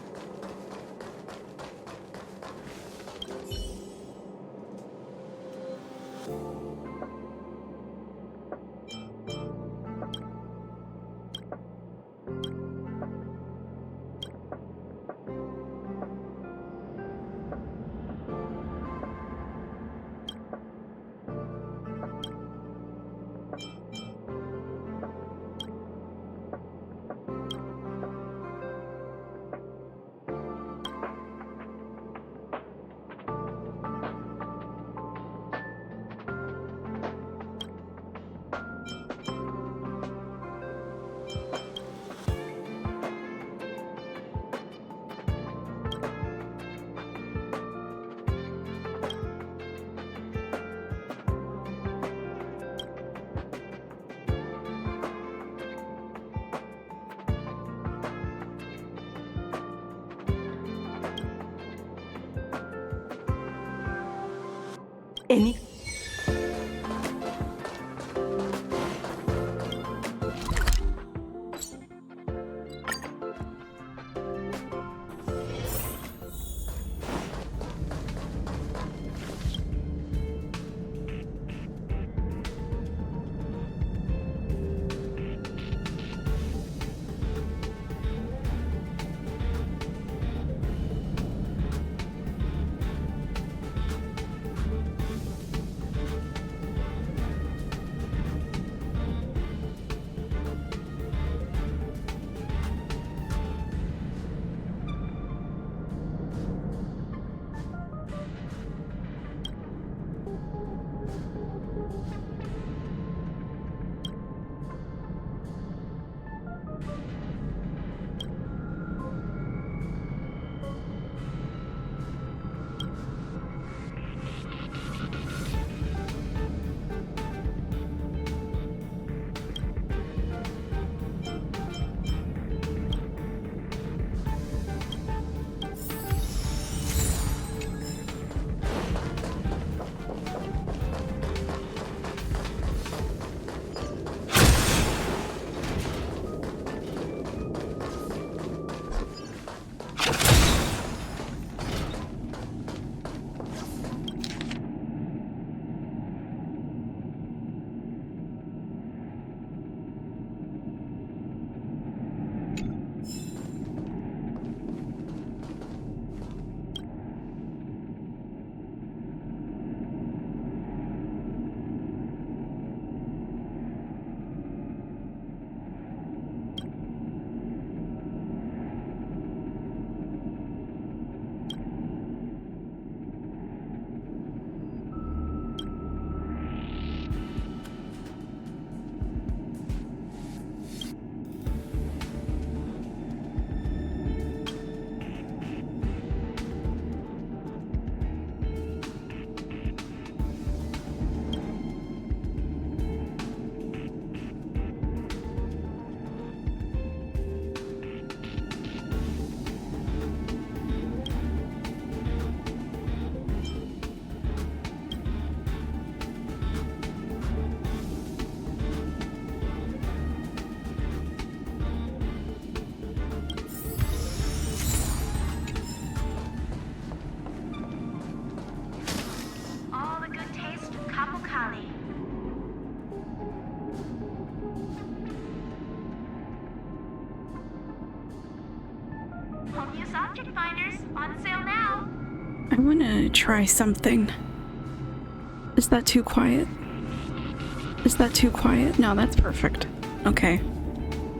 Any... Object finders on sale now. I want to try something. Is that too quiet? Is that too quiet? No, that's perfect. Okay.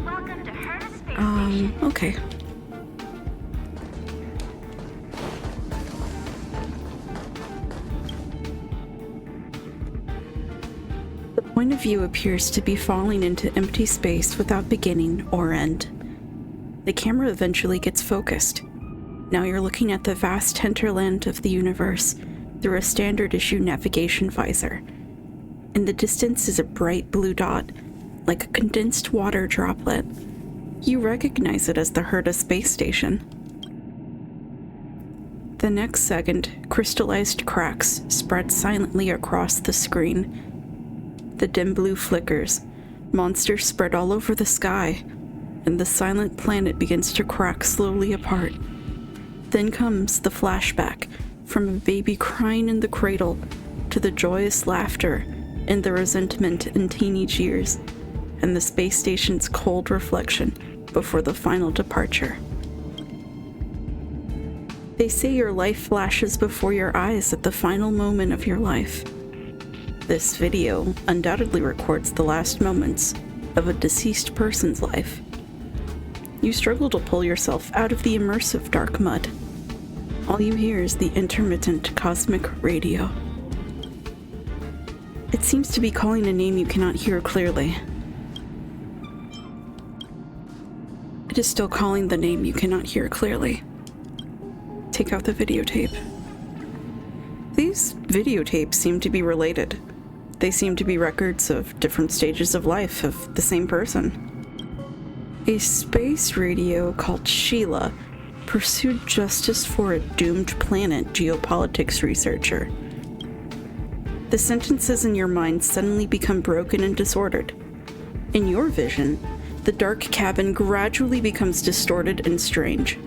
Welcome to Herta Space Station. Okay. The point of view appears to be falling into empty space without beginning or end. The camera eventually gets focused. Now you're looking at the vast hinterland of the universe through a standard issue navigation visor. In the distance is a bright blue dot, like a condensed water droplet. You recognize it as the Herta space station. The next second, crystallized cracks spread silently across the screen. The dim blue flickers. Monsters spread all over the sky. and the silent planet begins to crack slowly apart. Then comes the flashback from a baby crying in the cradle to the joyous laughter and the resentment in teenage years, and the space station's cold reflection before the final departure. They say your life flashes before your eyes at the final moment of your life. This video undoubtedly records the last moments of a deceased person's life. You struggle to pull yourself out of the immersive dark mud. All you hear is the intermittent cosmic radio. It seems to be calling a name you cannot hear clearly. It is still calling the name you cannot hear clearly. Take out the videotape. These videotapes seem to be related. They seem to be records of different stages of life of the same person. A space radio called Sheila pursued justice for a doomed planet geopolitics researcher. The sentences in your mind suddenly become broken and disordered. In your vision, the dark cabin gradually becomes distorted and strange.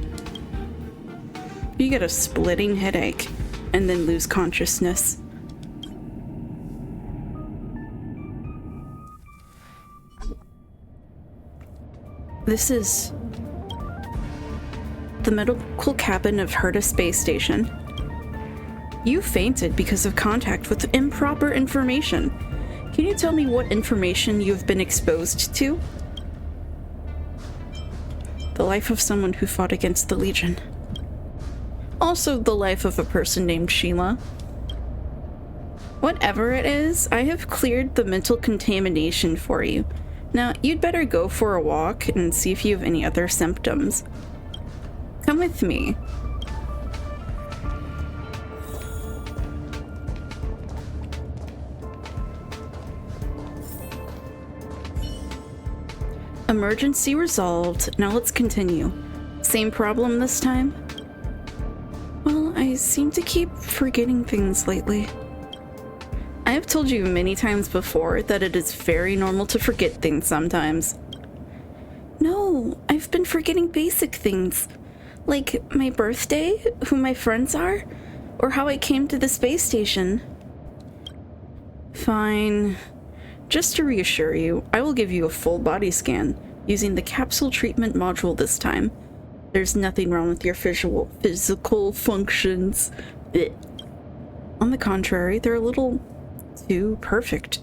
You get a splitting headache and then lose consciousness. This is the medical cabin of Herta Space Station. You fainted because of contact with improper information. Can you tell me what information you've been exposed to? The life of someone who fought against the Legion. Also the life of a person named Sheila. Whatever it is, I have cleared the mental contamination for you. Now, you'd better go for a walk and see if you have any other symptoms. Come with me. Emergency resolved. Now let's continue. Same problem this time? Well, I seem to keep forgetting things lately. I have told you many times before that it is very normal to forget things sometimes. No, I've been forgetting basic things. Like my birthday, who my friends are, or how I came to the space station. Fine. Just to reassure you, I will give you a full body scan using the capsule treatment module this time. There's nothing wrong with your physical functions. Blech. On the contrary, they're a little too perfect.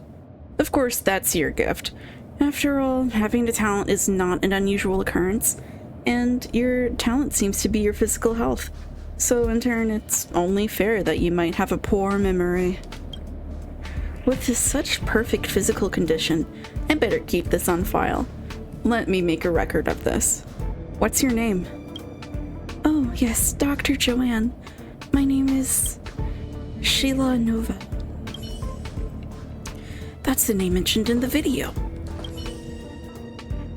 Of course, that's your gift. After all, having a talent is not an unusual occurrence, and your talent seems to be your physical health. So in turn, it's only fair that you might have a poor memory. With such perfect physical condition, I better keep this on file. Let me make a record of this. What's your name? Oh, yes, Dr. Joanne. My name is Sheila Nova. That's the name mentioned in the video.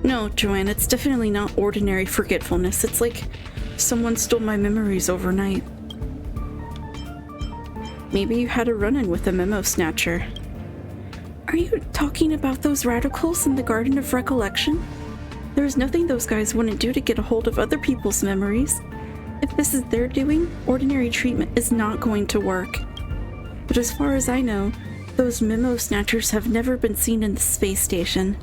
No, Joanne, it's definitely not ordinary forgetfulness. It's like someone stole my memories overnight. Maybe you had a run-in with a memo snatcher. Are you talking about those radicals in the Garden of Recollection? There is nothing those guys wouldn't do to get a hold of other people's memories. If this is their doing, ordinary treatment is not going to work. But as far as I know, those memo snatchers have never been seen in the space station.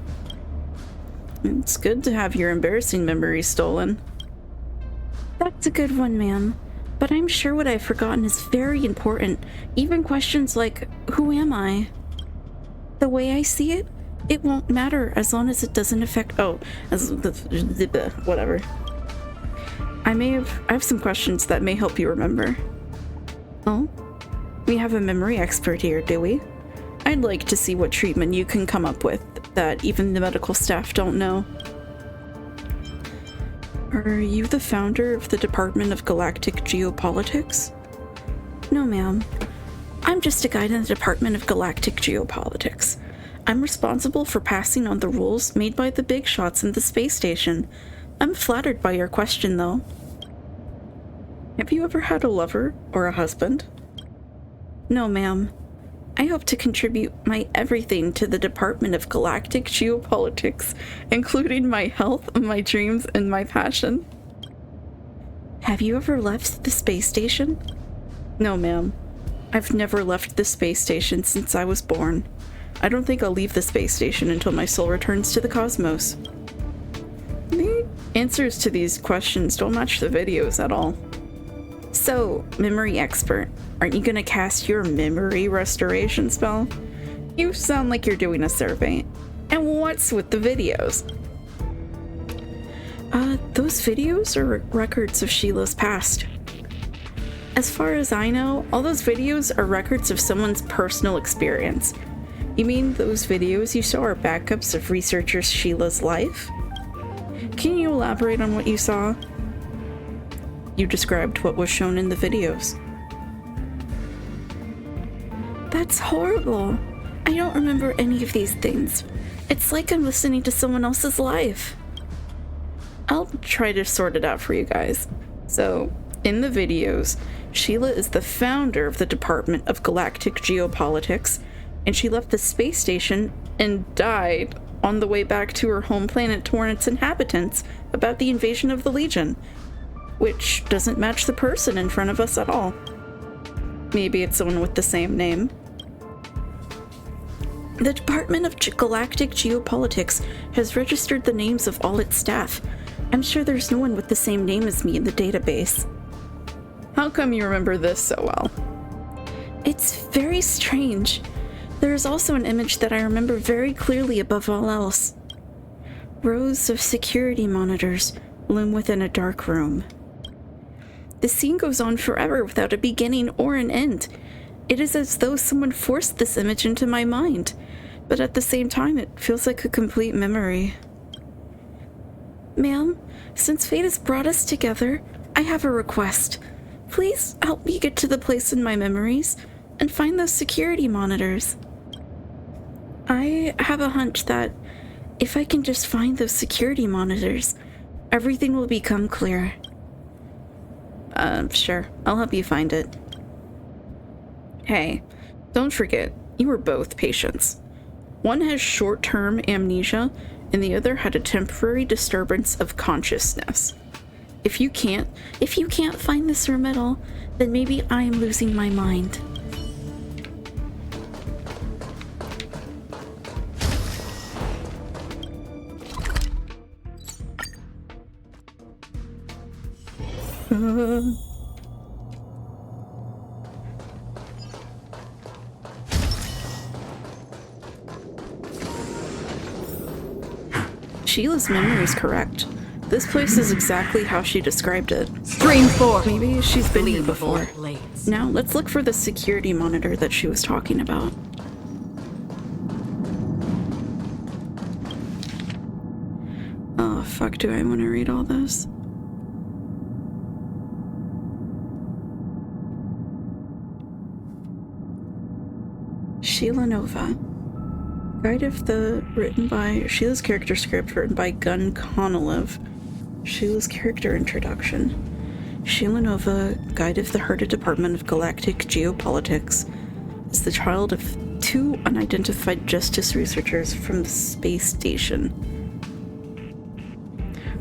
It's good to have your embarrassing memories stolen. That's a good one, ma'am. But I'm sure what I've forgotten is very important. Even questions like, who am I? The way I see it, it won't matter as long as it doesn't affect... whatever. I have some questions that may help you remember. Oh? We have a memory expert here, do we? I'd like to see what treatment you can come up with that even the medical staff don't know. Are you the founder of the Department of Galactic Geopolitics? No, ma'am. I'm just a guide in the Department of Galactic Geopolitics. I'm responsible for passing on the rules made by the big shots in the space station. I'm flattered by your question, though. Have you ever had a lover or a husband? No, ma'am. I hope to contribute my everything to the Department of Galactic Geopolitics, including my health, my dreams, and my passion. Have you ever left the space station? No, ma'am. I've never left the space station since I was born. I don't think I'll leave the space station until my soul returns to the cosmos. The answers to these questions don't match the videos at all. So, memory expert, aren't you gonna cast your memory restoration spell? You sound like you're doing a survey. And what's with the videos? Those videos are records of Sheila's past. As far as I know, all those videos are records of someone's personal experience. You mean those videos you saw are backups of researcher Sheila's life? Can you elaborate on what you saw? You described what was shown in the videos. That's horrible. I don't remember any of these things. It's like I'm listening to someone else's life. I'll try to sort it out for you guys. So, in the videos, Sheila is the founder of the Department of Galactic Geopolitics, and she left the space station and died on the way back to her home planet to warn its inhabitants about the invasion of the Legion, which doesn't match the person in front of us at all. Maybe it's someone with the same name. The Department of Galactic Geopolitics has registered the names of all its staff. I'm sure there's no one with the same name as me in the database. How come you remember this so well? It's very strange. There is also an image that I remember very clearly above all else. Rows of security monitors loom within a dark room. The scene goes on forever without a beginning or an end. It is as though someone forced this image into my mind, but at the same time it feels like a complete memory. Ma'am, since fate has brought us together, I have a request. Please help me get to the place in my memories and find those security monitors. I have a hunch that if I can just find those security monitors, everything will become clear. Sure, I'll help you find it. Hey, don't forget, you are both patients. One has short-term amnesia, and the other had a temporary disturbance of consciousness. If you can't find this remittal, then maybe I am losing my mind. Sheila's memory is correct. This place is exactly how she described it. Stream 4. Maybe she's been here before. Now, let's look for the security monitor that she was talking about. Oh, fuck, do I want to read all this? Sheila Nova. Guide of the written by Sheila's character script written by Gun Connolive. Sheila's character introduction. Sheila Nova, Guide of the Herta Department of Galactic Geopolitics, is the child of two unidentified justice researchers from the space station.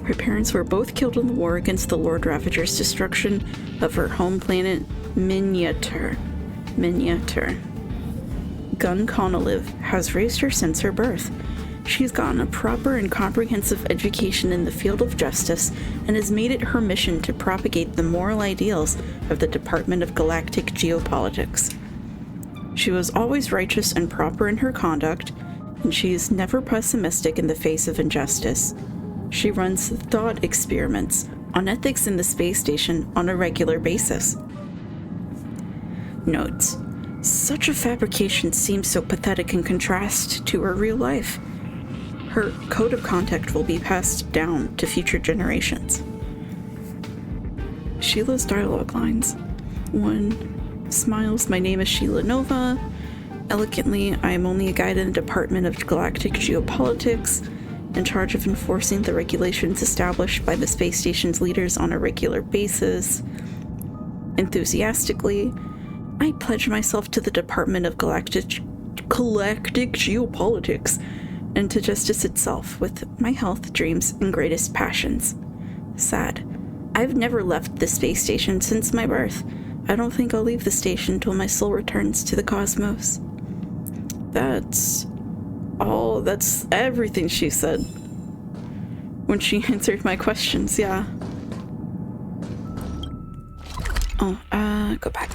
Her parents were both killed in the war against the Lord Ravager's destruction of her home planet, Miniature. Gun Connolive has raised her since her birth. She's gotten a proper and comprehensive education in the field of justice and has made it her mission to propagate the moral ideals of the Department of Galactic Geopolitics. She was always righteous and proper in her conduct, and she is never pessimistic in the face of injustice. She runs thought experiments on ethics in the space station on a regular basis. Notes: such a fabrication seems so pathetic in contrast to her real life. Her code of conduct will be passed down to future generations. Sheila's dialogue lines. 1. Smiles, my name is Sheila Nova. Elegantly, I am only a guide in the Department of Galactic Geopolitics, in charge of enforcing the regulations established by the space station's leaders on a regular basis. Enthusiastically, I pledge myself to the Department of Galactic Geopolitics and to justice itself with my health, dreams, and greatest passions. Sad. I've never left the space station since my birth. I don't think I'll leave the station till my soul returns to the cosmos. That's everything she said. When she answered my questions, yeah. Oh, go back.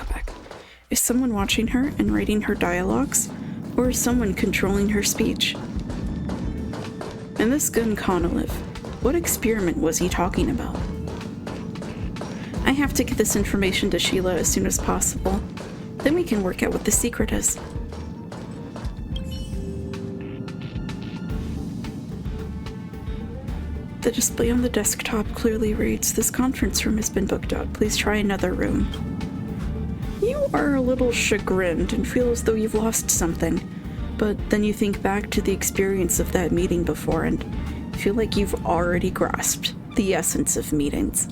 Is someone watching her and reading her dialogues? Or is someone controlling her speech? And this gun Conolive, what experiment was he talking about? I have to get this information to Sheila as soon as possible. Then we can work out what the secret is. The display on the desktop clearly reads, "This conference room has been booked out. Please try another room." You are a little chagrined and feel as though you've lost something, but then you think back to the experience of that meeting before and feel like you've already grasped the essence of meetings.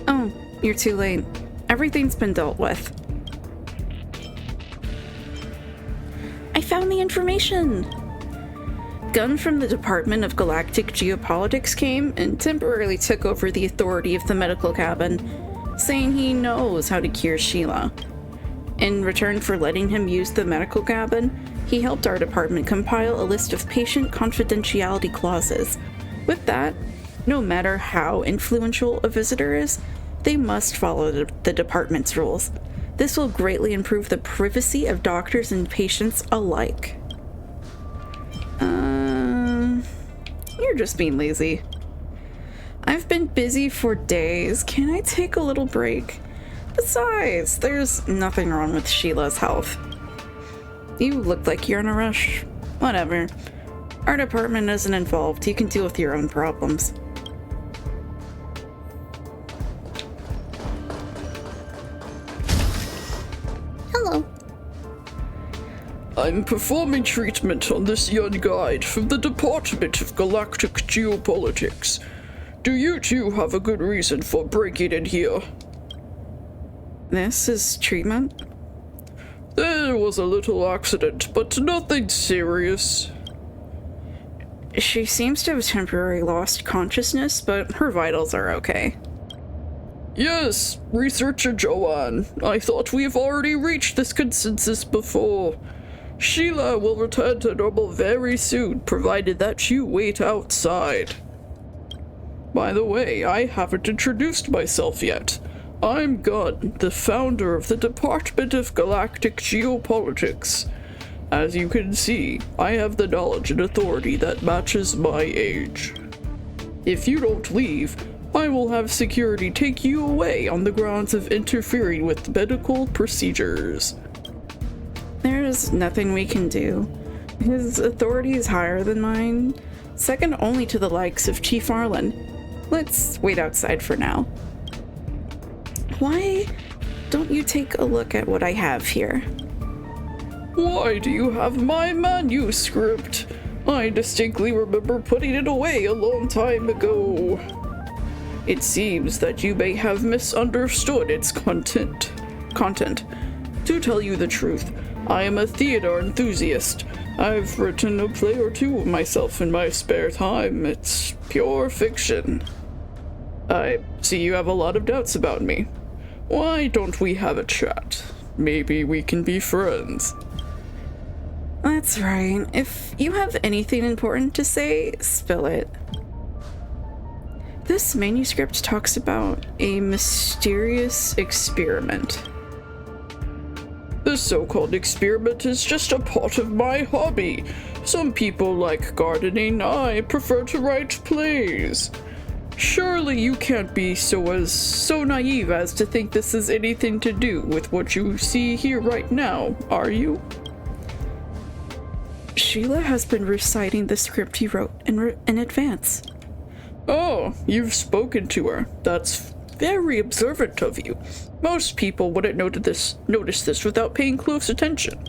Oh, you're too late. Everything's been dealt with. I found the information! Gunn from the Department of Galactic Geopolitics came and temporarily took over the authority of the medical cabin, saying he knows how to cure Sheila. In return for letting him use the medical cabin, he helped our department compile a list of patient confidentiality clauses. With that, no matter how influential a visitor is, they must follow the department's rules. This will greatly improve the privacy of doctors and patients alike. You're just being lazy. I've been busy for days. Can I take a little break? Besides, there's nothing wrong with Sheila's health. You look like you're in a rush. Whatever. Our department isn't involved. You can deal with your own problems. Hello. I'm performing treatment on this young guide from the Department of Galactic Geopolitics. Do you two have a good reason for breaking in here? This is treatment? There was a little accident, but nothing serious. She seems to have temporarily lost consciousness, but her vitals are okay. Yes, Researcher Joanne. I thought we've already reached this consensus before. Sheila will return to normal very soon, provided that you wait outside. By the way, I haven't introduced myself yet. I'm Gunn, the founder of the Department of Galactic Geopolitics. As you can see, I have the knowledge and authority that matches my age. If you don't leave, I will have security take you away on the grounds of interfering with medical procedures. There's nothing we can do. His authority is higher than mine, second only to the likes of Chief Arlen. Let's wait outside for now. Why don't you take a look at what I have here? Why do you have my manuscript? I distinctly remember putting it away a long time ago. It seems that you may have misunderstood its content. To tell you the truth, I am a theater enthusiast. I've written a play or two of myself in my spare time. It's pure fiction. I see you have a lot of doubts about me. Why don't we have a chat? Maybe we can be friends. That's right. If you have anything important to say, spill it. This manuscript talks about a mysterious experiment. The so-called experiment is just a part of my hobby. Some people like gardening, I prefer to write plays. Surely you can't be so naive as to think this has anything to do with what you see here right now, are you? Sheila has been reciting the script you wrote in advance. Oh, you've spoken to her. That's very observant of you. Most people wouldn't notice this without paying close attention.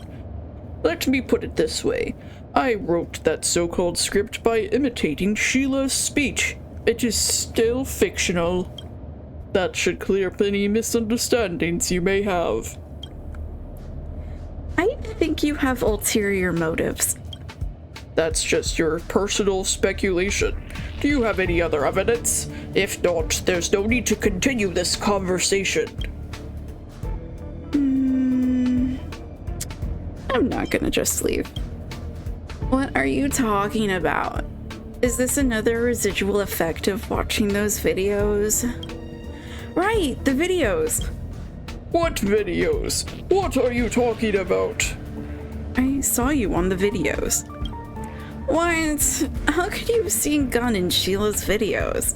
Let me put it this way. I wrote that so-called script by imitating Sheila's speech. It is still fictional. That should clear up any misunderstandings you may have. I think you have ulterior motives. That's just your personal speculation. Do you have any other evidence? If not, there's no need to continue this conversation. I'm not gonna just leave. What are you talking about? Is this another residual effect of watching those videos? Right, the videos. What videos? What are you talking about? I saw you on the videos. What? How could you have seen Gunn in Sheila's videos?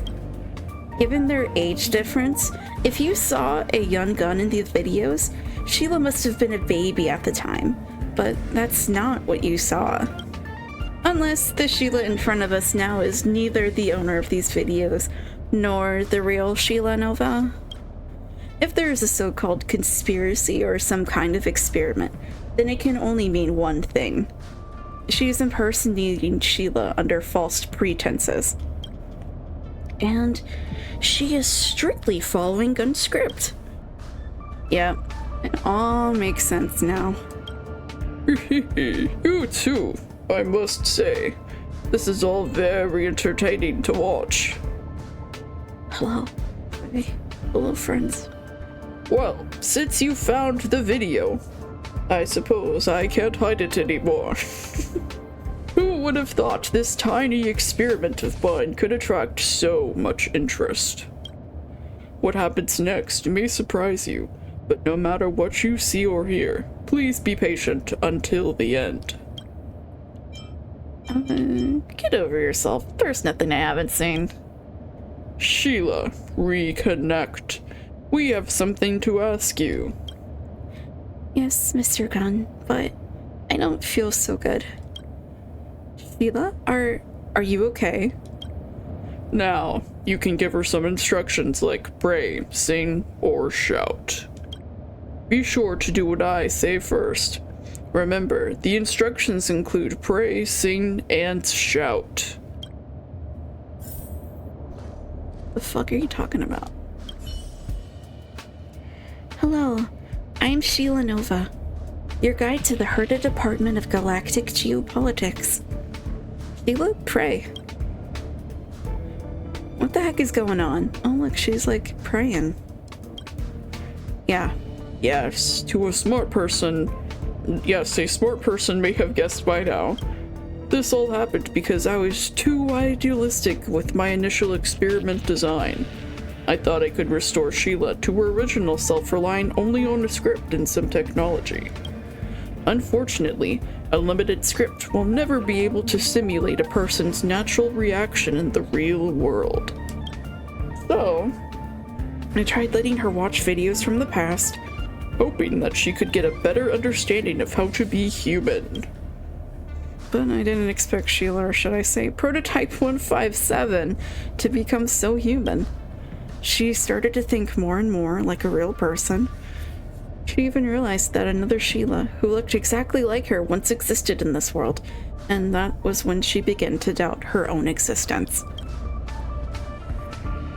Given their age difference, if you saw a young Gunn in the videos, Sheila must have been a baby at the time. But that's not what you saw. Unless the Sheila in front of us now is neither the owner of these videos nor the real Sheila Nova. If there is a so-called conspiracy or some kind of experiment, then it can only mean one thing. She's impersonating Sheila under false pretenses. And she is strictly following Gunn's script. Yep, it all makes sense now. You too, I must say. This is all very entertaining to watch. Hello. Hey. Hello, friends. Well, since you found the video, I suppose I can't hide it anymore. Who would have thought this tiny experiment of mine could attract so much interest? What happens next may surprise you, but no matter what you see or hear, please be patient until the end. Get over yourself. There's nothing I haven't seen. Sheila, reconnect. We have something to ask you. Yes, Mr. Gunn, but I don't feel so good. Sheila, are you okay? Now, you can give her some instructions like pray, sing, or shout. Be sure to do what I say first. Remember, the instructions include pray, sing, and shout. The fuck are you talking about? Hello, I'm Sheila Nova, your guide to the Herta Department of Galactic Geopolitics. Sheila, pray. What the heck is going on? Oh look, she's like praying. Yeah. Yes, to a smart person. Yes, a smart person may have guessed by now. This all happened because I was too idealistic with my initial experiment design. I thought I could restore Sheila to her original self relying only on a script and some technology. Unfortunately, a limited script will never be able to simulate a person's natural reaction in the real world. So, I tried letting her watch videos from the past, hoping that she could get a better understanding of how to be human. But I didn't expect Sheila, or should I say Prototype 157, to become so human. She started to think more and more like a real person. She even realized that another Sheila, who looked exactly like her, once existed in this world, and that was when she began to doubt her own existence.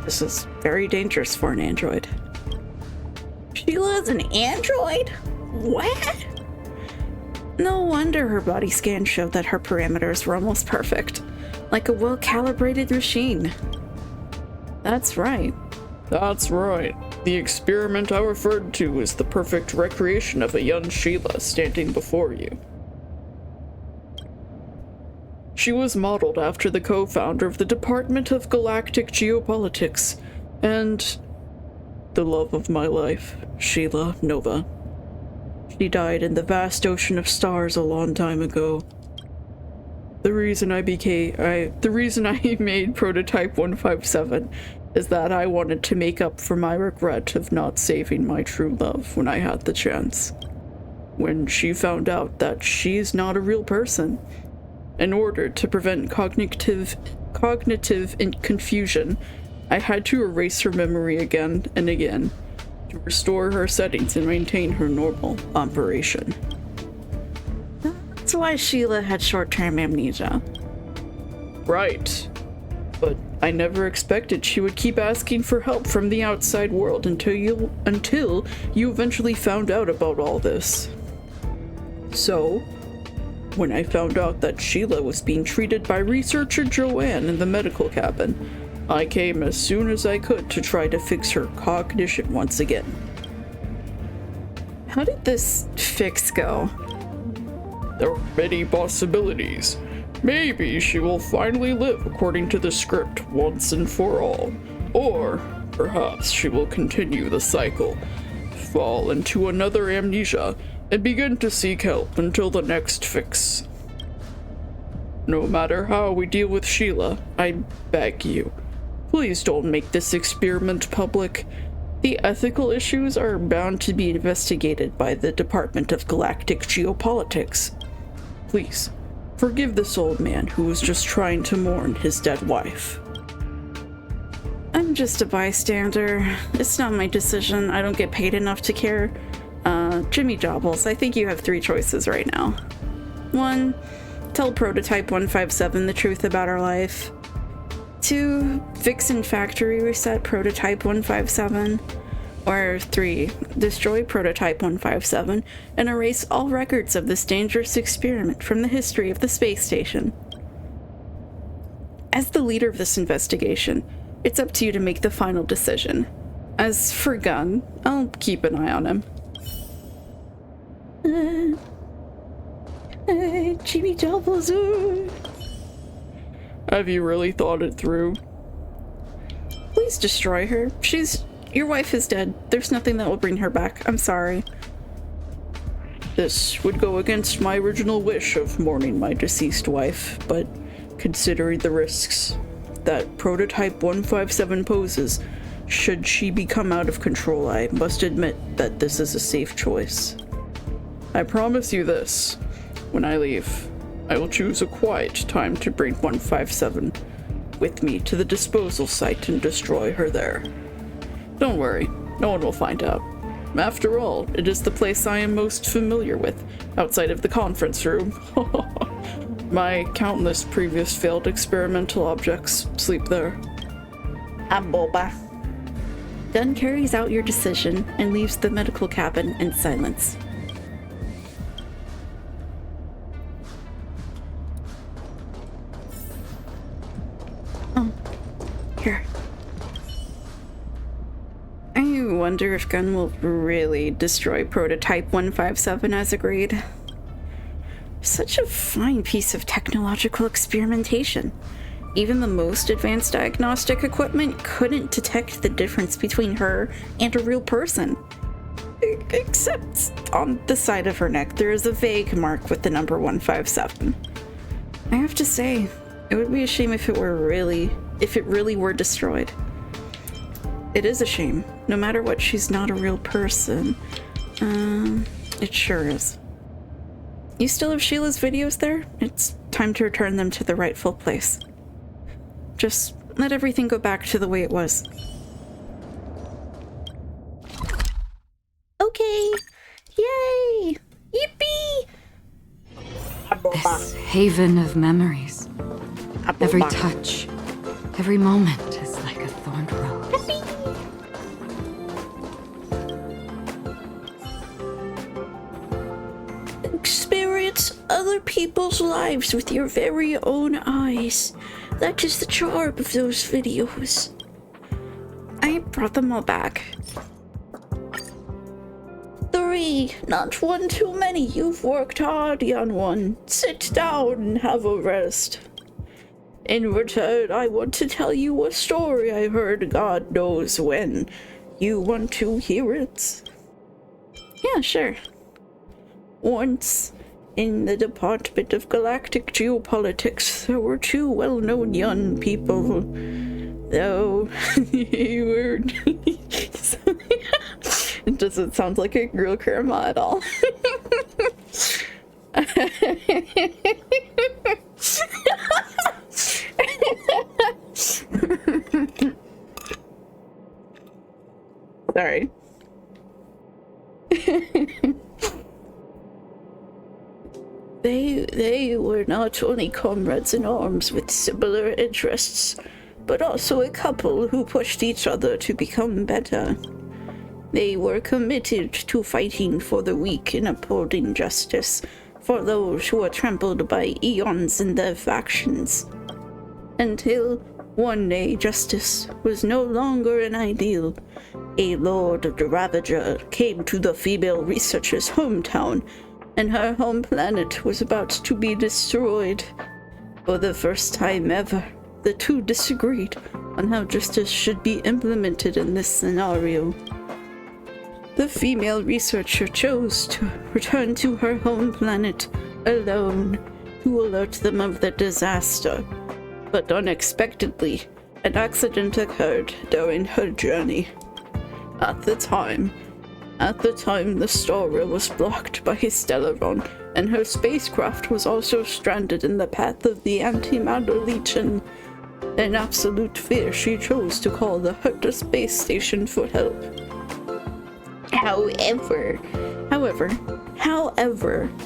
This is very dangerous for an android. Sheila's an android? What? No wonder her body scan showed that her parameters were almost perfect, like a well-calibrated machine. That's right. That's right. The experiment I referred to is the perfect recreation of a young Sheila standing before you. She was modeled after the co-founder of the Department of Galactic Geopolitics, and the love of my life, Sheila Nova. She died in the vast ocean of stars a long time ago. The reason I made Prototype 157 is that I wanted to make up for my regret of not saving my true love when I had the chance. When she found out that she's not a real person, in order to prevent cognitive confusion, I had to erase her memory again and again to restore her settings and maintain her normal operation. That's why Sheila had short-term amnesia. Right. But I never expected she would keep asking for help from the outside world until you eventually found out about all this. So, when I found out that Sheila was being treated by researcher Joanne in the medical cabin, I came as soon as I could to try to fix her cognition once again. How did this fix go? There are many possibilities. Maybe she will finally live according to the script once and for all. Or perhaps she will continue the cycle, fall into another amnesia, and begin to seek help until the next fix. No matter how we deal with Sheila, I beg you, please don't make this experiment public. The ethical issues are bound to be investigated by the Department of Galactic Geopolitics. Please, forgive this old man who was just trying to mourn his dead wife. I'm just a bystander. It's not my decision. I don't get paid enough to care. Jimmy Jobbles, I think you have 3 choices right now. 1, tell Prototype 157 the truth about our life. 2, fix and factory reset Prototype 157. Or 3, destroy Prototype 157 and erase all records of this dangerous experiment from the history of the space station. As the leader of this investigation, it's up to you to make the final decision. As for Gunn, I'll keep an eye on him. Jimmy Jobbles. Have you really thought it through? Please destroy her. Your wife is dead. There's nothing that will bring her back. I'm sorry. This would go against my original wish of mourning my deceased wife, but considering the risks that Prototype 157 poses, should she become out of control, I must admit that this is a safe choice. I promise you this, when I leave, I will choose a quiet time to bring 157 with me to the disposal site and destroy her there. Don't worry, no one will find out. After all, it is the place I am most familiar with, outside of the conference room. My countless previous failed experimental objects sleep there. I'm Boba. Dunn carries out your decision and leaves the medical cabin in silence. Here. I wonder if Gunn will really destroy Prototype 157 as agreed. Such a fine piece of technological experimentation. Even the most advanced diagnostic equipment couldn't detect the difference between her and a real person. Except on the side of her neck, there is a vague mark with the number 157. I have to say, it would be a shame if it really were destroyed. It is a shame. No matter what, she's not a real person. It sure is. You still have Sheila's videos there? It's time to return them to the rightful place. Just let everything go back to the way it was. Okay. Yay! Yippee! This haven of memories. Every touch, every moment is like a thorned rose. Experience other people's lives with your very own eyes. That is the charm of those videos. I brought them all back. 3, not one too many. You've worked hard, young one. Sit down and have a rest. In return, I want to tell you a story I heard God knows when. You want to hear it? Yeah, sure. Once, in the Department of Galactic Geopolitics, there were 2 well-known young people. Though, it doesn't sound like a real grandma at all. Sorry. They were not only comrades in arms with similar interests, but also a couple who pushed each other to become better. They were committed to fighting for the weak and upholding justice for those who were trampled by eons in their factions. Until one day justice was no longer an ideal. A Lord of the Ravager came to the female researcher's hometown, and her home planet was about to be destroyed. For the first time ever, the two disagreed on how justice should be implemented in this scenario. The female researcher chose to return to her home planet alone to alert them of the disaster. But unexpectedly, an accident occurred during her journey. At the time, the Stora was blocked by Stellaron, and her spacecraft was also stranded in the path of the Antimatter Legion. In absolute fear, she chose to call the Herta space station for help. However,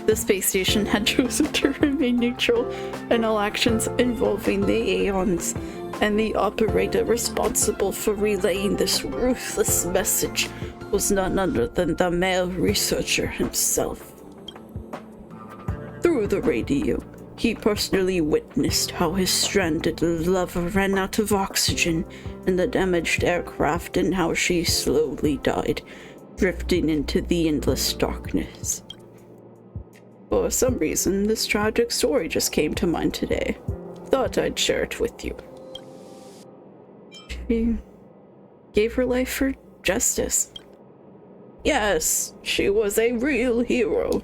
the space station had chosen to remain neutral in all actions involving the Aeons, and the operator responsible for relaying this ruthless message was none other than the male researcher himself. Through the radio, he personally witnessed how his stranded lover ran out of oxygen in the damaged aircraft and how she slowly died, drifting into the endless darkness. For some reason, this tragic story just came to mind today. Thought I'd share it with you. She gave her life for justice. Yes, she was a real hero.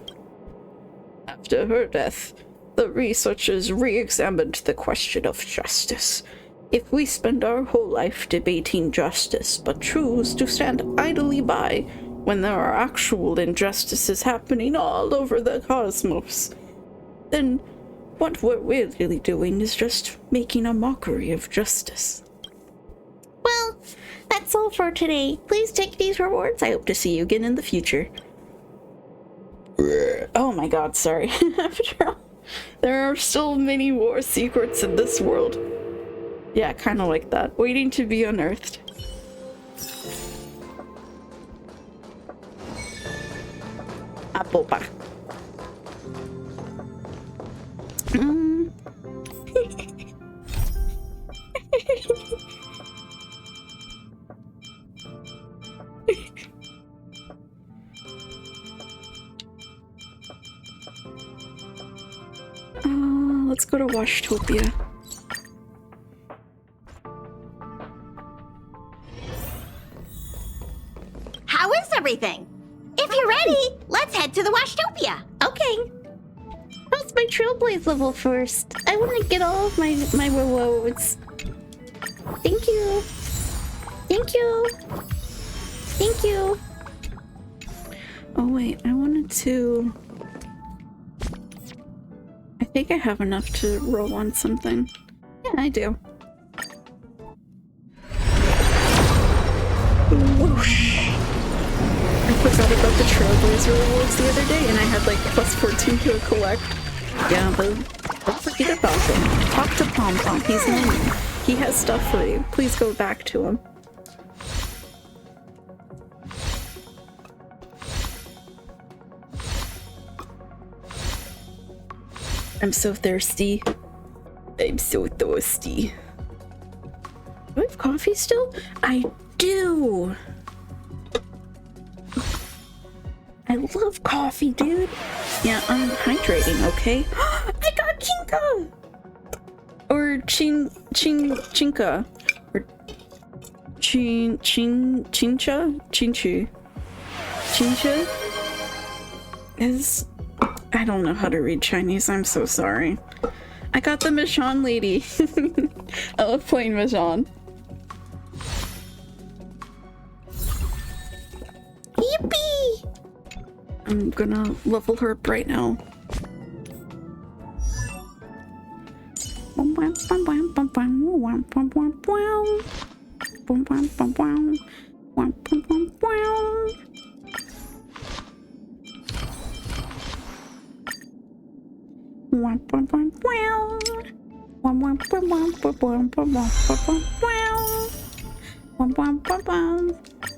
After her death, the researchers re-examined the question of justice. If we spend our whole life debating justice, but choose to stand idly by when there are actual injustices happening all over the cosmos, then what we're really doing is just making a mockery of justice. Well, that's all for today. Please take these rewards. I hope to see you again in the future. Oh my god, sorry. After all, there are still many more secrets in this world. Yeah, kind of like that. Waiting to be unearthed. Apple pie. Let's go to Washtopia. How is everything? If you're ready, let's head to the Washtopia. Okay. How's my Trailblaze level first? I want to get all of my rewards. Thank you. Thank you. Thank you. Oh wait, I wanted to... I think I have enough to roll on something. Yeah, I do. Whoosh! I forgot about the Trailblazer rewards the other day, and I had like plus 14 to collect. Yeah, but don't forget about him. Talk to Pom Pom. He's in. He has stuff for you. Please go back to him. I'm so thirsty. I'm so thirsty. Do I have coffee still? I do! I love coffee, dude. Yeah, I'm hydrating, okay? I got Chinka! Or Chinka. Or Chincha is... I don't know how to read Chinese, I'm so sorry. I got the Michonne lady. I love playing Michonne. Yippee! I'm gonna level her up right now.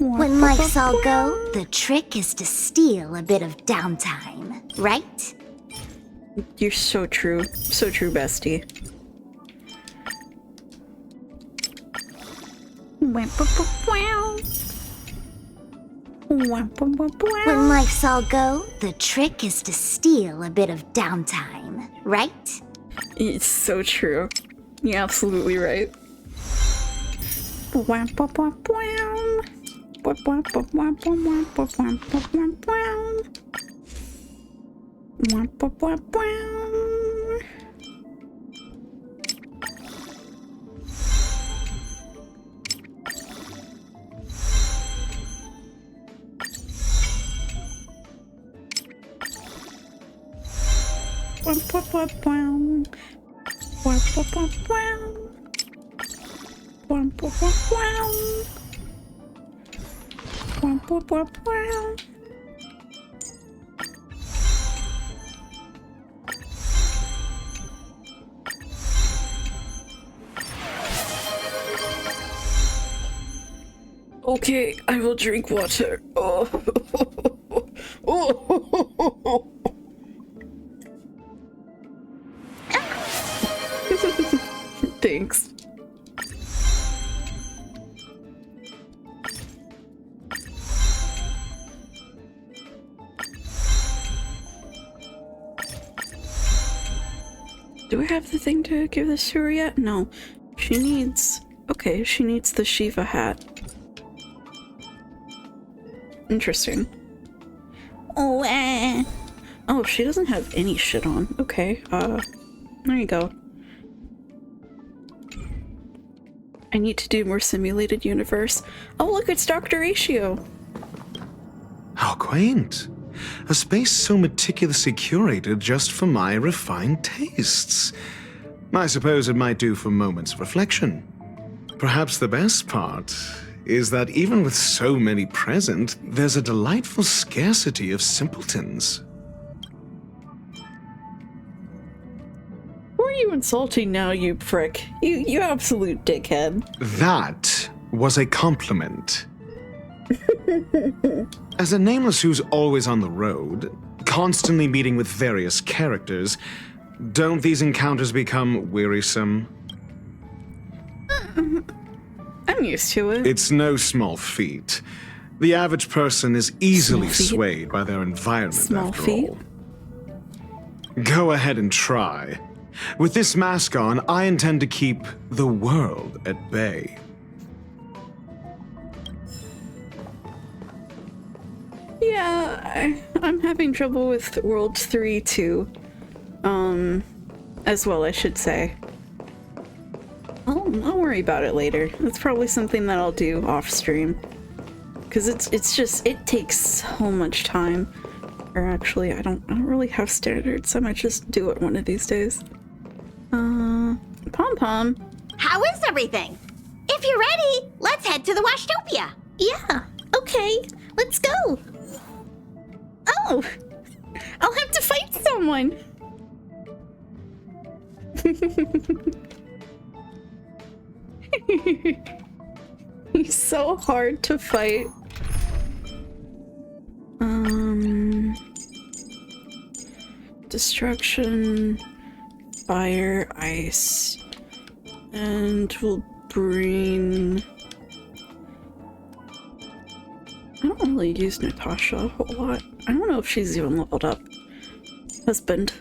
When life's all go, the trick is to steal a bit of downtime, right? You're so true. So true, bestie. When life's all go, the trick is to steal a bit of downtime, right? It's so true. You're absolutely right. Okay, I will drink water. Oh. Thanks. Do I have the thing to give this to her yet? No. She needs... Okay, she needs the Shiva hat. Interesting. Oh, oh, she doesn't have any shit on. Okay, there you go. I need to do more simulated universe. Oh, look, it's Dr. Ratio. How quaint. A space so meticulously curated just for my refined tastes. I suppose it might do for moments of reflection. Perhaps the best part is that even with so many present, there's a delightful scarcity of simpletons. Who are you insulting now, you prick? You absolute dickhead. That was a compliment. As a nameless who's always on the road, constantly meeting with various characters, don't these encounters become wearisome? I'm used to it. It's no small feat. The average person is easily swayed by their environment, after all. Go ahead and try. With this mask on, I intend to keep the world at bay. Yeah, I'm having trouble with World 3 too. As well, I should say. I'll worry about it later. It's probably something that I'll do off stream. Because it takes so much time. Or actually, I don't really have standards. I might just do it one of these days. Pom-Pom. How is everything? If you're ready, let's head to the Washtopia. Yeah, okay, let's go. Oh, I'll have to fight someone. He's so hard to fight. Destruction, fire, ice, and we'll bring... I don't really use Natasha a whole lot. I don't know if she's even leveled up. Husband.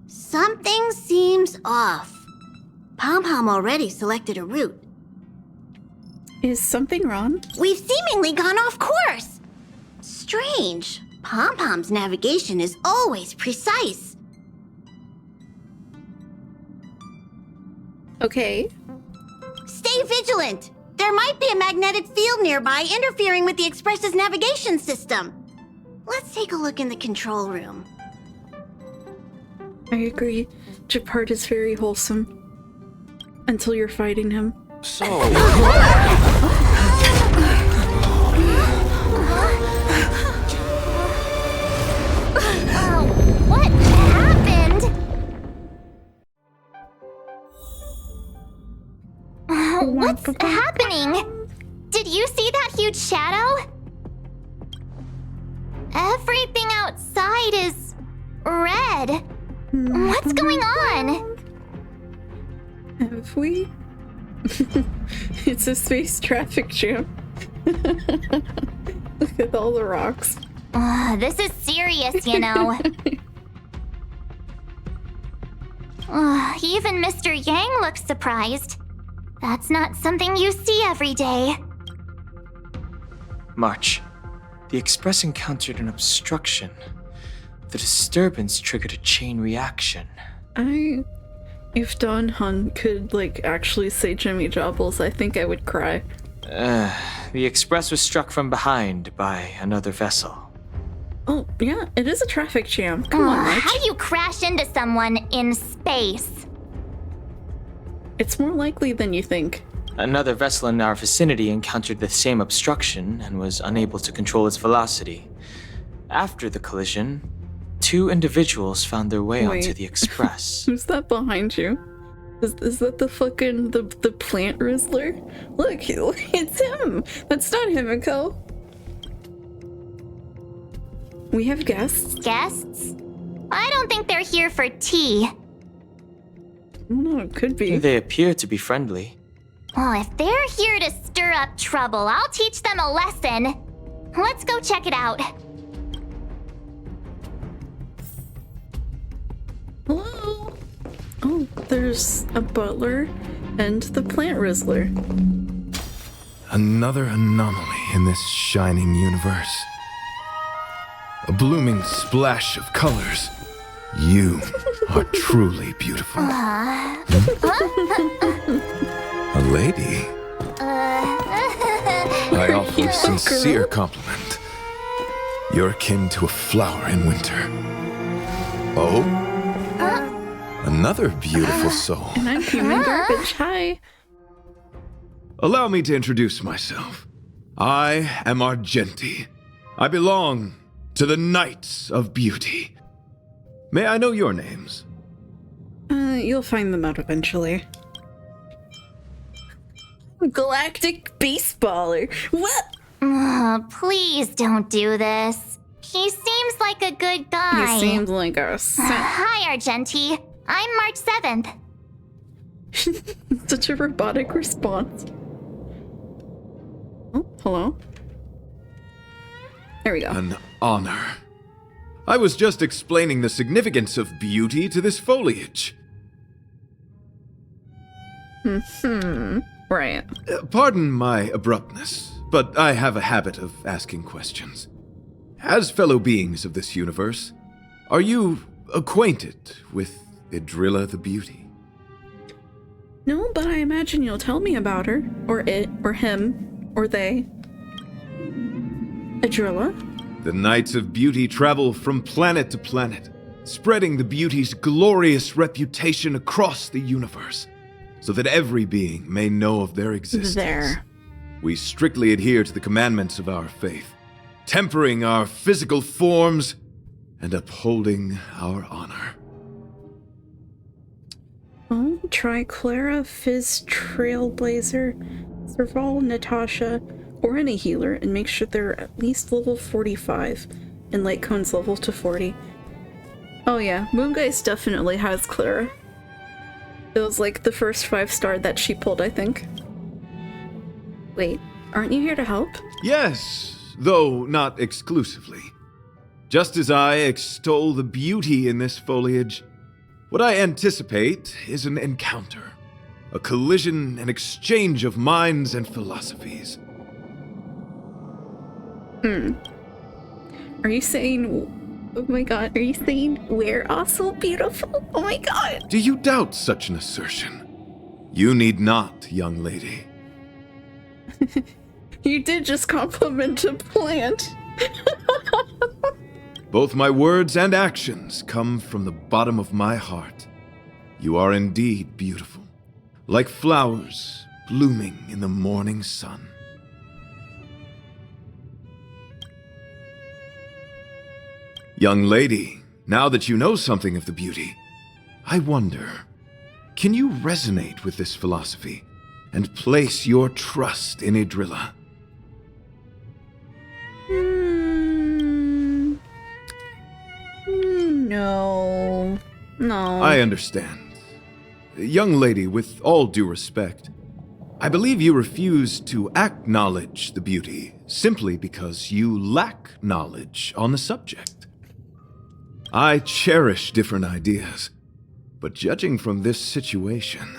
Something seems off. Pom-Pom already selected a route. Is something wrong? We've seemingly gone off course. Strange. Pom-Pom's navigation is always precise. Okay. Stay vigilant. There might be a magnetic field nearby interfering with the Express's navigation system. Let's take a look in the control room. I agree. Japard is very wholesome. Until you're fighting him. So... What happened? What's happening? Did you see that huge shadow? Everything outside is red. What's going on? Have we? It's a space traffic jam. Look at all the rocks. This is serious, you know. Even Mr. Yang looks surprised. That's not something you see every day. March. The Express encountered an obstruction. The disturbance triggered a chain reaction. If Don Hun could, actually say Jimmy Jobbles, I think I would cry. The Express was struck from behind by another vessel. Oh, yeah, it is a traffic jam. Come on, March. How do you crash into someone in space? It's more likely than you think. Another vessel in our vicinity encountered the same obstruction and was unable to control its velocity. After the collision, 2 individuals found their way onto the Express. Who's that behind you? Is that the fucking the plant Rizzler? Look, it's him. That's not Himiko. We have guests. Guests? I don't think they're here for tea. No, it could be. They appear to be friendly. Well, if they're here to stir up trouble, I'll teach them a lesson. Let's go check it out. Hello? Oh, there's a butler and the plant Rizzler. Another anomaly in this shining universe. A blooming splash of colors. You are truly beautiful. A lady? I offer a sincere compliment. You're akin to a flower in winter. Oh? Another beautiful soul. And I'm human garbage. Hi. Allow me to introduce myself. I am Argenti. I belong to the Knights of Beauty. May I know your names? You'll find them out eventually. Galactic Baseballer. What? Please don't do this. He seems like a good guy. He seems like a Hi, Argenti. I'm March 7th. Such a robotic response. Oh, hello. There we go. An honor. I was just explaining the significance of beauty to this foliage. Right. Pardon my abruptness, but I have a habit of asking questions. As fellow beings of this universe, are you acquainted with Idrilla the Beauty? No, but I imagine you'll tell me about her. Or it, or him, or they. Idrilla? The Knights of Beauty travel from planet to planet, spreading the beauty's glorious reputation across the universe, so that every being may know of their existence. There. We strictly adhere to the commandments of our faith, tempering our physical forms and upholding our honor. Oh, try Clara, Fizz, Trailblazer, Serval, Natasha, or any healer, and make sure they're at least level 45, and Light Cone's level to 40. Oh yeah, Moongeist definitely has Clara. It was like the first 5-star that she pulled, I think. Wait, aren't you here to help? Yes, though not exclusively. Just as I extol the beauty in this foliage, what I anticipate is an encounter, a collision and exchange of minds and philosophies. Are you saying... Oh my god, are you saying we're also beautiful? Oh my god! Do you doubt such an assertion? You need not, young lady. You did just compliment a plant. Both my words and actions come from the bottom of my heart. You are indeed beautiful, like flowers blooming in the morning sun. Young lady, now that you know something of the beauty, I wonder, can you resonate with this philosophy and place your trust in Idrilla? No. I understand. Young lady, with all due respect, I believe you refuse to acknowledge the beauty simply because you lack knowledge on the subject. I cherish different ideas, but judging from this situation,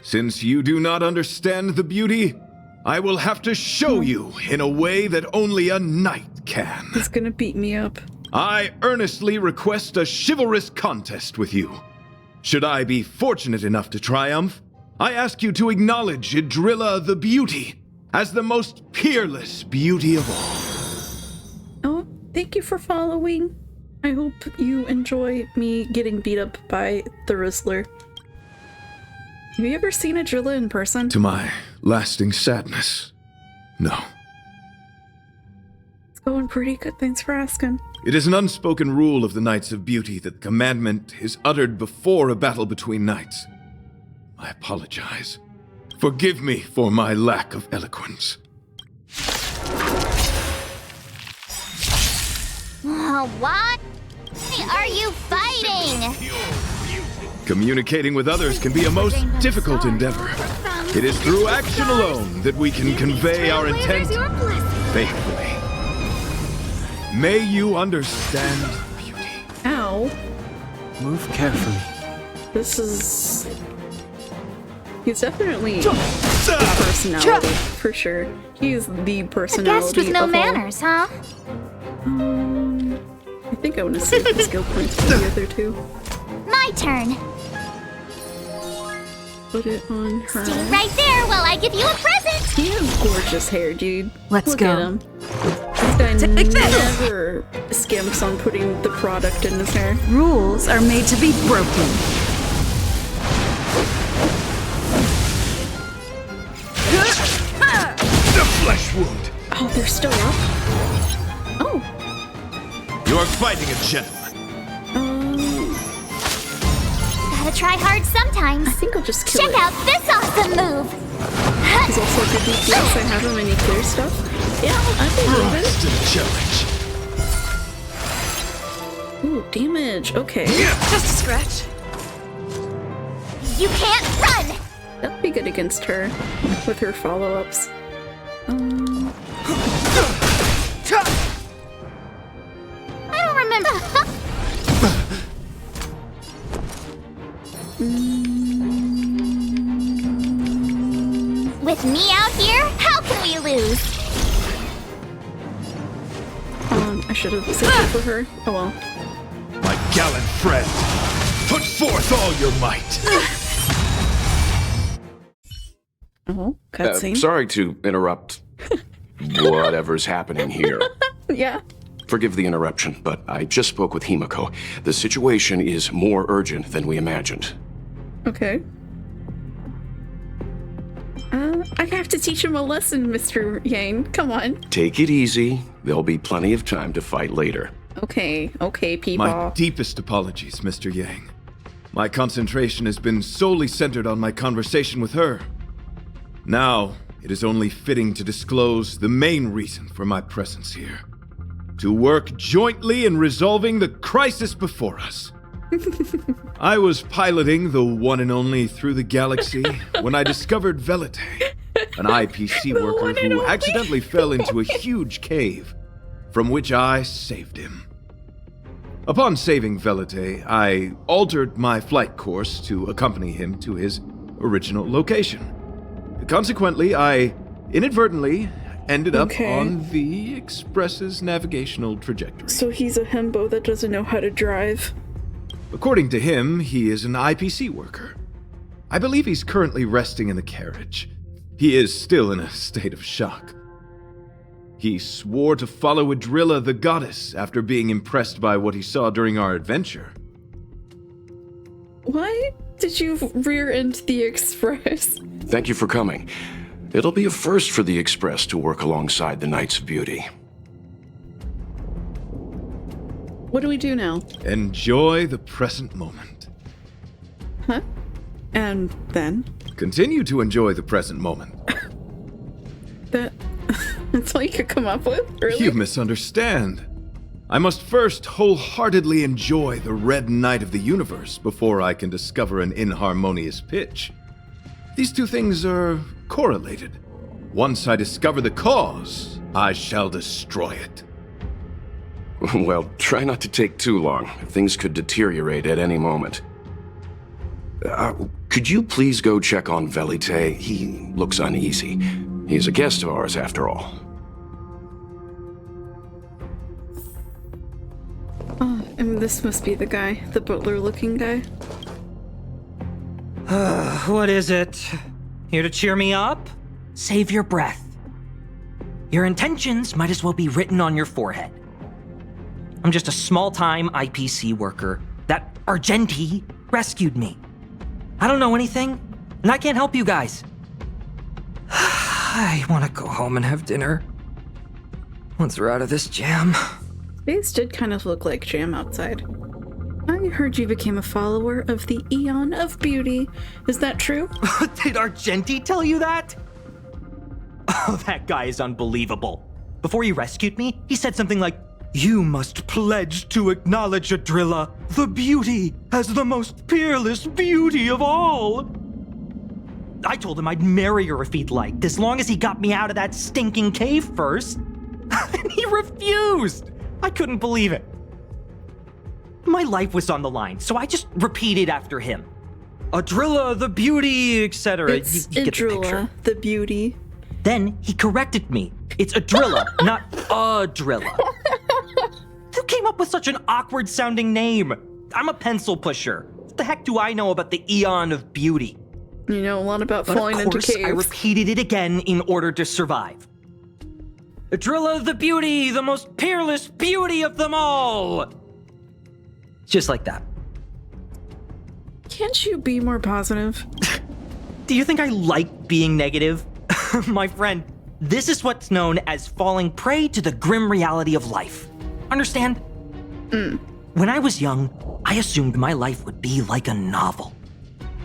since you do not understand the beauty, I will have to show you in a way that only a knight can. He's gonna beat me up. I earnestly request a chivalrous contest with you. Should I be fortunate enough to triumph, I ask you to acknowledge Idrilla the Beauty as the most peerless beauty of all. Oh, thank you for following. I hope you enjoy me getting beat up by the Rizzler. Have you ever seen Idrilla in person? To my lasting sadness, no. It's going pretty good, thanks for asking. It is an unspoken rule of the Knights of Beauty that the commandment is uttered before a battle between knights. I apologize. Forgive me for my lack of eloquence. What are you fighting? Communicating with others can be a most difficult endeavor. It is through action alone that we can convey our intent faithfully. May you understand beauty. Ow. Move carefully. This is... He's definitely a personality, for sure. He is the personality A guest with no of all. manners, huh? I think I want to save the skill points for the other two. My turn. Put it on her. Stay right there while I give you a present. He has gorgeous hair, dude. Let's Look go. at him. This guy never skimps on putting the product in his hair. Rules are made to be broken. The flesh wound! Oh, they're still up? Oh. You are fighting a gentleman. Gotta try hard sometimes. I think I'll just kill Check it. out this awesome move. He's also a good DPS. I have him and he clears stuff. Yeah, I believe it. Ooh, damage. Okay. Just a scratch. You can't run. That'd be good against her with her follow-ups. I don't remember. With me out here, how can we lose? I should have saved it for her. Oh well. My gallant friend, put forth all your might. Oh, cutscene. Sorry to interrupt whatever's happening here. Yeah. Forgive the interruption, but I just spoke with Himiko. The situation is more urgent than we imagined. Okay. I have to teach him a lesson, Mr. Yang. Come on. Take it easy. There'll be plenty of time to fight later. Okay, people. My deepest apologies, Mr. Yang. My concentration has been solely centered on my conversation with her. Now, it is only fitting to disclose the main reason for my presence here. To work jointly in resolving the crisis before us. I was piloting the one and only through the galaxy when I discovered Velite, an IPC worker who accidentally fell into a huge cave, from which I saved him. Upon saving Velite, I altered my flight course to accompany him to his original location. Consequently, I inadvertently ended up on the Express's navigational trajectory. So he's a himbo that doesn't know how to drive. According to him, he is an IPC worker. I believe he's currently resting in the carriage. He is still in a state of shock. He swore to follow Adrilla the goddess after being impressed by what he saw during our adventure. Why did you rear end the Express? Thank you for coming. It'll be a first for the Express to work alongside the Knights of Beauty. What do we do now? Enjoy the present moment. Huh? And then? Continue to enjoy the present moment. That's all you could come up with? Really? You misunderstand. I must first wholeheartedly enjoy the red night of the universe before I can discover an inharmonious pitch. These two things are correlated. Once I discover the cause, I shall destroy it. Well, try not to take too long. Things could deteriorate at any moment. Could you please go check on Velite? He looks uneasy. He's a guest of ours, after all. Oh, and this must be the guy, the butler-looking guy. What is it? Here to cheer me up? Save your breath. Your intentions might as well be written on your forehead. I'm just a small-time IPC worker. That Argenti rescued me. I don't know anything, and I can't help you guys. I want to go home and have dinner. Once we're out of this jam. Space did kind of look like jam outside. I heard you became a follower of the Eon of Beauty. Is that true? Did Argenti tell you that? Oh, that guy is unbelievable. Before he rescued me, he said something like, "You must pledge to acknowledge Adrilla, the beauty, as the most peerless beauty of all." I told him I'd marry her if he'd liked, as long as he got me out of that stinking cave first. And he refused. I couldn't believe it. My life was on the line, so I just repeated after him. Adrilla, the beauty, etc. It's you get the picture. Adrilla, the beauty. Then he corrected me. It's Adrilla, not Adrilla. Who came up with such an awkward sounding name? I'm a pencil pusher. What the heck do I know about the Eon of Beauty? You know a lot about But falling of into course, caves. I repeated it again in order to survive. Adrilla the beauty, the most peerless beauty of them all! Just like that. Can't you be more positive? Do you think I like being negative? My friend, this is what's known as falling prey to the grim reality of life. Understand? When I was young, I assumed my life would be like a novel.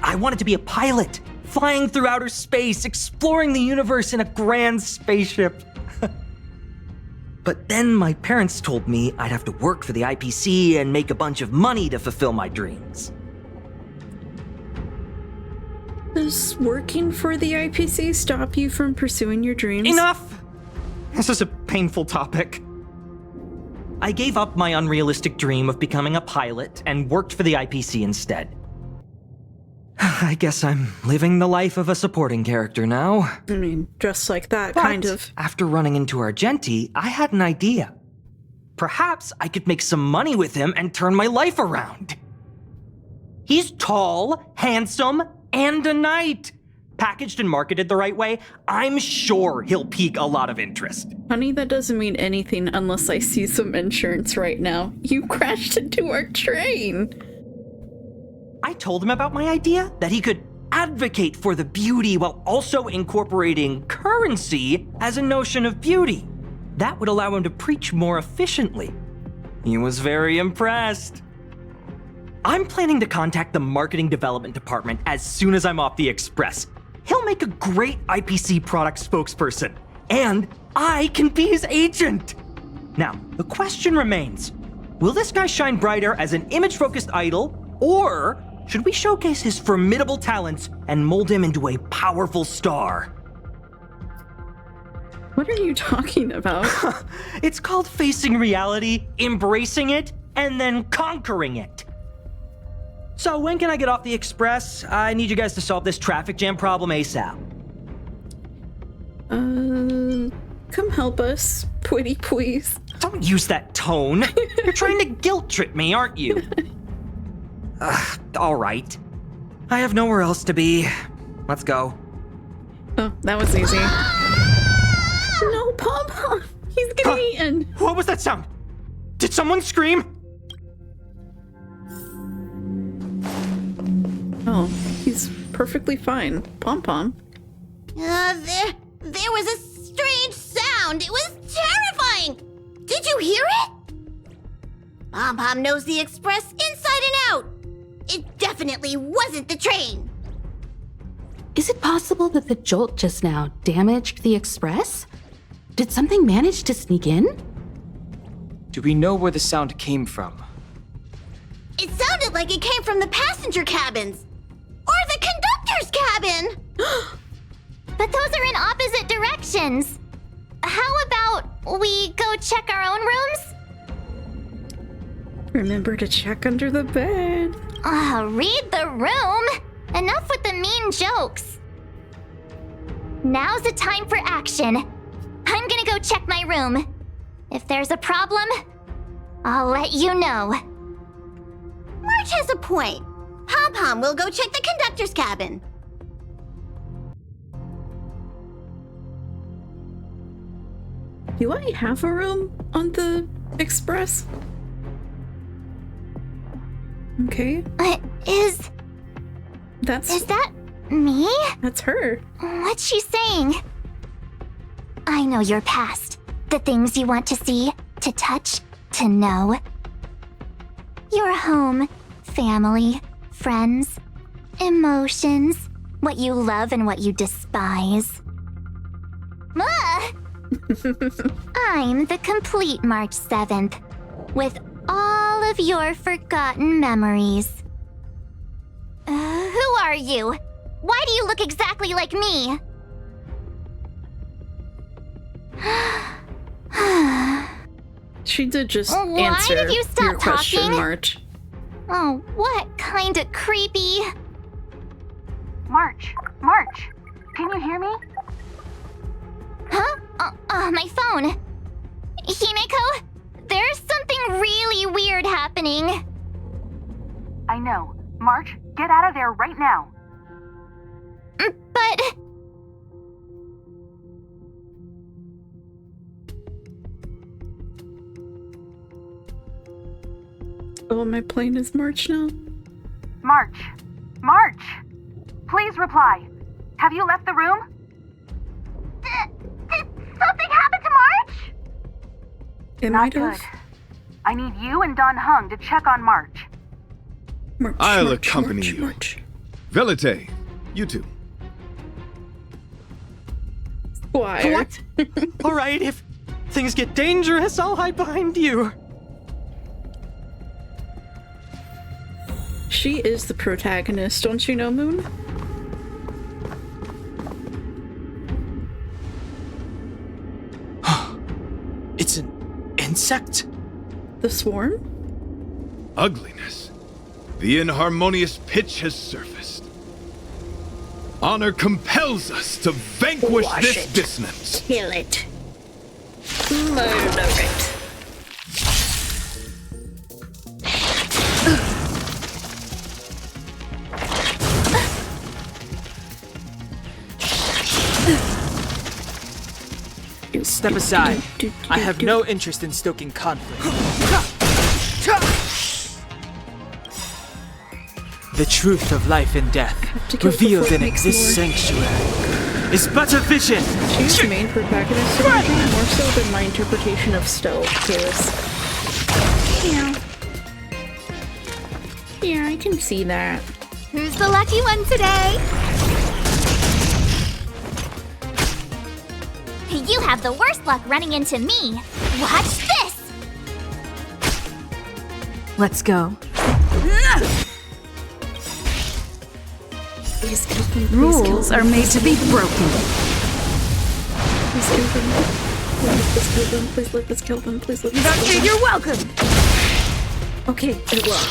I wanted to be a pilot, flying through outer space, exploring the universe in a grand spaceship. But then my parents told me I'd have to work for the IPC and make a bunch of money to fulfill my dreams. Does working for the IPC stop you from pursuing your dreams? Enough! This is a painful topic. I gave up my unrealistic dream of becoming a pilot and worked for the IPC instead. I guess I'm living the life of a supporting character now. I mean, just like that, But kind of. after running into Argenti, I had an idea. Perhaps I could make some money with him and turn my life around. He's tall, handsome, and a knight. Packaged and marketed the right way, I'm sure he'll pique a lot of interest. Honey, that doesn't mean anything unless I see some insurance right now. You crashed into our train. I told him about my idea, that he could advocate for the beauty while also incorporating currency as a notion of beauty. That would allow him to preach more efficiently. He was very impressed. I'm planning to contact the marketing development department as soon as I'm off the Express. He'll make a great IPC product spokesperson, and I can be his agent. Now, the question remains, will this guy shine brighter as an image-focused idol, or should we showcase his formidable talents and mold him into a powerful star? What are you talking about? It's called facing reality, embracing it, and then conquering it. So when can I get off the Express? I need you guys to solve this traffic jam problem ASAP. Come help us, pretty please. Don't use that tone. You're trying to guilt trip me, aren't you? All right. I have nowhere else to be. Let's go. Oh, that was easy. No, Pom-Pom, Peyton! What was that sound? Did someone scream? Oh, he's perfectly fine. Pom-pom. There was a strange sound. It was terrifying. Did you hear it? Pom-pom knows the express inside and out. It definitely wasn't the train. Is it possible that the jolt just now damaged the express? Did something manage to sneak in? Do we know where the sound came from? It sounded like it came from the passenger cabins. Or the conductor's cabin. But those are in opposite directions. How about we go check our own rooms? Remember to check under the bed. Read the room. Enough with the mean jokes. Now's the time for action. I'm gonna go check my room. If there's a problem, I'll let you know. March has a point. Pom-pom will go check the conductor's cabin. Do I have a room on the express? Okay. Is that me? That's her. What's she saying? I know your past. The things you want to see, to touch, to know. Your home, family, friends, emotions, what you love and what you despise. I'm the complete March 7th, with all of your forgotten memories. Who are you? Why do you look exactly like me? She did just Why answer did you stop your question, talking? March. Oh, what kind of creepy? March, can you hear me? Huh? My phone. Himeko, there's something really weird happening. I know. March, get out of there right now. But... Oh, my plane is March now? March! Please reply. Have you left the room? Did something happen to March? It Not might good. have. I need you and Don Hung to check on March. I'll accompany you. Velite, you two. Why? What? All right, if things get dangerous, I'll hide behind you. She is the protagonist, don't you know, Moon? It's an insect? The swarm? Ugliness. The inharmonious pitch has surfaced. Honor compels us to vanquish Wash this it. dissonance. Kill it. Murder it. Step aside. I have no interest in stoking conflict. The truth of life and death, revealed in this sanctuary, is but a vision. She's the main protagonist of the game, more so than my interpretation of stealth is. Yeah, I can see that. Who's the lucky one today? You have the worst luck running into me. Watch this! Let's go. Please kill him. Rules are made to be broken. Please kill them. Please kill them. Please let us kill them. Please let us kill them. You're welcome. Okay, it will.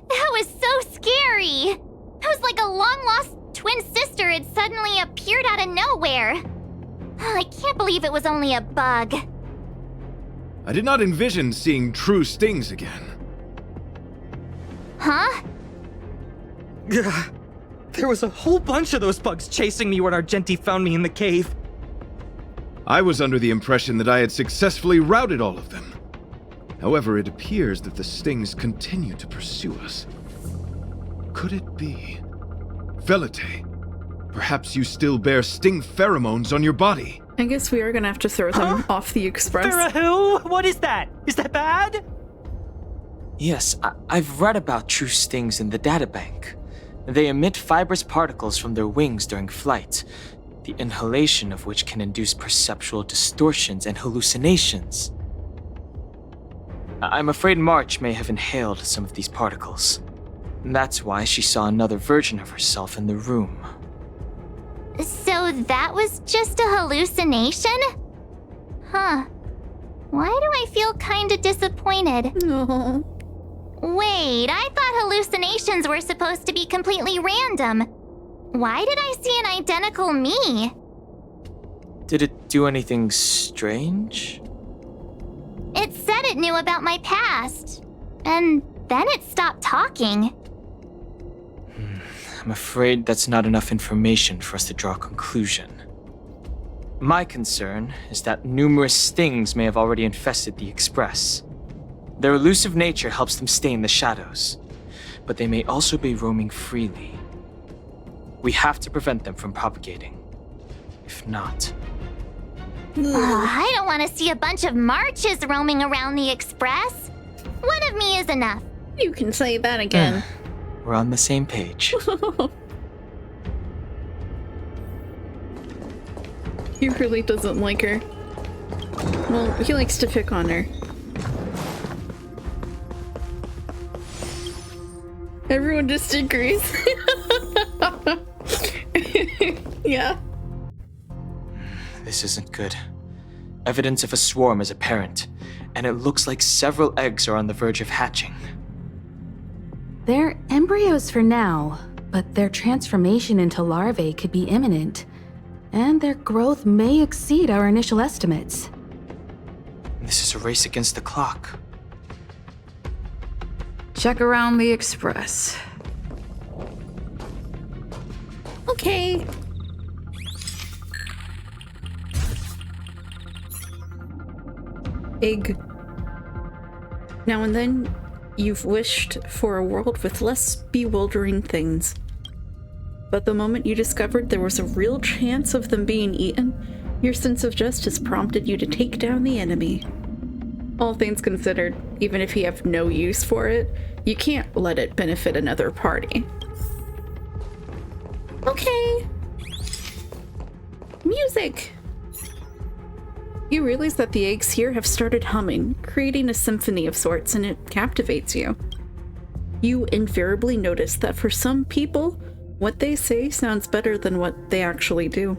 That was so scary. It was like a long-lost twin sister had suddenly appeared out of nowhere. I can't believe it was only a bug. I did not envision seeing true stings again. Huh? There was a whole bunch of those bugs chasing me when Argenti found me in the cave. I was under the impression that I had successfully routed all of them. However, it appears that the stings continue to pursue us. Could it be? Velite, perhaps you still bear sting pheromones on your body. I guess we are gonna have to throw them off the express. Farahoo? What is that? Is that bad? Yes, I've read about true stings in the databank. They emit fibrous particles from their wings during flight, the inhalation of which can induce perceptual distortions and hallucinations. I'm afraid March may have inhaled some of these particles. That's why she saw another version of herself in the room. So that was just a hallucination? Huh. Why do I feel kinda disappointed? Wait, I thought hallucinations were supposed to be completely random. Why did I see an identical me? Did it do anything strange? It said it knew about my past. And then it stopped talking. I'm afraid that's not enough information for us to draw a conclusion. My concern is that numerous stings may have already infested the Express. Their elusive nature helps them stay in the shadows, but they may also be roaming freely. We have to prevent them from propagating. If not... I don't want to see a bunch of marches roaming around the Express. One of me is enough. You can say that again. We're on the same page. He really doesn't like her. Well, he likes to pick on her. Everyone just agrees. Yeah. This isn't good. Evidence of a swarm is apparent, and it looks like several eggs are on the verge of hatching. They're embryos for now, but their transformation into larvae could be imminent, and their growth may exceed our initial estimates. This is a race against the clock. Check around the Express. Okay. Egg. Now and then, you've wished for a world with less bewildering things. But the moment you discovered there was a real chance of them being eaten, your sense of justice prompted you to take down the enemy. All things considered, even if you have no use for it, you can't let it benefit another party. Okay. Music! You realize that the eggs here have started humming, creating a symphony of sorts, and it captivates you. You invariably notice that for some people, what they say sounds better than what they actually do.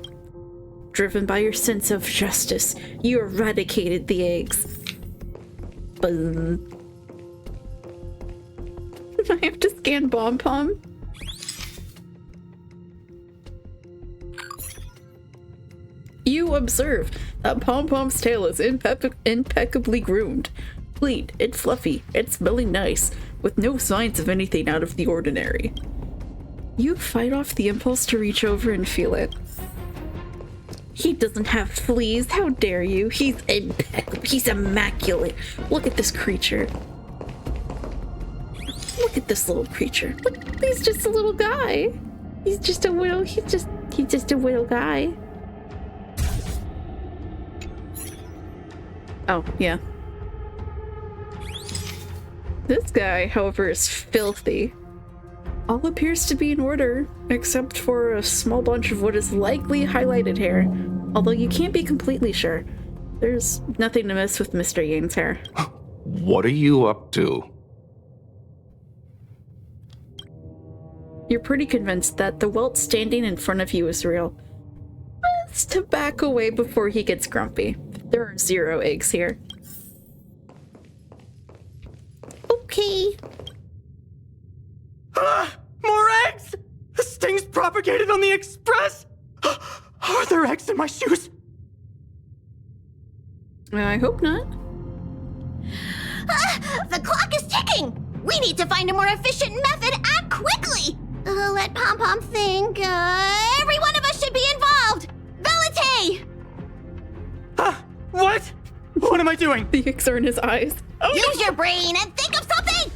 Driven by your sense of justice, you eradicated the eggs. Buzz. I have to scan Bomb Pom. You observe that Pom Pom's tail is impeccably groomed. Clean and fluffy and smelling nice, with no signs of anything out of the ordinary. You fight off the impulse to reach over and feel it. He doesn't have fleas, how dare you? He's impeccable, he's immaculate. Look at this creature. Look at this little creature. Look, he's just a little guy. He's just a little guy. Oh, yeah. This guy, however, is filthy. All appears to be in order, except for a small bunch of what is likely highlighted hair, although you can't be completely sure. There's nothing to miss with Mr. Yang's hair. What are you up to? You're pretty convinced that the welt standing in front of you is real. Best to back away before he gets grumpy. There are 0 eggs here. Okay. More eggs! The stings propagated on the Express! Are there eggs in my shoes? I hope not. The clock is ticking! We We need to find a more efficient method. Act quickly! Let Pom-Pom think. Every one of us should be involved! Velite! What? What am I doing? The icks are in his eyes. Use your brain and think of something!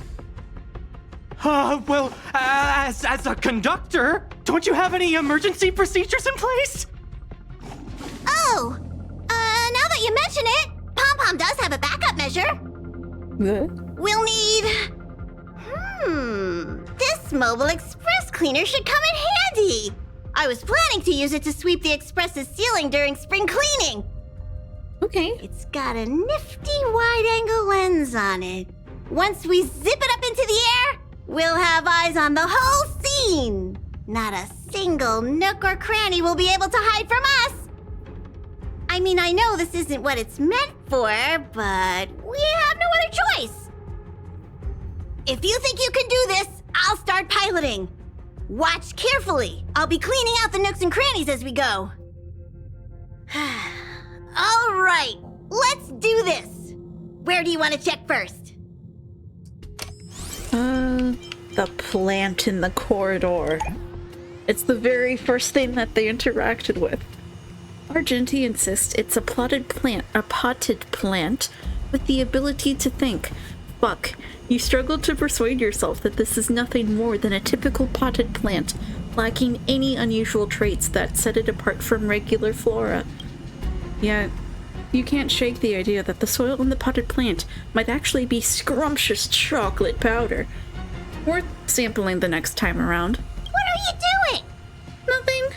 Well, as a conductor, don't you have any emergency procedures in place? Oh! Now that you mention it, Pom-Pom does have a backup measure. We'll need... This mobile express cleaner should come in handy. I was planning to use it to sweep the express's ceiling during spring cleaning. Okay. It's got a nifty wide-angle lens on it. Once we zip it up into the air, we'll have eyes on the whole scene. Not a single nook or cranny will be able to hide from us. I mean, I know this isn't what it's meant for, but we have no other choice. If you think you can do this, I'll start piloting. Watch carefully. I'll be cleaning out the nooks and crannies as we go. All right, let's do this. Where do you want to check first? The plant in the corridor. It's the very first thing that they interacted with. Argenti insists it's a potted plant with the ability to think. Fuck, you struggle to persuade yourself that this is nothing more than a typical potted plant, lacking any unusual traits that set it apart from regular flora. Yet, you can't shake the idea that the soil in the potted plant might actually be scrumptious chocolate powder. Worth sampling the next time around. What are you doing? Nothing.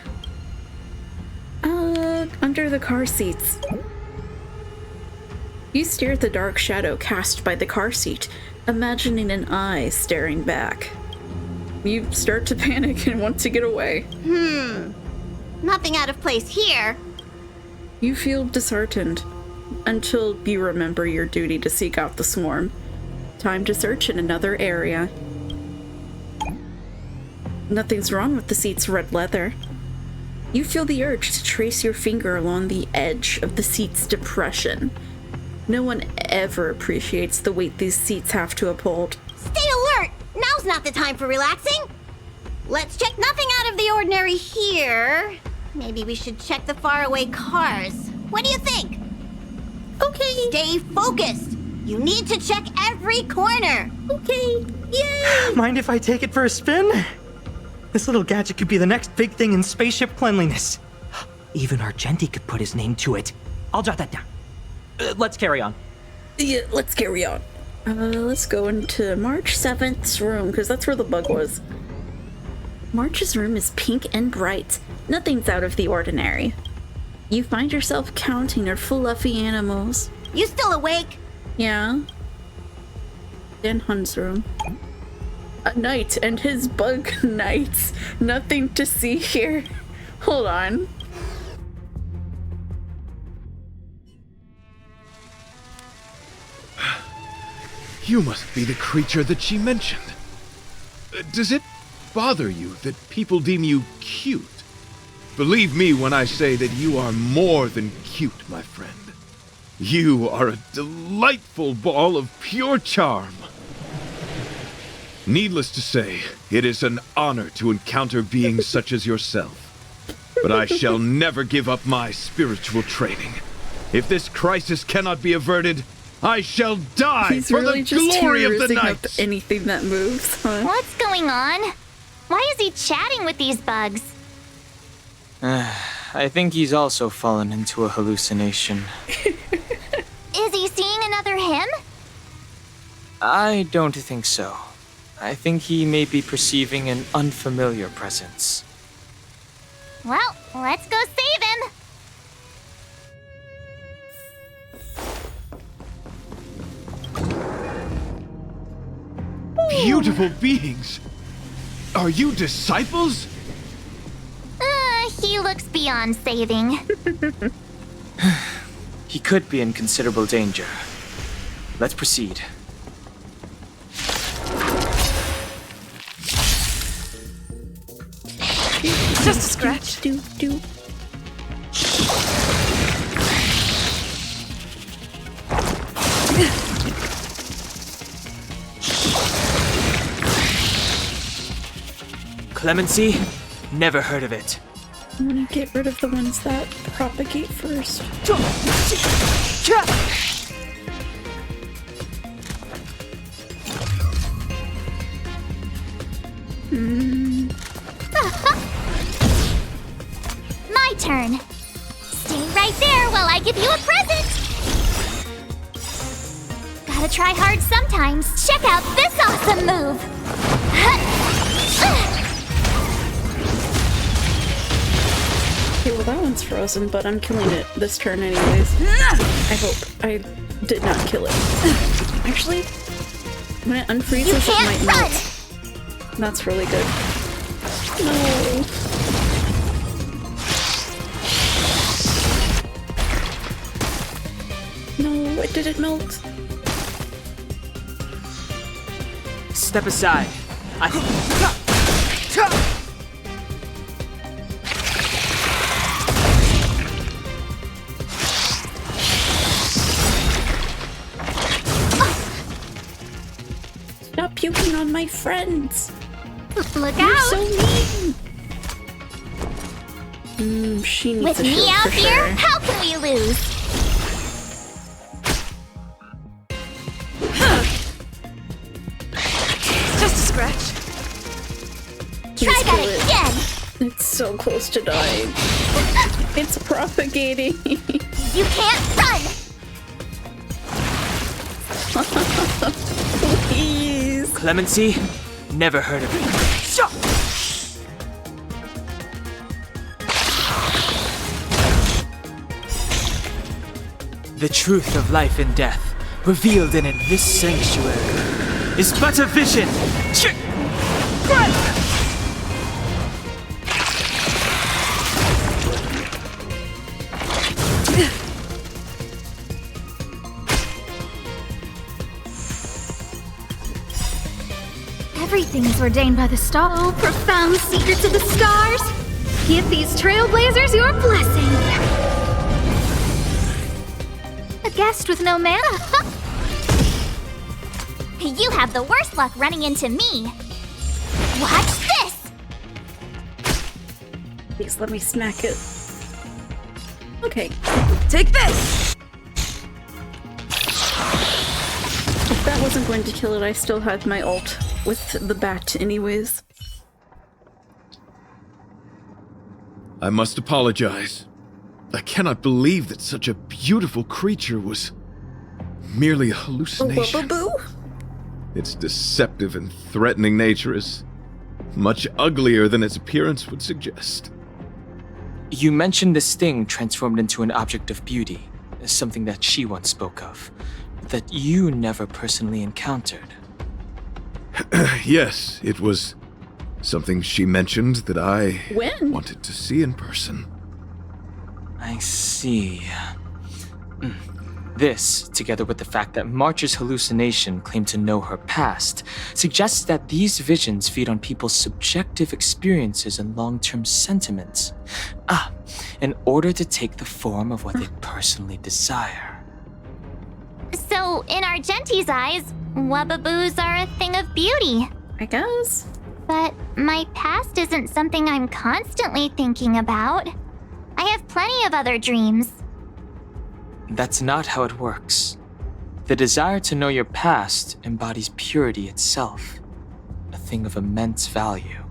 Under the car seats. You stare at the dark shadow cast by the car seat, imagining an eye staring back. You start to panic and want to get away. Nothing out of place here. You feel disheartened until you remember your duty to seek out the swarm. Time to search in another area. Nothing's wrong with the seat's red leather. You feel the urge to trace your finger along the edge of the seat's depression. No one ever appreciates the weight these seats have to uphold. Stay alert! Now's not the time for relaxing. Let's check nothing out of the ordinary here. Maybe we should check the faraway cars. What do you think? Okay. Stay focused. You need to check every corner. Okay. Yay! Mind if I take it for a spin? This little gadget could be the next big thing in spaceship cleanliness. Even Argenti could put his name to it. I'll jot that down. Let's carry on. Yeah, let's carry on. Let's go into March 7th's room, because that's where the bug was. March's room is pink and bright. Nothing's out of the ordinary. You find yourself counting her fluffy animals. You still awake? Yeah. In Hun's room. A knight and his bug knights. Nothing to see here. Hold on. You must be the creature that she mentioned. Does it bother you that people deem you cute? Believe me when I say that you are more than cute, my friend. You are a delightful ball of pure charm. Needless to say, it is an honor to encounter beings such as yourself. But I shall never give up my spiritual training. If this crisis cannot be averted, I shall die He's for really the just glory of the tearing up night. anything that moves, huh? What's going on? Why is he chatting with these bugs? I think he's also fallen into a hallucination. Is he seeing another him? I don't think so. I think he may be perceiving an unfamiliar presence. Well, let's go save him. Beautiful beings! Are you disciples? He looks beyond saving. He could be in considerable danger. Let's proceed. Just a scratch. Do. Clemency? Never heard of it. I'm gonna get rid of the ones that propagate first. My turn. Stay right there while I give you a present. Gotta try hard sometimes. Check out this awesome move. Okay, well that one's frozen, but I'm killing it this turn anyways. I hope I did not kill it. Actually, when it unfreezes, it might melt. That's really good. No. No, it didn't melt. Step aside. Stop puking on my friends. Look You're out! so mean. She needs With a me shield out for here, sure. how can we lose? Just a scratch. Please Try kill that it. again. It's so close to dying. It's propagating. You can't run. Please. Clemency? Never heard of it. The truth of life and death, revealed in this sanctuary, is but a vision. Everything's ordained by the star. Oh, profound secrets of the stars. Give these trailblazers your blessing. A guest with no mana. You have the worst luck running into me. Watch this. Please let me smack it. Okay. Take this! If that wasn't going to kill it, I still had my ult with the bat anyways. I must apologize. I cannot believe that such a beautiful creature was merely a hallucination. Its deceptive and threatening nature is much uglier than its appearance would suggest. You mentioned this thing transformed into an object of beauty, something that she once spoke of, that you never personally encountered. Yes, it was something she mentioned that I wanted to see in person. I see. This, together with the fact that March's hallucination claimed to know her past, suggests that these visions feed on people's subjective experiences and long-term sentiments. In order to take the form of what they personally desire. So, in Argenti's eyes, Wubbaboos are a thing of beauty. I guess. But my past isn't something I'm constantly thinking about. I have plenty of other dreams. That's not how it works. The desire to know your past embodies purity itself, a thing of immense value.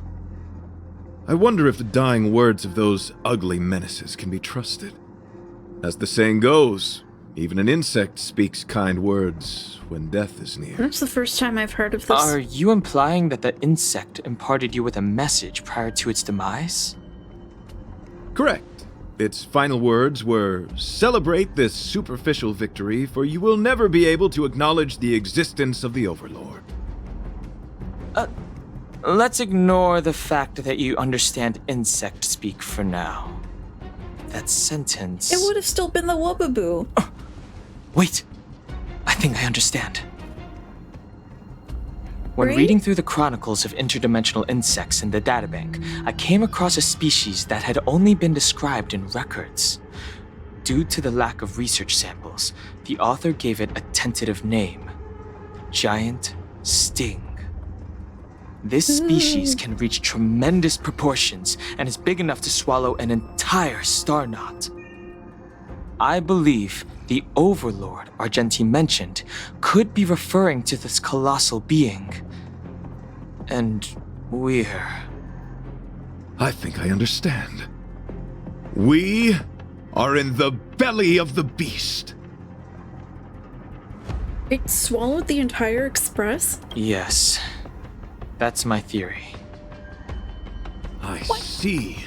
I wonder if the dying words of those ugly menaces can be trusted. As the saying goes, even an insect speaks kind words when death is near. That's the first time I've heard of this. Are you implying that the insect imparted you with a message prior to its demise? Correct. Its final words were, "Celebrate this superficial victory, for you will never be able to acknowledge the existence of the Overlord." Let's ignore the fact that you understand insect speak for now. That sentence... It would have still been the Wubbaboo. Wait! I think I understand. When Right? reading through the chronicles of interdimensional insects in the databank, I came across a species that had only been described in records. Due to the lack of research samples, the author gave it a tentative name: Giant Sting. This species can reach tremendous proportions and is big enough to swallow an entire star knot. I believe the Overlord Argenti mentioned could be referring to this colossal being. And we're... I think I understand. We are in the belly of the beast. It swallowed the entire Express? Yes. That's my theory. I see.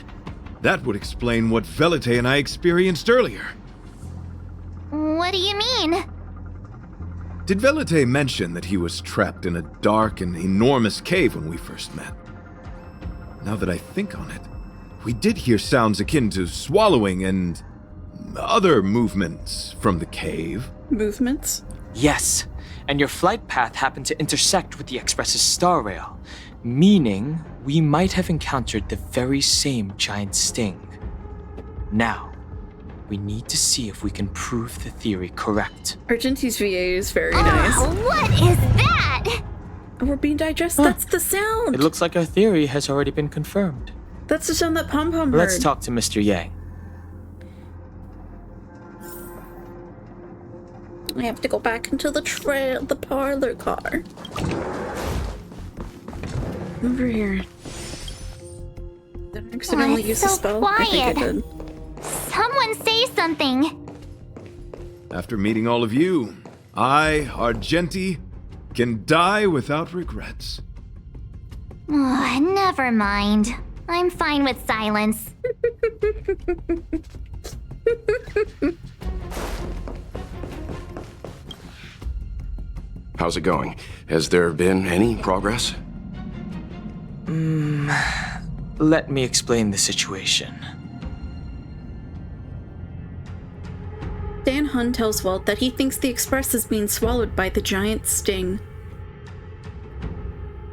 That would explain what Velite and I experienced earlier. What do you mean? Did Velite mention that he was trapped in a dark and enormous cave when we first met? Now that I think on it, we did hear sounds akin to swallowing and other movements from the cave. Movements? Yes, and your flight path happened to intersect with the Express's star rail, meaning we might have encountered the very same giant sting. Now, we need to see if we can prove the theory correct. Argenti's VA is very nice. What is that? We're being digested. That's the sound. It looks like our theory has already been confirmed. That's the sound that Pom Pom heard. Let's talk to Mr. Yang. I have to go back into the parlor car. Over here. Did I accidentally use a spell? Quiet. I think I did. Someone say something. After meeting all of you, I, Argenti, can die without regrets. Never mind. I'm fine with silence. How's it going? Has there been any progress? Let me explain the situation. Dan Hun tells Walt that he thinks the Express is being swallowed by the giant sting.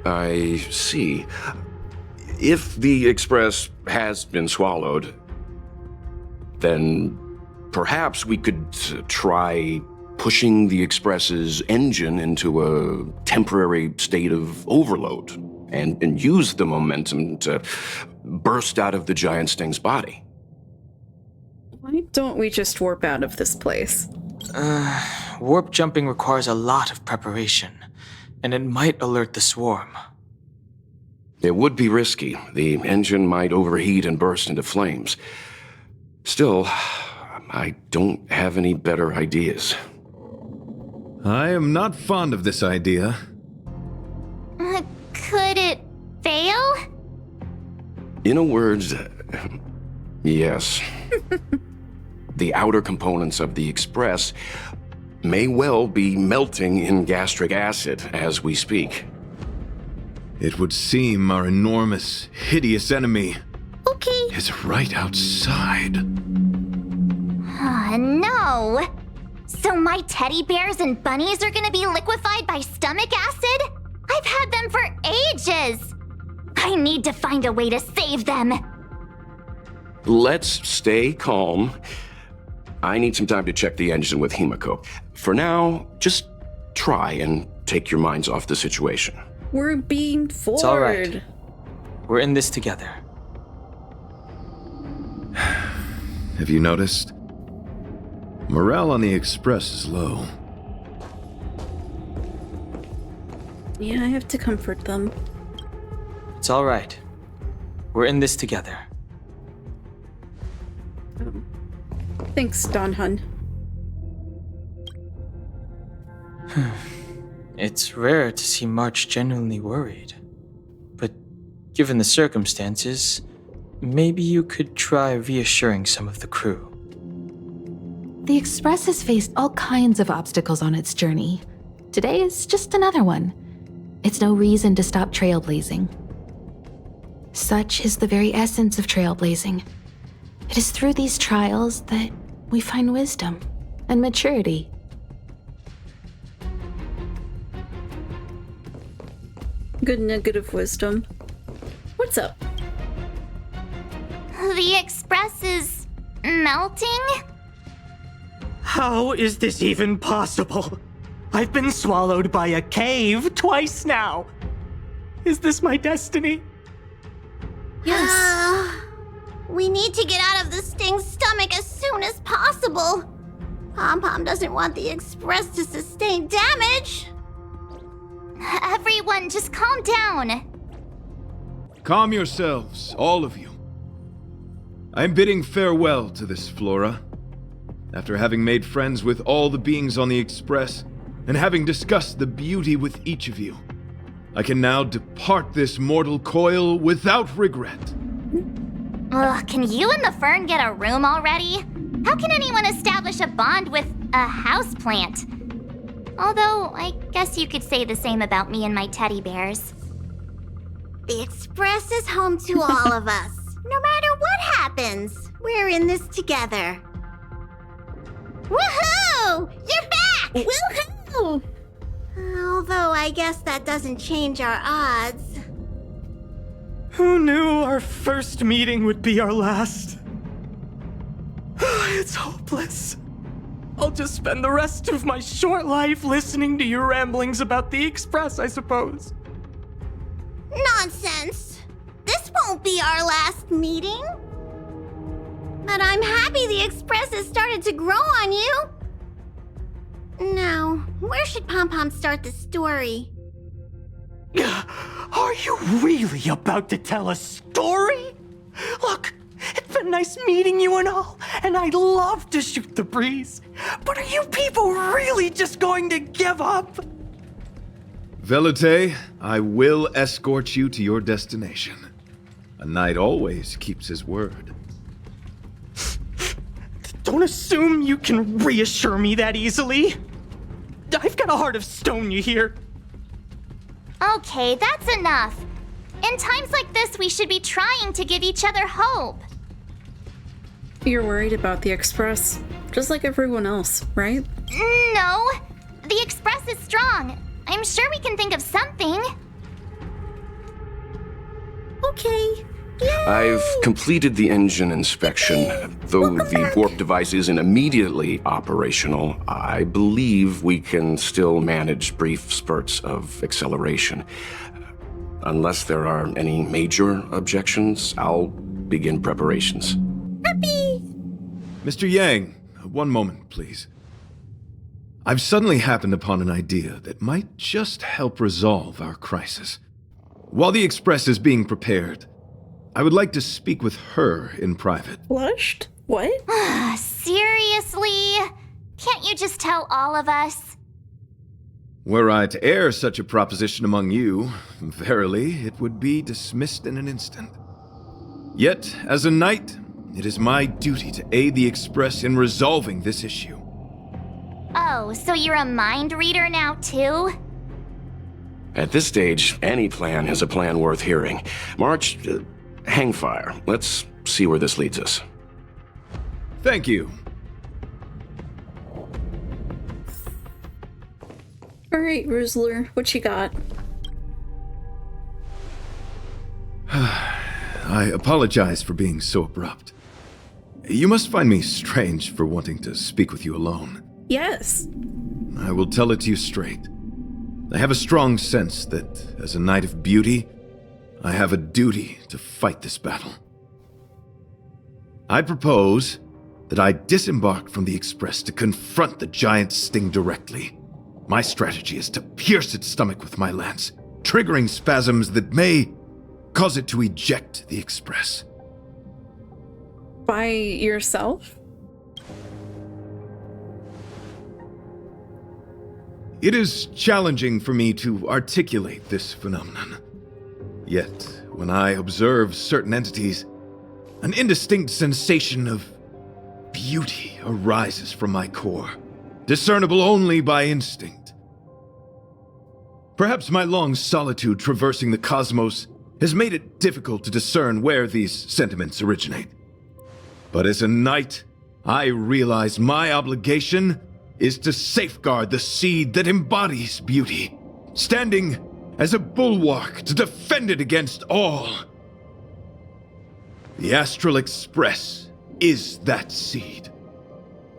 I see. If the Express has been swallowed, then perhaps we could try pushing the Express's engine into a temporary state of overload and use the momentum to burst out of the giant sting's body. Why don't we just warp out of this place? Warp jumping requires a lot of preparation, and it might alert the swarm. It would be risky. The engine might overheat and burst into flames. Still, I don't have any better ideas. I am not fond of this idea. Could it fail? In a word, yes. The outer components of the Express may well be melting in gastric acid as we speak. It would seem our enormous, hideous enemy is right outside. No. So my teddy bears and bunnies are gonna be liquefied by stomach acid? I've had them for ages. I need to find a way to save them. Let's stay calm. I need some time to check the engine with Himiko. For now, just try and take your minds off the situation. We're being forward. It's all right. We're in this together. Have you noticed? Morale on the Express is low. Yeah, I have to comfort them. It's all right. We're in this together. Thanks, Don Hun. It's rare to see March genuinely worried. But given the circumstances, maybe you could try reassuring some of the crew. The Express has faced all kinds of obstacles on its journey. Today is just another one. It's no reason to stop trailblazing. Such is the very essence of trailblazing. It is through these trials that we find wisdom and maturity. Good negative wisdom. What's up? The Express is melting? How is this even possible? I've been swallowed by a cave twice now. Is this my destiny? Yes. We need to get out of the Sting's stomach as soon as possible. Pom-Pom doesn't want the Express to sustain damage. Everyone, just calm down. Calm yourselves, all of you. I'm bidding farewell to this Flora. After having made friends with all the beings on the Express, and having discussed the beauty with each of you, I can now depart this mortal coil without regret. Ugh, can you and the Fern get a room already? How can anyone establish a bond with a houseplant? Although, I guess you could say the same about me and my teddy bears. The Express is home to all of us. No matter what happens, we're in this together. Woohoo! You're back! Woohoo! Although I guess that doesn't change our odds. Who knew our first meeting would be our last? It's hopeless. I'll just spend the rest of my short life listening to your ramblings about the Express, I suppose. Nonsense! This won't be our last meeting. But I'm happy the Express has started to grow on you. Now, where should Pom-Pom start the story? Are you really about to tell a story? Look, it's been nice meeting you and all, and I'd love to shoot the breeze. But are you people really just going to give up? Velite, I will escort you to your destination. A knight always keeps his word. Don't assume you can reassure me that easily. I've got a heart of stone, you hear? Okay, that's enough. In times like this, we should be trying to give each other hope. You're worried about the Express, just like everyone else, right? No, the Express is strong. I'm sure we can think of something. Okay. I've completed the engine inspection. Though the warp device isn't immediately operational, I believe we can still manage brief spurts of acceleration. Unless there are any major objections, I'll begin preparations. Mr. Yang, one moment, please. I've suddenly happened upon an idea that might just help resolve our crisis. While the Express is being prepared, I would like to speak with her in private. Blushed? What? Seriously? Can't you just tell all of us? Were I to air such a proposition among you, verily, it would be dismissed in an instant. Yet, as a knight, it is my duty to aid the Express in resolving this issue. Oh, so you're a mind reader now, too? At this stage, any plan is a plan worth hearing. March, hang fire. Let's see where this leads us. Thank you. Alright, Rizzler, what you got? I apologize for being so abrupt. You must find me strange for wanting to speak with you alone. Yes. I will tell it to you straight. I have a strong sense that, as a knight of beauty, I have a duty to fight this battle. I propose that I disembark from the Express to confront the giant Sting directly. My strategy is to pierce its stomach with my lance, triggering spasms that may cause it to eject the Express. By yourself? It is challenging for me to articulate this phenomenon. Yet, when I observe certain entities, an indistinct sensation of beauty arises from my core, discernible only by instinct. Perhaps my long solitude traversing the cosmos has made it difficult to discern where these sentiments originate. But as a knight, I realize my obligation is to safeguard the seed that embodies beauty, standing as a bulwark to defend it against all. The Astral Express is that seed.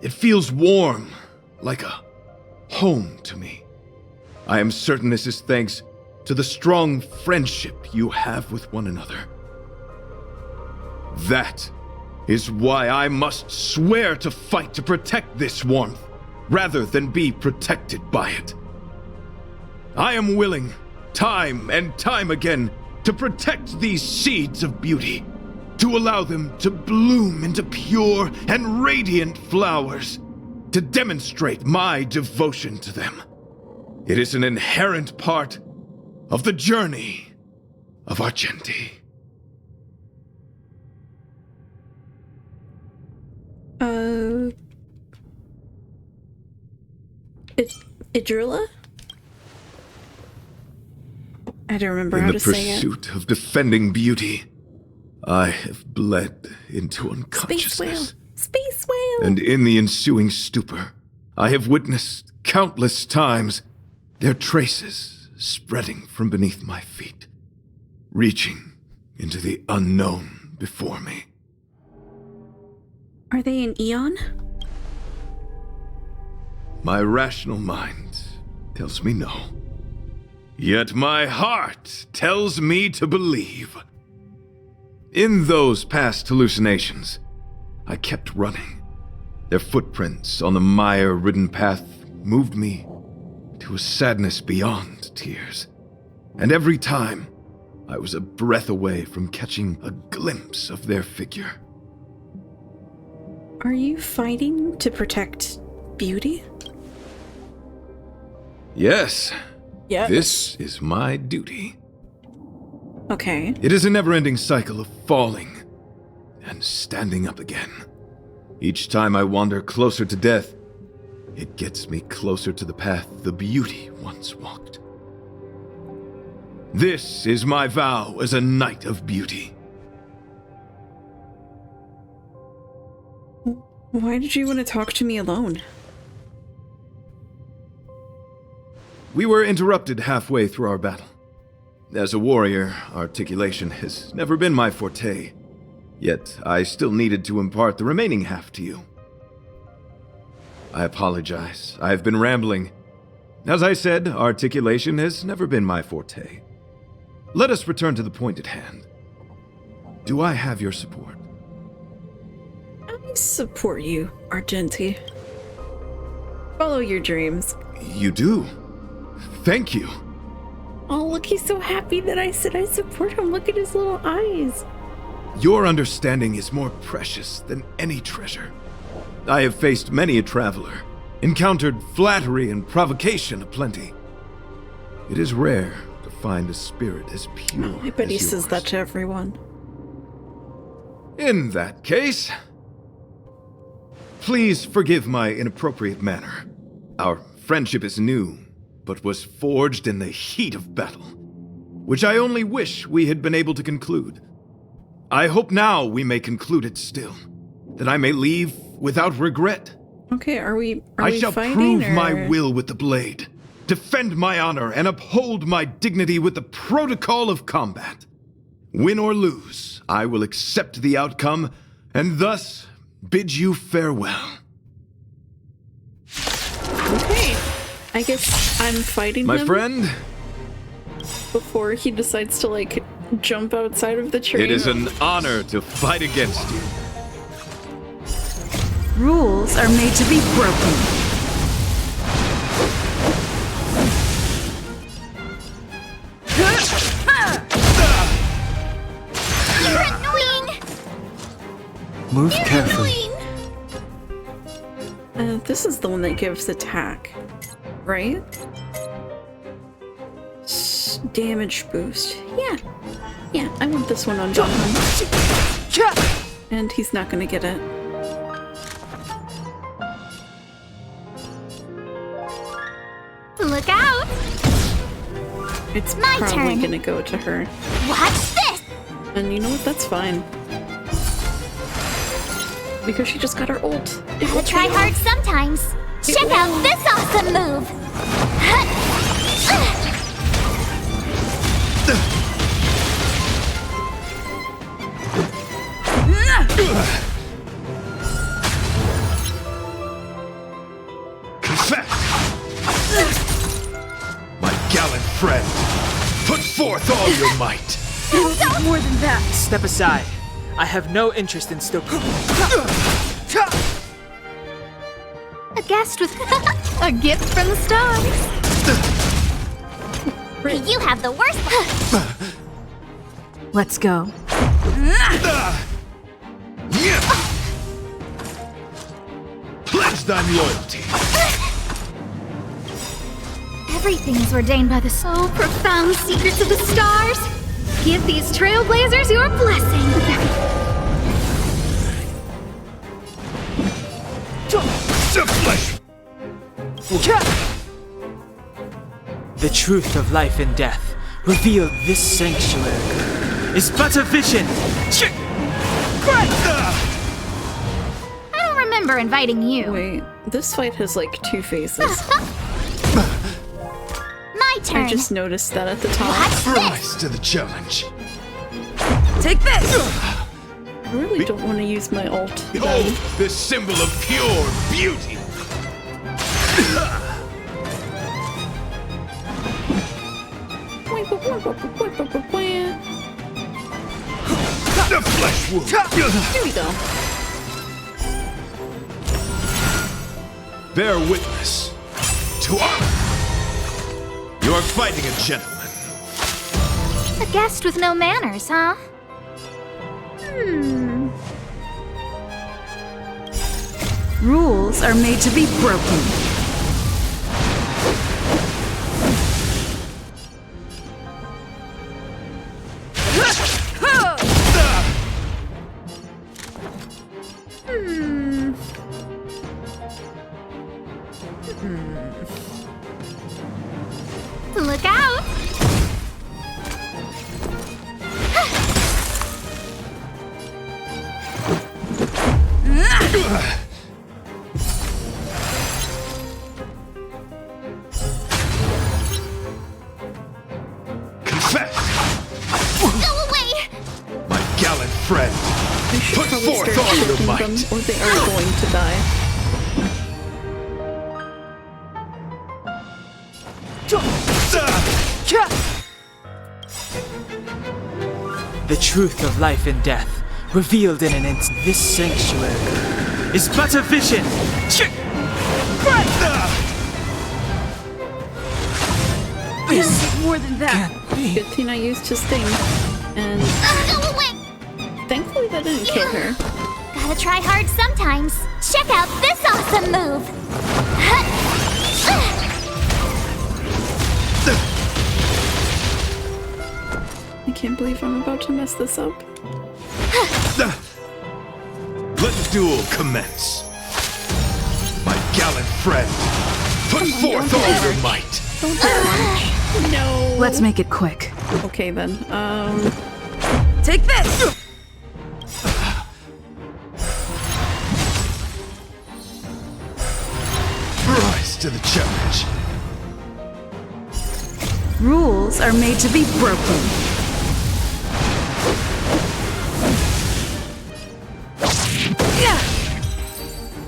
It feels warm, like a home to me. I am certain this is thanks to the strong friendship you have with one another. That is why I must swear to fight to protect this warmth, rather than be protected by it. I am willing, time and time again, to protect these seeds of beauty, to allow them to bloom into pure and radiant flowers, to demonstrate my devotion to them. It is an inherent part of the journey of Argenti. Idrilla? I don't remember how to say it. In the pursuit of defending beauty, I have bled into unconsciousness. Space whale! And in the ensuing stupor, I have witnessed countless times their traces spreading from beneath my feet, reaching into the unknown before me. Are they an eon? My rational mind tells me no. Yet my heart tells me to believe. In those past hallucinations, I kept running. Their footprints on the mire-ridden path moved me to a sadness beyond tears. And every time, I was a breath away from catching a glimpse of their figure. Are you fighting to protect beauty? Yes. Yes. This is my duty. Okay. It is a never-ending cycle of falling and standing up again. Each time I wander closer to death, it gets me closer to the path the beauty once walked. This is my vow as a knight of beauty. Why did you want to talk to me alone? We were interrupted halfway through our battle. As a warrior, articulation has never been my forte, yet I still needed to impart the remaining half to you. I apologize. I have been rambling. As I said, articulation has never been my forte. Let us return to the point at hand. Do I have your support? I support you, Argenti. Follow your dreams. You do? Thank you. Oh, look, he's so happy that I said I support him. Look at his little eyes. Your understanding is more precious than any treasure. I have faced many a traveler, encountered flattery and provocation aplenty. It is rare to find a spirit as pure I bet he as says yours. that to everyone. In that case, please forgive my inappropriate manner. Our friendship is new, but was forged in the heat of battle, which I only wish we had been able to conclude. I hope now we may conclude it still, that I may leave without regret. Okay, are we I shall fighting, prove my will with the blade, defend my honor, and uphold my dignity with the protocol of combat. Win or lose, I will accept the outcome, and thus bid you farewell. Okay, I guess I'm fighting My him friend, before he decides to, like, jump outside of the train. it is an honor to fight against you. Rules are made to be broken. You're annoying! Move carefully. This is the one that gives attack, right? Damage boost. Yeah, I want this one on John. And he's not gonna get it. Look out! It's My probably turn. gonna go to her. Watch this! And you know what? That's fine. Because she just got her ult. It will Gotta try pay hard off. sometimes. Check out this awesome move! Confess! My gallant friend, forth all your might! More than that! Step aside. I have no interest in stoking. A guest with a gift from the stars. You have the worst one. Let's go. Pledge thine loyalty. Everything is ordained by the so profound secrets of the stars. Give these trailblazers your blessing. The flesh. The truth of life and death, revealed this sanctuary, is but a vision. I don't remember inviting you. Wait, this fight has like two phases. My turn. I just noticed that at the top. Rise to the challenge. Take this! I really don't want to use my ult. Behold, the symbol of pure beauty. The flesh wound. Here we go. Bear witness to honor. You are fighting a gentleman. A guest with no manners, huh? Rules are made to be broken. Look out! Confess, Go away! my gallant friend. We should Put probably forth start all your shooting might. them, or they are going to die. The truth of life and death, revealed in an instant. This sanctuary is but a vision. This more than that. Can't be. Good thing I used his thing. And Go away! thankfully that didn't kill her. Gotta try hard sometimes. Check out this awesome move! I can't believe I'm about to mess this up. Let the duel commence. My gallant friend, put forth all your might. Don't die. No. Let's make it quick. Okay then. Take this! Rise to the challenge. Rules are made to be broken.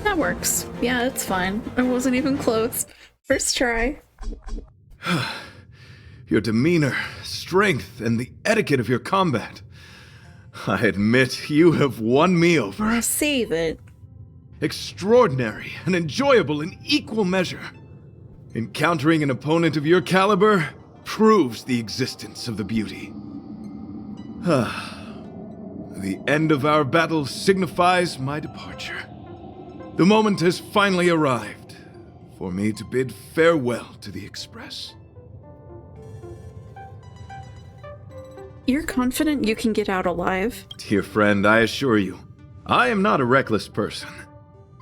That works. Yeah, it's fine. I wasn't even close. First try. Your demeanor, strength, and the etiquette of your combat. I admit you have won me over. Save it. Extraordinary and enjoyable in equal measure. Encountering an opponent of your caliber proves the existence of the beauty. The end of our battle signifies my departure. The moment has finally arrived for me to bid farewell to the Express. You're confident you can get out alive? Dear friend, I assure you, I am not a reckless person.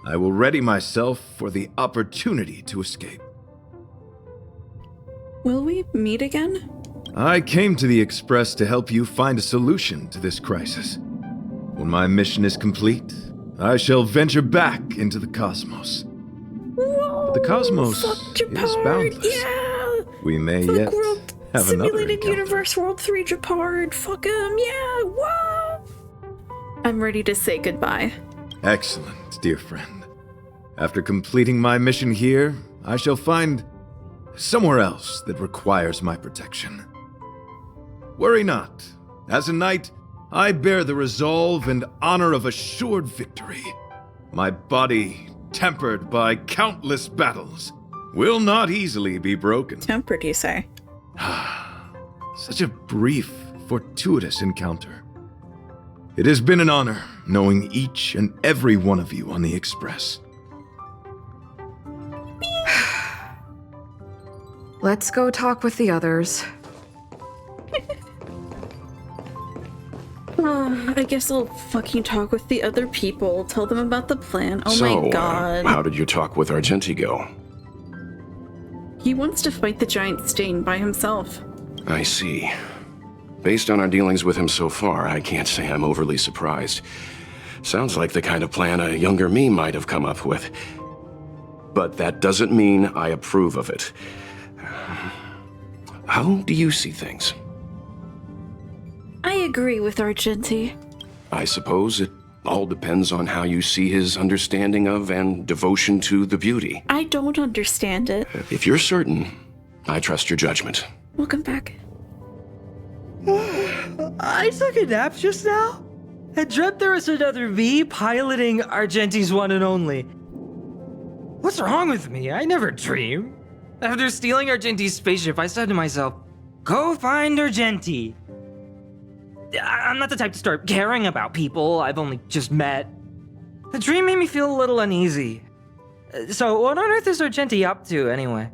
I will ready myself for the opportunity to escape. Will we meet again? I came to the Express to help you find a solution to this crisis. When my mission is complete, I shall venture back into the cosmos. Whoa, But the cosmos is boundless. Yeah! We may Fuck yet World have another Simulated encounter. Universe World 3 Japard. Fuck him, yeah! Whoa! I'm ready to say goodbye. Excellent, dear friend. After completing my mission here, I shall find somewhere else that requires my protection. Worry not. As a knight, I bear the resolve and honor of assured victory. My body, tempered by countless battles, will not easily be broken. Tempered, you say? Such a brief, fortuitous encounter. It has been an honor knowing each and every one of you on the Express. Let's go talk with the others. I guess I'll fucking talk with the other people. Tell them about the plan. Oh my god. How did your talk with Argenti go? He wants to fight the giant stain by himself. I see. Based on our dealings with him so far, I can't say I'm overly surprised. Sounds like the kind of plan a younger me might have come up with. But that doesn't mean I approve of it. How do you see things? I agree with Argenti. I suppose it all depends on how you see his understanding of and devotion to the beauty. I don't understand it. If you're certain, I trust your judgment. Welcome back. I took a nap just now. I dreamt there was another me piloting Argenti's one and only. What's wrong with me? I never dream. After stealing Argenti's spaceship, I said to myself, go find Argenti. I'm not the type to start caring about people I've only just met. The dream made me feel a little uneasy. So what on earth is Argenti up to, anyway?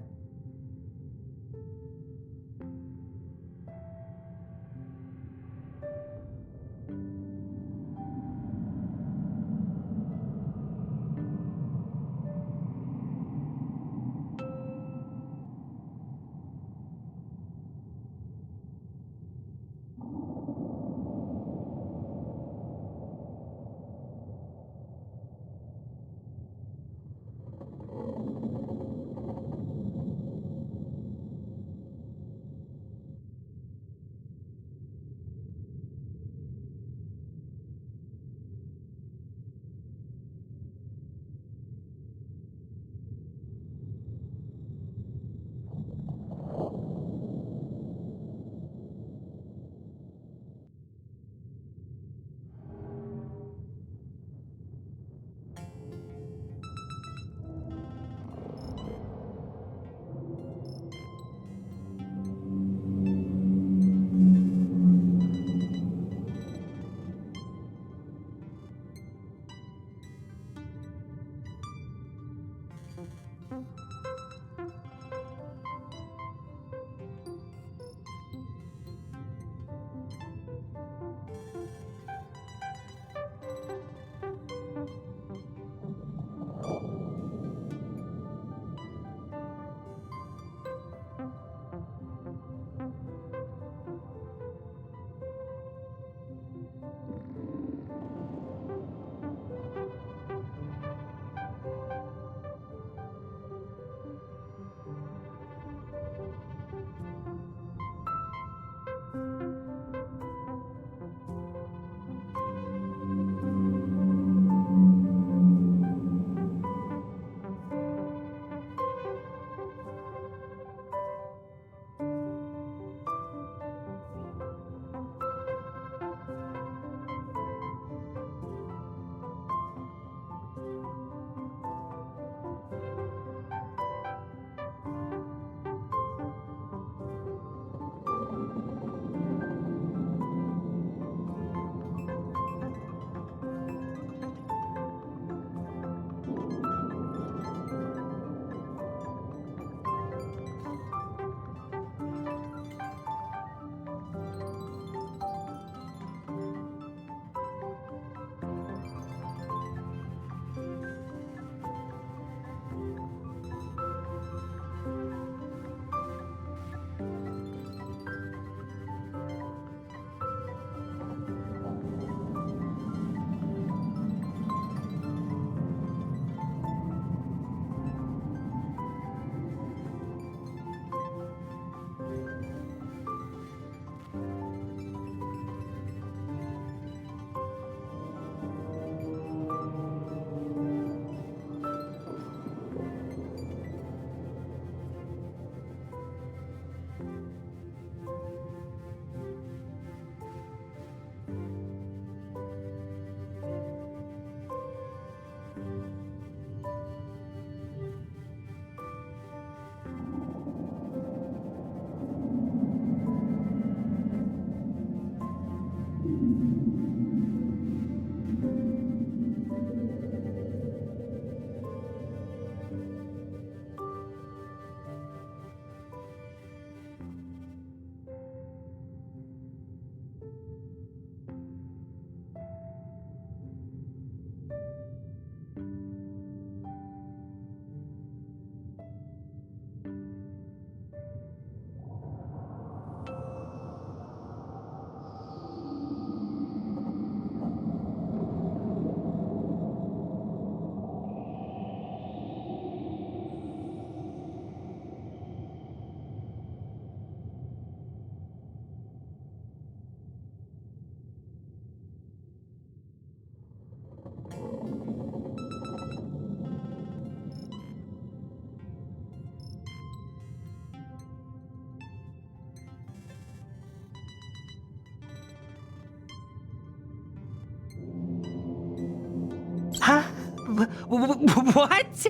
What?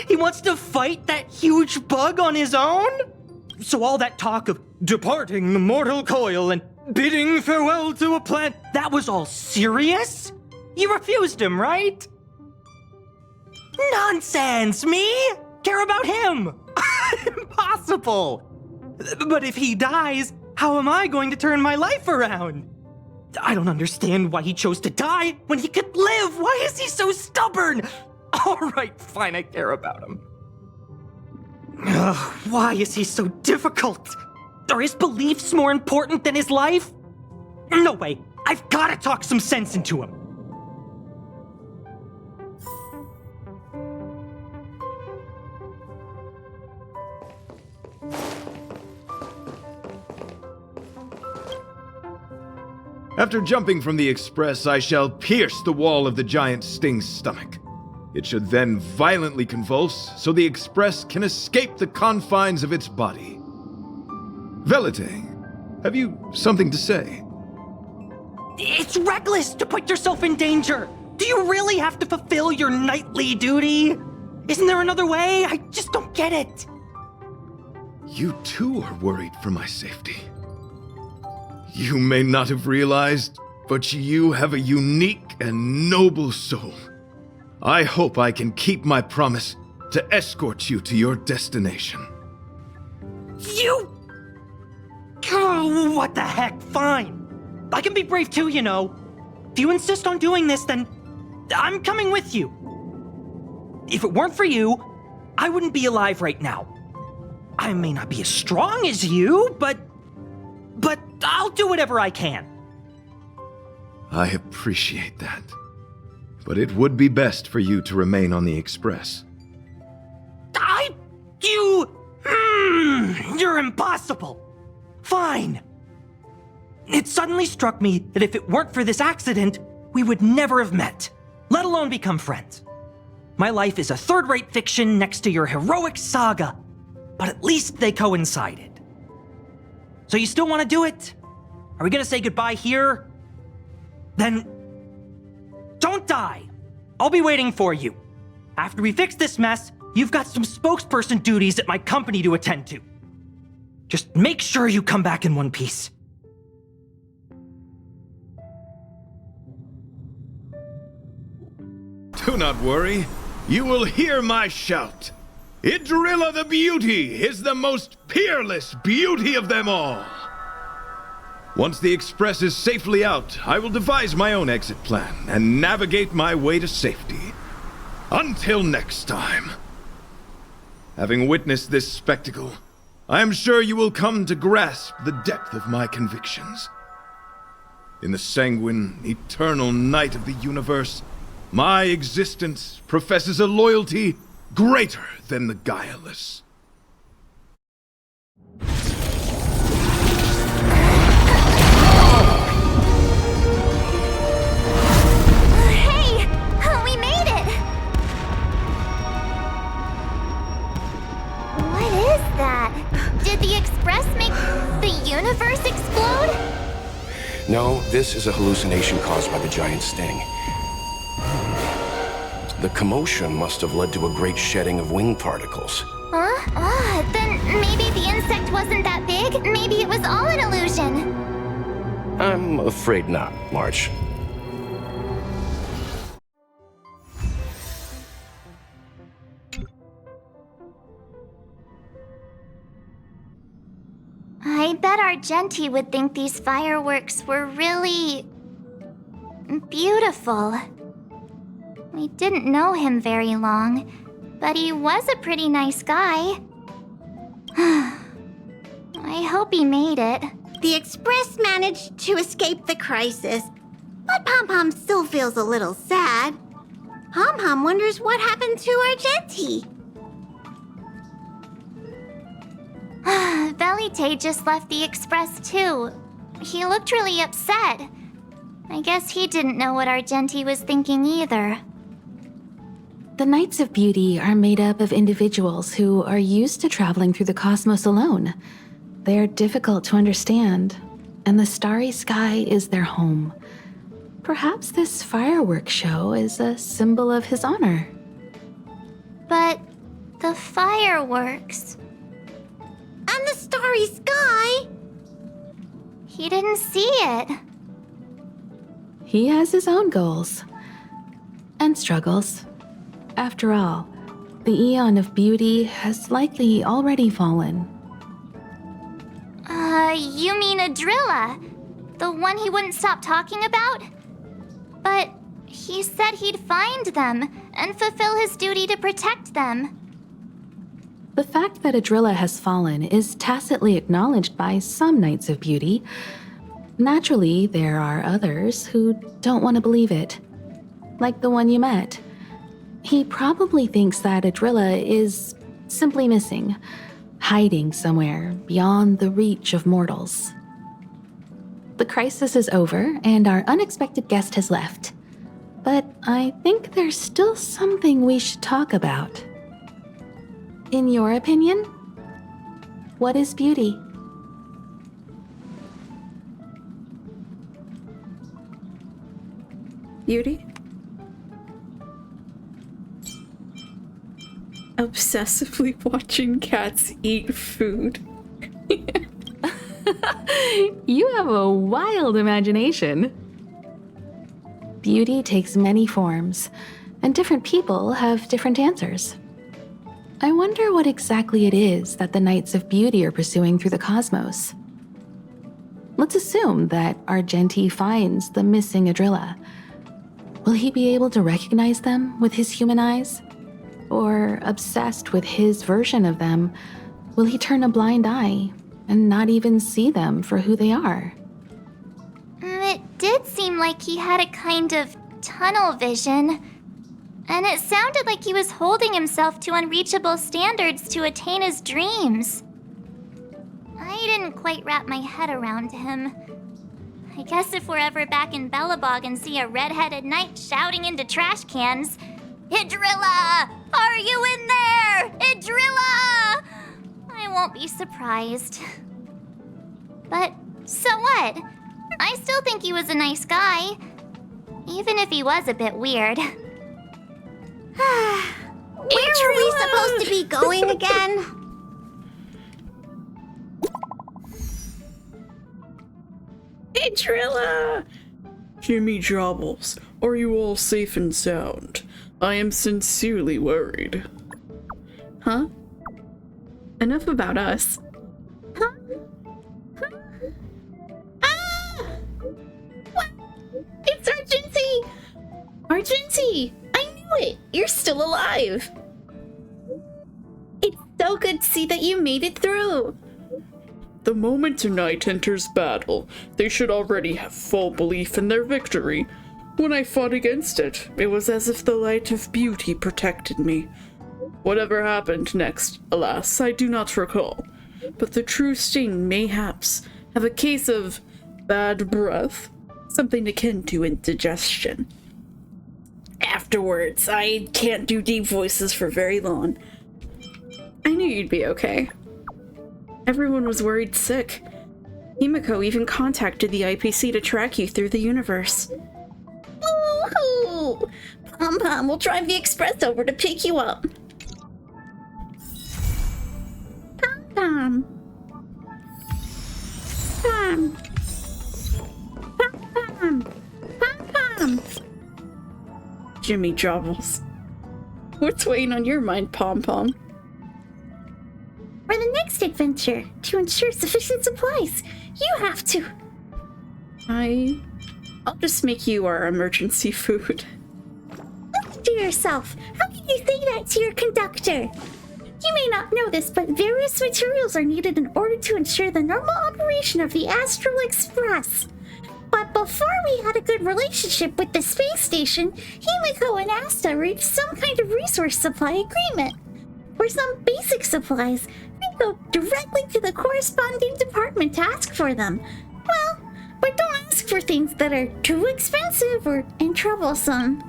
He wants to fight that huge bug on his own? So all that talk of departing the mortal coil and bidding farewell to a plant, that was all serious? You refused him, right? Nonsense! Me? Care about him? Impossible! But if he dies, how am I going to turn my life around? I don't understand why he chose to die when he could live. Why is he so stubborn? All right, fine, I care about him. Ugh, why is he so difficult? Are his beliefs more important than his life? No way. I've got to talk some sense into him. After jumping from the express, I shall pierce the wall of the giant sting's stomach. It should then violently convulse, so the express can escape the confines of its body. Velite, have you something to say? It's reckless to put yourself in danger. Do you really have to fulfill your nightly duty? Isn't there another way? I just don't get it. You too are worried for my safety. You may not have realized, but you have a unique and noble soul. I hope I can keep my promise to escort you to your destination. You... Oh, what the heck? Fine. I can be brave too, you know. If you insist on doing this, then I'm coming with you. If it weren't for you, I wouldn't be alive right now. I may not be as strong as you, but I'll do whatever I can. I appreciate that. But it would be best for you to remain on the express. You're impossible. Fine. It suddenly struck me that if it weren't for this accident, we would never have met, let alone become friends. My life is a third-rate fiction next to your heroic saga, but at least they coincided. So you still want to do it? Are we gonna say goodbye here? Then don't die. I'll be waiting for you. After we fix this mess, you've got some spokesperson duties at my company to attend to. Just make sure you come back in one piece. Do not worry. You will hear my shout. Idrilla the Beauty is the most peerless beauty of them all. Once the express is safely out, I will devise my own exit plan and navigate my way to safety. Until next time. Having witnessed this spectacle, I am sure you will come to grasp the depth of my convictions. In the sanguine, eternal night of the universe, my existence professes a loyalty greater than the guileless. Hey! We made it! What is that? Did the Express make the universe explode? No, this is a hallucination caused by the giant sting. The commotion must have led to a great shedding of wing particles. Huh? Then maybe the insect wasn't that big. Maybe it was all an illusion. I'm afraid not, March. I bet Argenti would think these fireworks were really beautiful. We didn't know him very long, but he was a pretty nice guy. I hope he made it. The Express managed to escape the crisis, but Pom-Pom still feels a little sad. Pom-Pom wonders what happened to Argenti. Velite just left the Express too. He looked really upset. I guess he didn't know what Argenti was thinking either. The Knights of Beauty are made up of individuals who are used to traveling through the cosmos alone. They are difficult to understand, and the starry sky is their home. Perhaps this fireworks show is a symbol of his honor. But the fireworks... and the starry sky... he didn't see it. He has his own goals. And struggles. After all, the Eon of Beauty has likely already fallen. You mean Adrilla? The one he wouldn't stop talking about? But he said he'd find them and fulfill his duty to protect them. The fact that Adrilla has fallen is tacitly acknowledged by some Knights of Beauty. Naturally, there are others who don't want to believe it. Like the one you met. He probably thinks that Adrilla is simply missing, hiding somewhere beyond the reach of mortals. The crisis is over, and our unexpected guest has left. But I think there's still something we should talk about. In your opinion, what is beauty? Beauty? Obsessively watching cats eat food. You have a wild imagination. Beauty takes many forms, and different people have different answers. I wonder what exactly it is that the Knights of Beauty are pursuing through the cosmos. Let's assume that Argenti finds the missing Adrilla. Will he be able to recognize them with his human eyes? Or, obsessed with his version of them, will he turn a blind eye and not even see them for who they are? It did seem like he had a kind of tunnel vision. And it sounded like he was holding himself to unreachable standards to attain his dreams. I didn't quite wrap my head around him. I guess if we're ever back in Bellabog and see a red-headed knight shouting into trash cans, "Idrilla! Are you in there? Idrilla!" I won't be surprised. But so what? I still think he was a nice guy, even if he was a bit weird. Where are we supposed to be going again? Idrilla! Jimmy Jobbles, are you all safe and sound? I am sincerely worried. Huh? Enough about us. Huh? Ah! What? It's Argenti! Argenti! I knew it! You're still alive! It's so good to see that you made it through! The moment a knight enters battle, they should already have full belief in their victory. When I fought against it, it was as if the light of beauty protected me. Whatever happened next, alas, I do not recall. But the true sting mayhaps have a case of bad breath, something akin to indigestion. Afterwards, I can't do deep voices for very long. I knew you'd be okay. Everyone was worried sick. Himiko even contacted the IPC to track you through the universe. Woohoo! Pom Pom will drive the express over to pick you up. Pom Pom. Pom. Pom Pom. Pom Pom. Jimmy Jobbles. What's weighing on your mind, Pom Pom? For the next adventure, to ensure sufficient supplies, you have to... I'll just make you our emergency food. Look to yourself. How can you say that to your conductor? You may not know this, but various materials are needed in order to ensure the normal operation of the Astral Express. But before we had a good relationship with the space station, Himiko and Asta reached some kind of resource supply agreement. For some basic supplies, we go directly to the corresponding department to ask for them. Well, but don't ask for things that are too expensive and troublesome.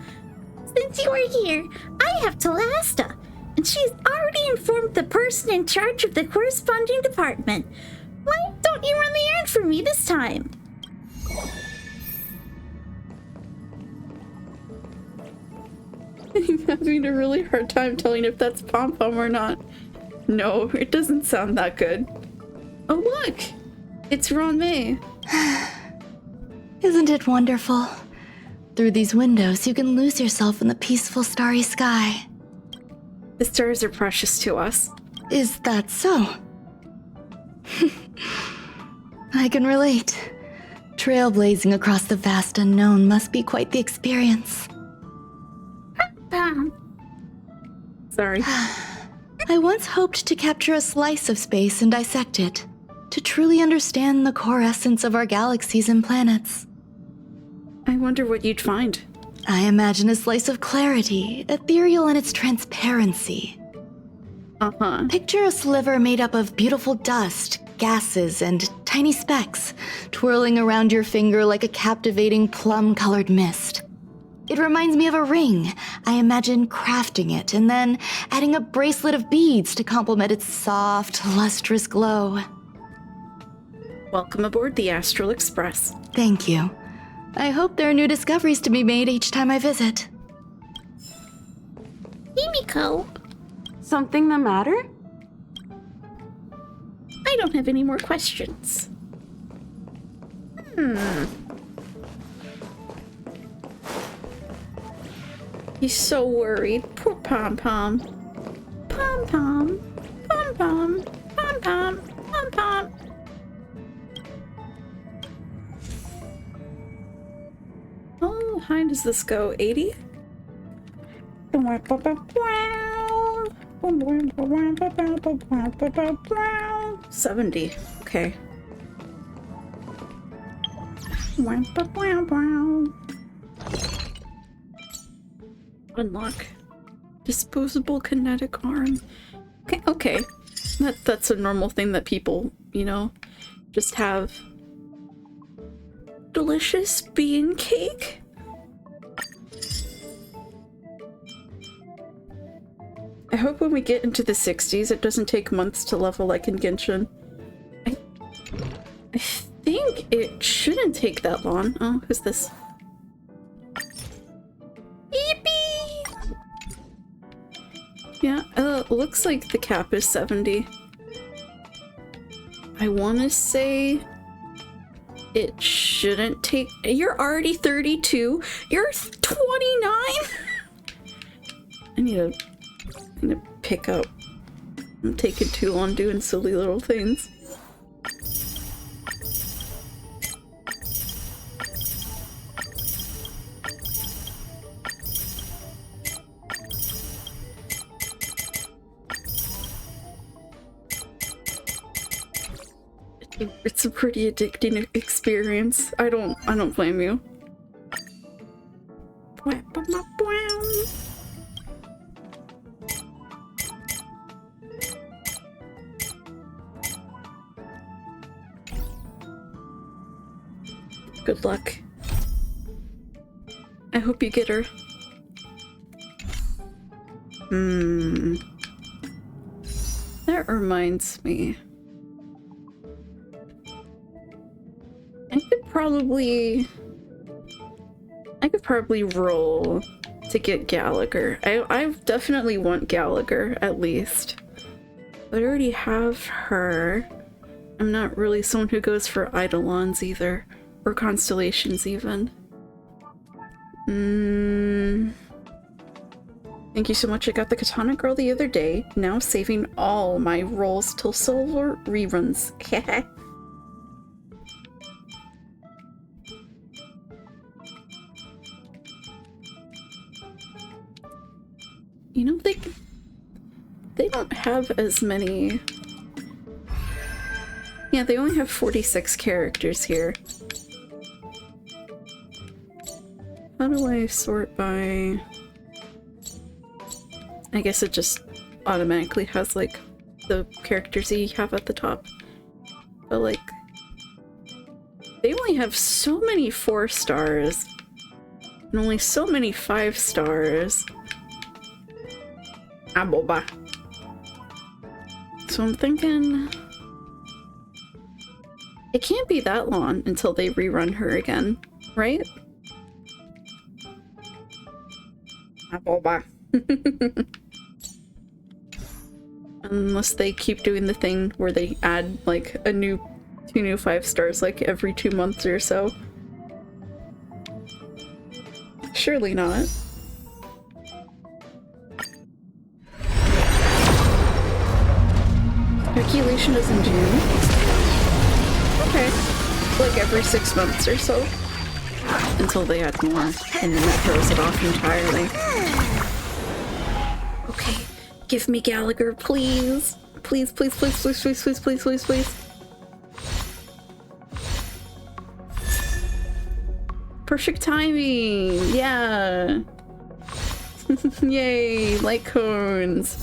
Since you are here, I have told Asta, and she's already informed the person in charge of the corresponding department. Why don't you run the errand for me this time? I'm having a really hard time telling if that's Pom Pom or not. No, it doesn't sound that good. Oh look! It's Ron May. Isn't it wonderful? Through these windows, you can lose yourself in the peaceful starry sky. The stars are precious to us. Is that so? I can relate. Trailblazing across the vast unknown must be quite the experience. Sorry. I once hoped to capture a slice of space and dissect it, to truly understand the core essence of our galaxies and planets. I wonder what you'd find. I imagine a slice of clarity, ethereal in its transparency. Picture a sliver made up of beautiful dust, gases, and tiny specks, twirling around your finger like a captivating plum-colored mist. It reminds me of a ring. I imagine crafting it and then adding a bracelet of beads to complement its soft, lustrous glow. Welcome aboard the Astral Express. Thank you. I hope there are new discoveries to be made each time I visit. Himiko. Something the matter? I don't have any more questions. He's so worried. Poor Pom Pom. Pom Pom. Pom Pom. Pom Pom. Pom Pom. Oh, how high does this go? 80? 70. Okay. Unlock. Disposable kinetic arm. Okay, okay. That's a normal thing that people, you know, just have. Delicious bean cake? I hope when we get into the 60s, it doesn't take months to level like in Genshin. I think it shouldn't take that long. Oh, who's this? Yippee! Yeah, looks like the cap is 70. I want to say it shouldn't take... You're already 32? You're 29? I need to pick up. I'm taking too long doing silly little things. It's a pretty addicting experience. I don't blame you. Good luck. I hope you get her. That reminds me. I could probably roll to get Gallagher. I definitely want Gallagher, at least. But I already have her. I'm not really someone who goes for Eidolons either. Or Constellations even. Thank you so much. I got the Katana Girl the other day. Now saving all my rolls till silver reruns. You know, they don't have as many... Yeah, they only have 46 characters here. How do I sort by... I guess it just automatically has, like, the characters you have at the top. But, like... They only have so many 4 stars. And only so many 5 stars. Ah, boba. So I'm thinking... It can't be that long until they rerun her again, right? Ah, boba. Unless they keep doing the thing where they add like two new 5 stars like every 2 months or so. Surely not. Speculation is in June. Okay. Like every 6 months or so. Until they add more, and then that throws it off entirely. Okay. Give me Gallagher, please. Please, please, please, please, please, please, please, please, please. Perfect timing! Yeah! Yay! Light cones!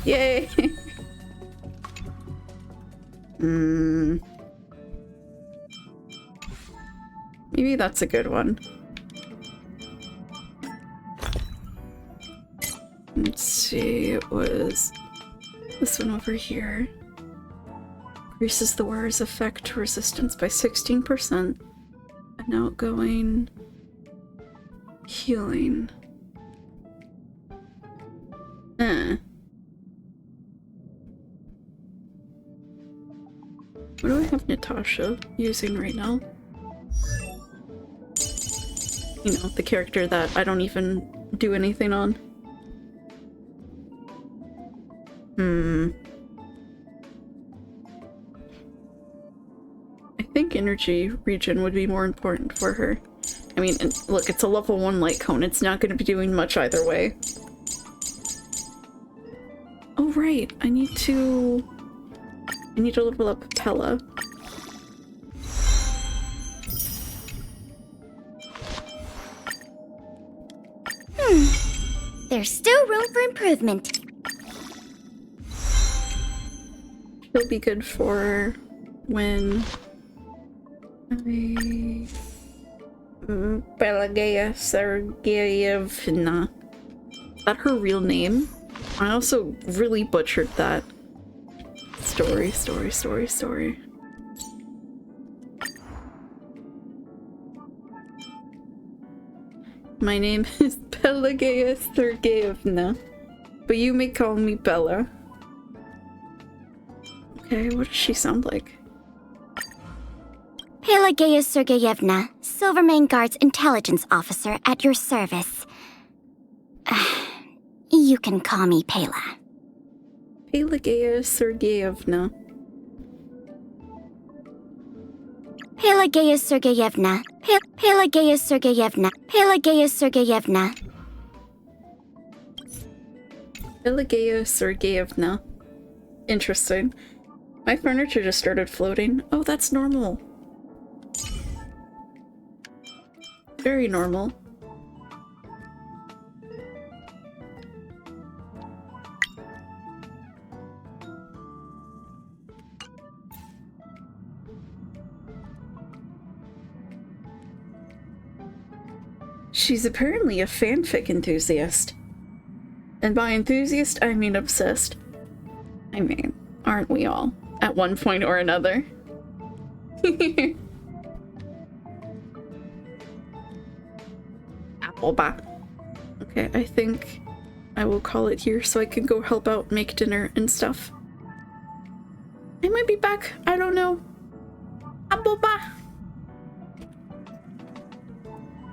Yay! Maybe that's a good one. Let's see, it was this one over here. Increases the wearer's effect resistance by 16%. An outgoing healing. What do I have Natasha using right now? You know, the character that I don't even do anything on. I think energy regen would be more important for her. I mean, look, it's a level 1 light cone. It's not going to be doing much either way. Oh, right. I need to level up Pella. There's still room for improvement. She'll be good for when Pelageya Sergeyevna. Is that her real name? I also really butchered that. Story. My name is Pelageya Sergeyevna, but you may call me Bella. Okay, what does she sound like? Pelageya Sergeyevna, Silvermane Guard's intelligence officer at your service. You can call me Pela. Pelageya Sergeyevna. Pelageya Sergeyevna. Pelageya Sergeyevna. Pelageya Sergeyevna. Pelageya Sergeyevna. Interesting. My furniture just started floating. Oh, that's normal. Very normal. She's apparently a fanfic enthusiast. And by enthusiast, I mean obsessed. I mean, aren't we all? At one point or another. Appleba. Okay, I think I will call it here so I can go help out make dinner and stuff. I might be back. I don't know. Appleba.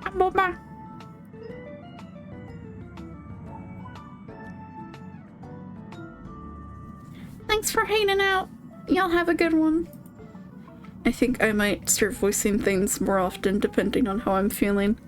Appleba. Thanks for hanging out. Y'all have a good one. I think I might start voicing things more often depending on how I'm feeling.